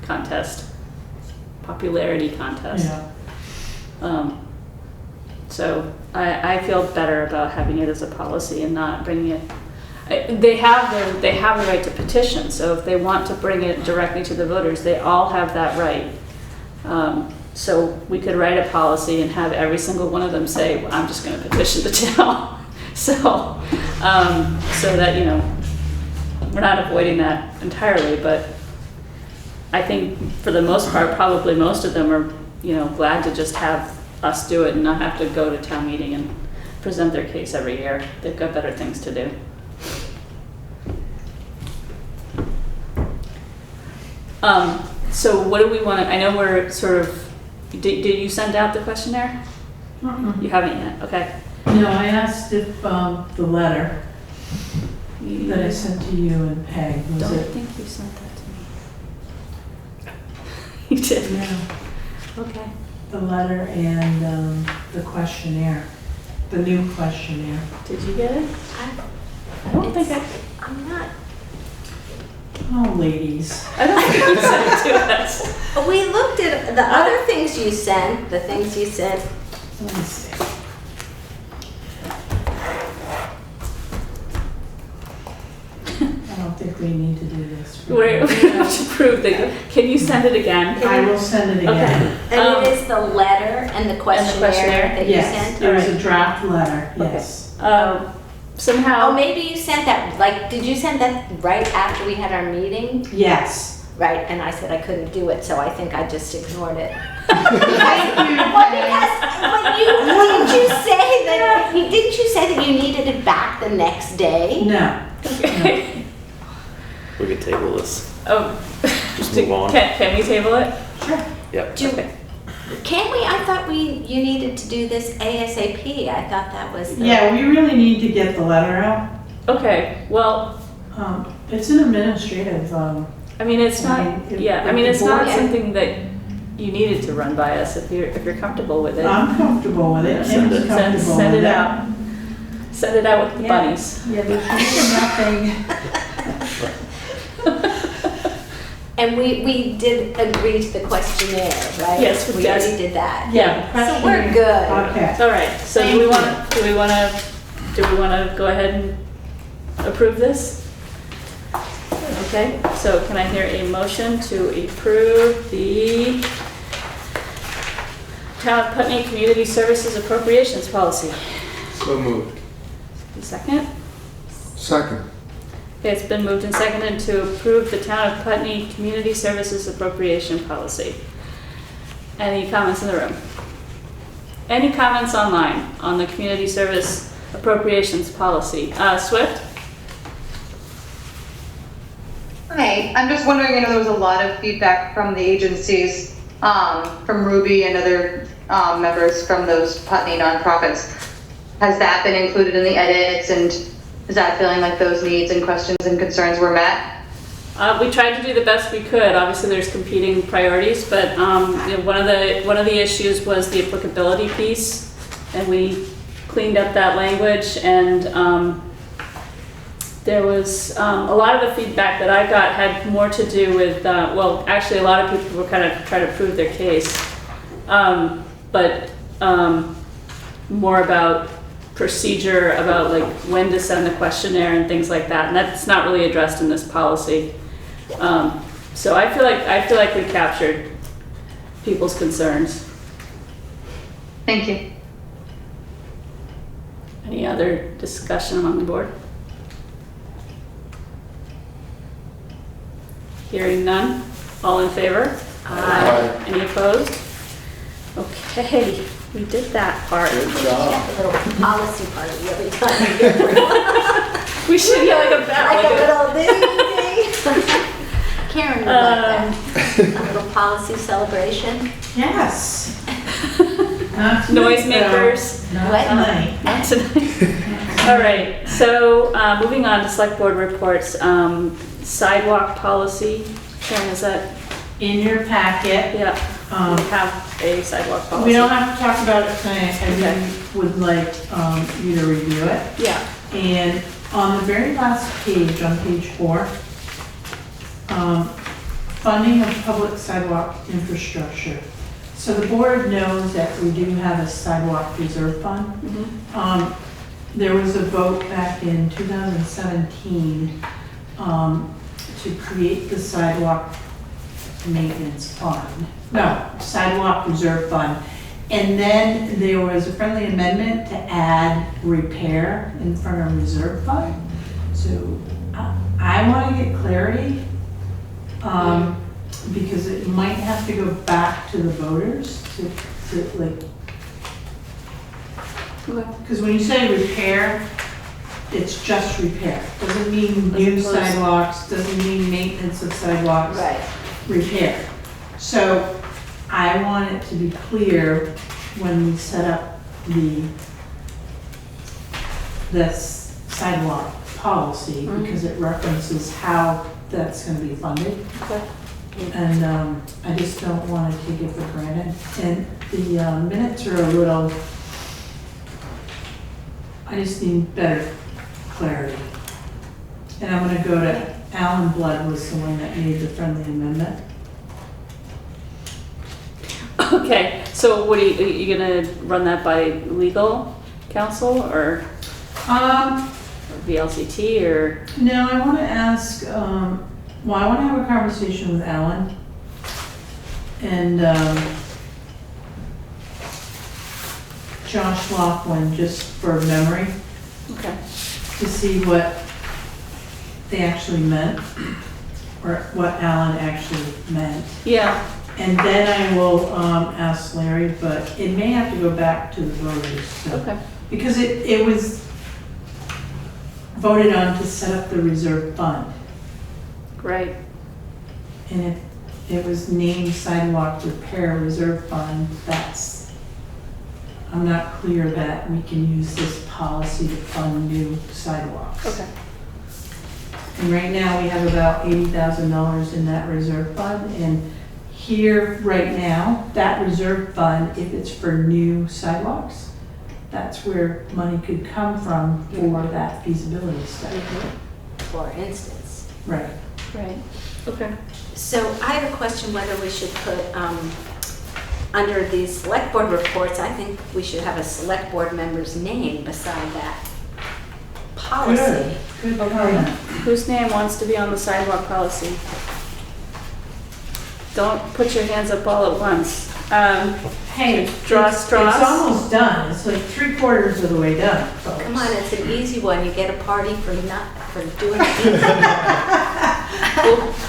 contest, popularity contest. Yeah. So I feel better about having it as a policy and not bringing it. They have the right to petition, so if they want to bring it directly to the voters, they all have that right. So we could write a policy and have every single one of them say, well, I'm just going to petition the town. So that, you know, we're not avoiding that entirely, but I think for the most part, probably most of them are, you know, glad to just have us do it and not have to go to town meeting and present their case every year. They've got better things to do. So what do we want to, I know we're sort of, did you send out the questionnaire? You haven't yet, okay. No, I asked if the letter that I sent to you and Peg, was Don't it? think you sent that to me. You did? No, Okay. the letter and the questionnaire, the new questionnaire. Did you get it? I don't think I'm not. Oh, ladies. I don't think you sent it to us. We looked at the other things you sent, Let me see. I don't think we need to do this. We have to prove that. Can you send it again? I will send it again. Okay. and it is the letter and the questionnaire that you Yes, sent? there was a draft letter, yes. Somehow. Oh, maybe you sent that, like, did you send that right after we had our meeting? Yes. Right, and I said I couldn't do it, so I think I just ignored it. Thank you. Well, because, didn't you say that you needed it back the next day? No. We could table this. Oh. Just move on. Can we table it? Sure. Yep. Can we? I thought you needed to do this ASAP. I thought that was the... Yeah, we really need to get the letter out. Okay, well, It's an administrative, I mean, it's not, I mean, it's not Yeah. something that you needed to run by us if you're comfortable with it. I'm comfortable with it. Send Kim's comfortable send with it it. out. Send it out with the Yeah. bunnies. Yeah, there's really nothing. And we did agree to the questionnaire, right? Yes, we we did. already did that. Yeah. So we're good. Okay. All right, so do we want to go ahead and approve this? Okay, so can I hear a motion to approve the Town of Putney Community Services Appropriations Policy? So moved. A second? Second. Okay, it's been moved and seconded to approve the Town of Putney Community Services Appropriation Policy. Any comments in the room? Any comments online on the Community Service Appropriations Policy? Swift? Hi, I'm just wondering, I know there was a lot of feedback from the agencies, from Ruby and other members from those Putney nonprofits. Has that been included in the edits, and is that feeling like those needs and questions and concerns were met? We tried to do the best we could. Obviously, there's competing priorities, but you know, one of the issues was the applicability piece, and we cleaned up that language. And there was a lot of the feedback that I got had more to do with well, actually, a lot of people were kind of trying to prove their case, but more about procedure, about like when to send the questionnaire and things like that, and that's not really addressed in this policy. So I feel like we captured people's concerns. Thank you. Any other discussion among the board? Hearing none. All in favor? Aye. Any opposed? Okay, we did that part. Good job. A little policy part every time. We should get like a bell. Like a little ding. Karen would like that. A little policy celebration. Yes. Not tonight, Noisemakers. though. Not What? tonight. Not tonight. All right, so moving on to select board reports. Sidewalk policy. Karen, is that in your packet. Yeah, Um, we have a sidewalk policy. We don't have to talk about it tonight, I Okay. really would like you to review it. Yeah, And on the very last page, on page 4, funding of public sidewalk infrastructure. So the board knows that we do have a sidewalk reserve fund. There was a vote back in 2017 to create the sidewalk maintenance fund. No, sidewalk reserve fund. And then there was a friendly amendment to add repair in front of reserve fund. So I want to get clarity, because it might have to go back to the voters to like, because when you say repair, it's just repair. Doesn't mean new sidewalks, doesn't mean maintenance of sidewalks. Right. Repair. So I want it to be clear when we set up this sidewalk policy, because it references how that's gonna be funded. okay. And I just don't want to take it for granted. And the minutes are a little, I just need better clarity. And I'm gonna go to Alan Blood was the one that made the friendly amendment. Okay, so what are you gonna run that by legal counsel or VLCT or? No, I want to ask, well, I want to have a conversation with Alan and Josh Laughlin, just for memory, Okay. to see what they actually meant, or what Alan actually meant. Yeah, And then I will ask Larry, but it may have to go back to the voters. So. okay. Because it was voted on to set up the reserve fund. Right. And if it was named sidewalk repair reserve fund, I'm not clear that we can use this policy to fund new sidewalks. Okay. And right now, we have about $80,000 in that reserve fund, and here, right now, that reserve fund, if it's for new sidewalks, that's where money could come from for that feasibility study. For instance. Right. Right. Okay. So I have a question whether we should put, under these select board reports, I think we should have a select board member's name beside that policy. Good comment. Whose name wants to be on the sidewalk policy? Don't put your hands up all at once. Hey, Draw it's straws. almost done. It's like 3/4 of the way done, folks. Come on, it's an easy one. You get a party for doing it easy.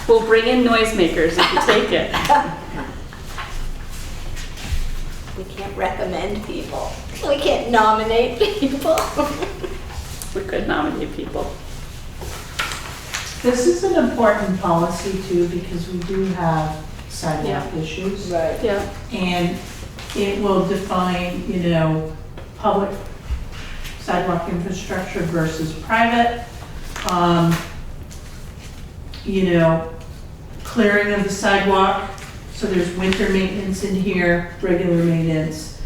We'll bring in noisemakers if you take it. We can't recommend people. We can't nominate people. We could nominate people. This is an important policy too, because we do have sidewalk issues. Right. Yeah. And it will define, public sidewalk infrastructure versus private. Clearing of the sidewalk. So there's winter maintenance in here, regular maintenance.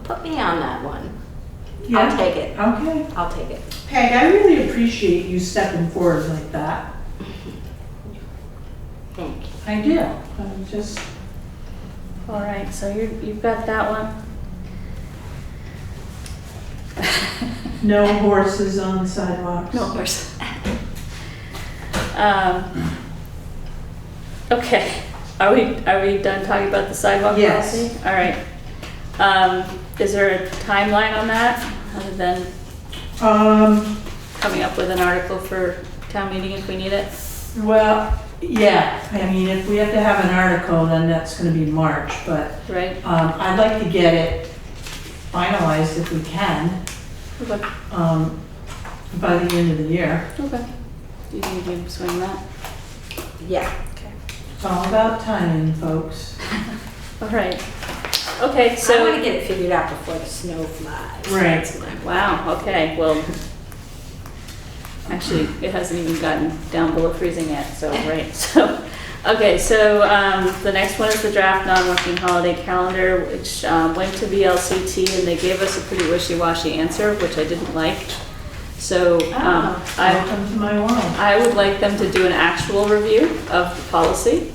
Put me on that one. Yeah. I'll take it. Okay. I'll take it. Peg, I really appreciate you stepping forward like that. Thank you. I do. I'm just, All right, so you've got that one. no horses on sidewalks. No horse. Okay, are we done talking about the sidewalk Yes. policy? All right. Is there a timeline on that, other than coming up with an article for town meeting if we need it? Well, yeah, I mean, if we have to have an article, then that's gonna be March, but, Right? I'd like to get it finalized if we can, Okay. by the end of the year. Okay. Do you think you can swing that? Yeah. It's all about timing, folks. All right. Okay, I want so, to get it figured out before the snow flies. Right. That's my- wow, okay, well, actually, it hasn't even gotten down below freezing yet, so, right, so, Okay, so the next one is the draft non-working holiday calendar, which went to VLCT and they gave us a pretty wishy-washy answer, which I didn't like. So Welcome to my world. I would like them to do an actual review of the policy.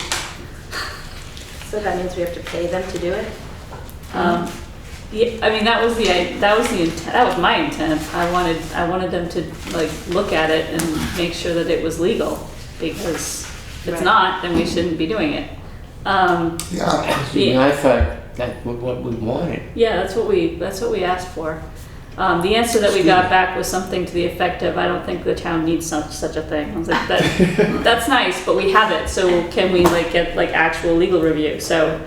So that means we have to pay them to do it? Yeah, I mean, that was the intent, that was my intent. I wanted them to like look at it and make sure that it was legal, because if it's not, then we shouldn't be doing it. I thought that's what we wanted. Yeah, that's what we asked for. The answer that we got back was something to the effect of, I don't think the town needs such a thing. I was like, that's nice, but we have it, so can we like get like actual legal review? So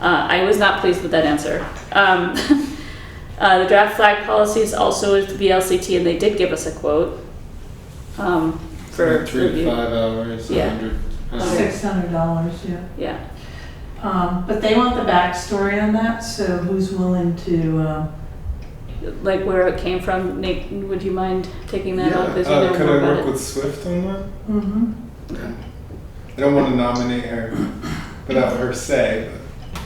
I was not pleased with that answer. The draft flag policies also is the VLCT, and they did give us a quote for 3 to review. 5 hours, Yeah. $600, yeah. Yeah. But they want the backstory on that, so who's willing to, Like where it came from. Nate, would you mind taking that up? Yeah, Because you know could more I about work it. with Swift on that? mm-hmm. I don't want to nominate her without her say, but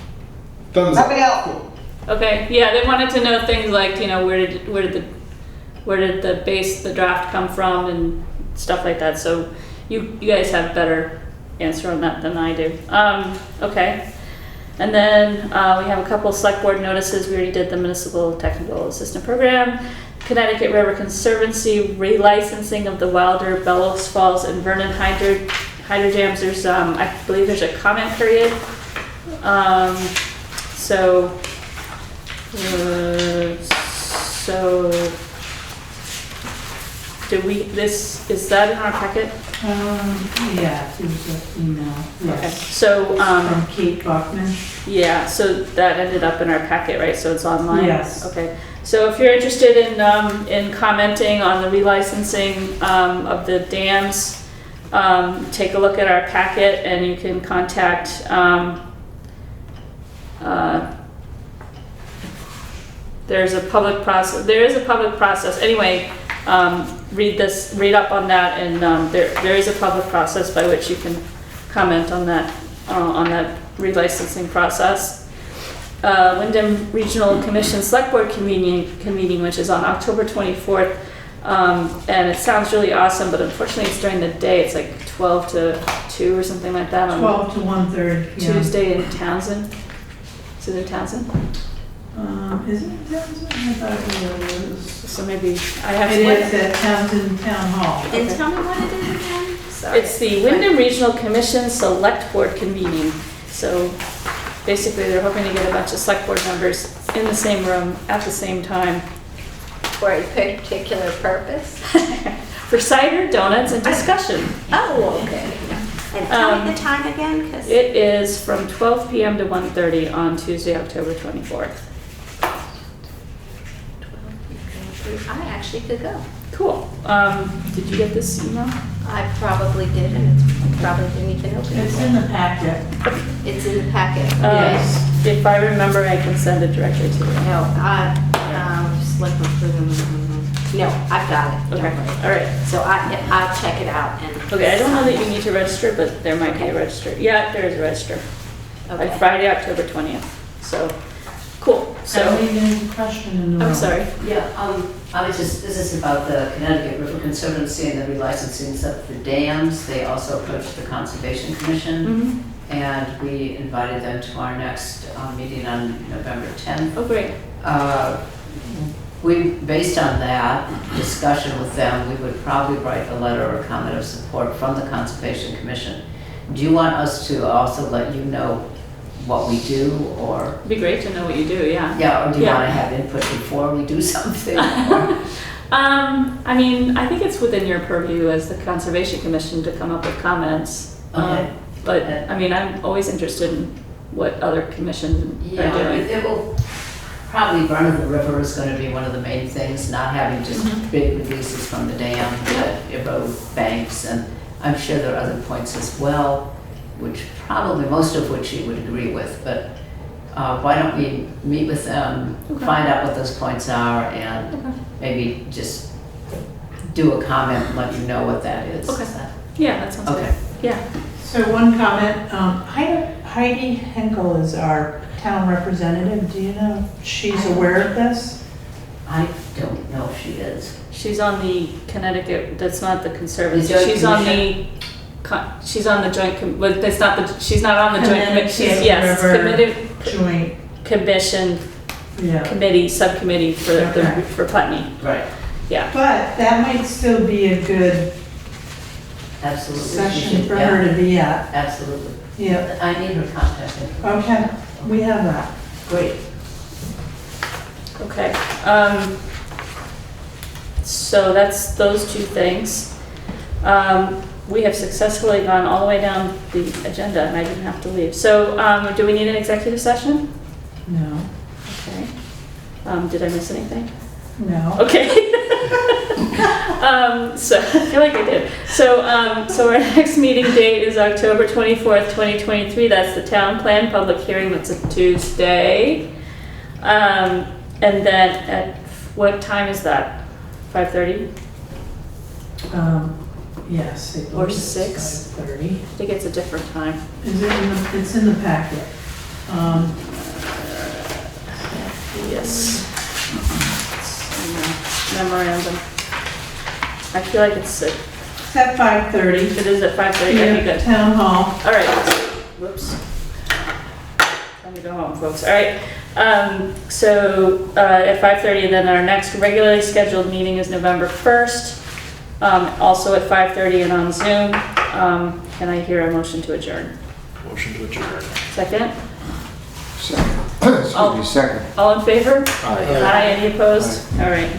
thumbs up. Wrap it out. Okay, yeah, they wanted to know things like, you know, where did the draft come from and stuff like that. So you guys have better answer on that than I do. Okay. And then we have a couple select board notices. We already did the Municipal Technical Assistant Program, Connecticut River Conservancy, relicensing of the Wilder, Bellows Falls, and Vernon hydro jams. There's, I believe there's a comment period. So is that in our packet? Yeah, it was an email, Okay, yes. so, From Kate Buckman. yeah, so that ended up in our packet, right? So it's online? Yes. Okay, so if you're interested in commenting on the relicensing of the dams, take a look at our packet and you can contact, there is a public process, anyway, read up on that, and there is a public process by which you can comment on that relicensing process. Windham Regional Commission Select Board convening, which is on October 24th, and it sounds really awesome, but unfortunately it's during the day. It's like 12 to 2 or something like that on 12 to 1:30 p.m. Tuesday in Townsend. Is it in Townsend? Is it in Townsend? I thought it was. So maybe I have It is at Townsend Town Hall. And tell me what it is again? Sorry. It's the Windham Regional Commission Select Board convening. So basically they're hoping to get a bunch of select board members in the same room at the same time. For a particular purpose? For cider, donuts, and discussion. Oh, okay. And tell me the time again, 'cause It is from 12 p.m. to 1:30 on Tuesday, October 24th. I actually could go. Cool. Did you get this email? I probably did, and it's probably didn't even open it. It's in the packet. It's in the packet. Yes. If I remember, I can send it directly to you. No, just look through them. No, I've got it. Don't Okay. worry. All right. So I'll check it out and. Okay, I don't know that you need to register, but there might be a register. Yeah, there is a register. By Friday, October 20th. So, cool. So. So, Any question in the room? I'm sorry. Yeah, this is about the Connecticut River Conservancy and the relicensing of the dams. They also approached the Conservation Commission, and we invited them to our next meeting on November 10th. Oh, great. Based on that discussion with them, we would probably write a letter or comment of support from the Conservation Commission. Do you want us to also let you know what we do, or? It'd be great to know what you do, yeah. Yeah, or do you want to have input before we do something? I mean, I think it's within your purview as the Conservation Commission to come up with comments. Okay. But, I mean, I'm always interested in what other commissions are doing. It will probably Vernon the River is going to be one of the main things, not having just big releases from the dam that erode banks, and I'm sure there are other points as well, which probably most of which you would agree with, but why don't we meet with them, find out what those points are, and maybe just do a comment and let you know what that is. Okay. Yeah, that sounds good. Okay. Yeah. So one comment, Heidi Henkel is our town representative. Do you know if she's aware of this? I don't know if she is. She's on the Connecticut, that's not the Conservancy. The joint She's on the, she's on the joint, but that's not the, she's not on the joint committee. She's, yes, committee, Joint, commission, yeah. committee, subcommittee for Okay. for Putney. Right. Yeah. But that might still be a good Absolutely. session for her to be at. Absolutely. Yeah. I need her contact information. Okay, we have that. Great. Okay. So that's those two things. We have successfully gone all the way down the agenda and I didn't have to leave. So do we need an executive session? No. Okay. Did I miss anything? No. Okay. So I feel like I did. So our next meeting date is October 24th, 2023. That's the town plan public hearing. That's a Tuesday. And then at what time is that? 5:30? Yes. I Or believe it's 6? 5:30. I think it's a different time. Is it in the, it's in the packet. Yes. It's in the memorandum. I feel like it's at, It's at 5:30. it is at 5:30. Okay, good. Town hall. All right. Whoops. Time to go home, folks. All right. So at 5:30, then our next regularly scheduled meeting is November 1st. Also at 5:30 and on Zoom. Can I hear a motion to adjourn? Motion to adjourn. Second? Second. Excuse me, second. All in favor? Aye. Aye. Any opposed? All right.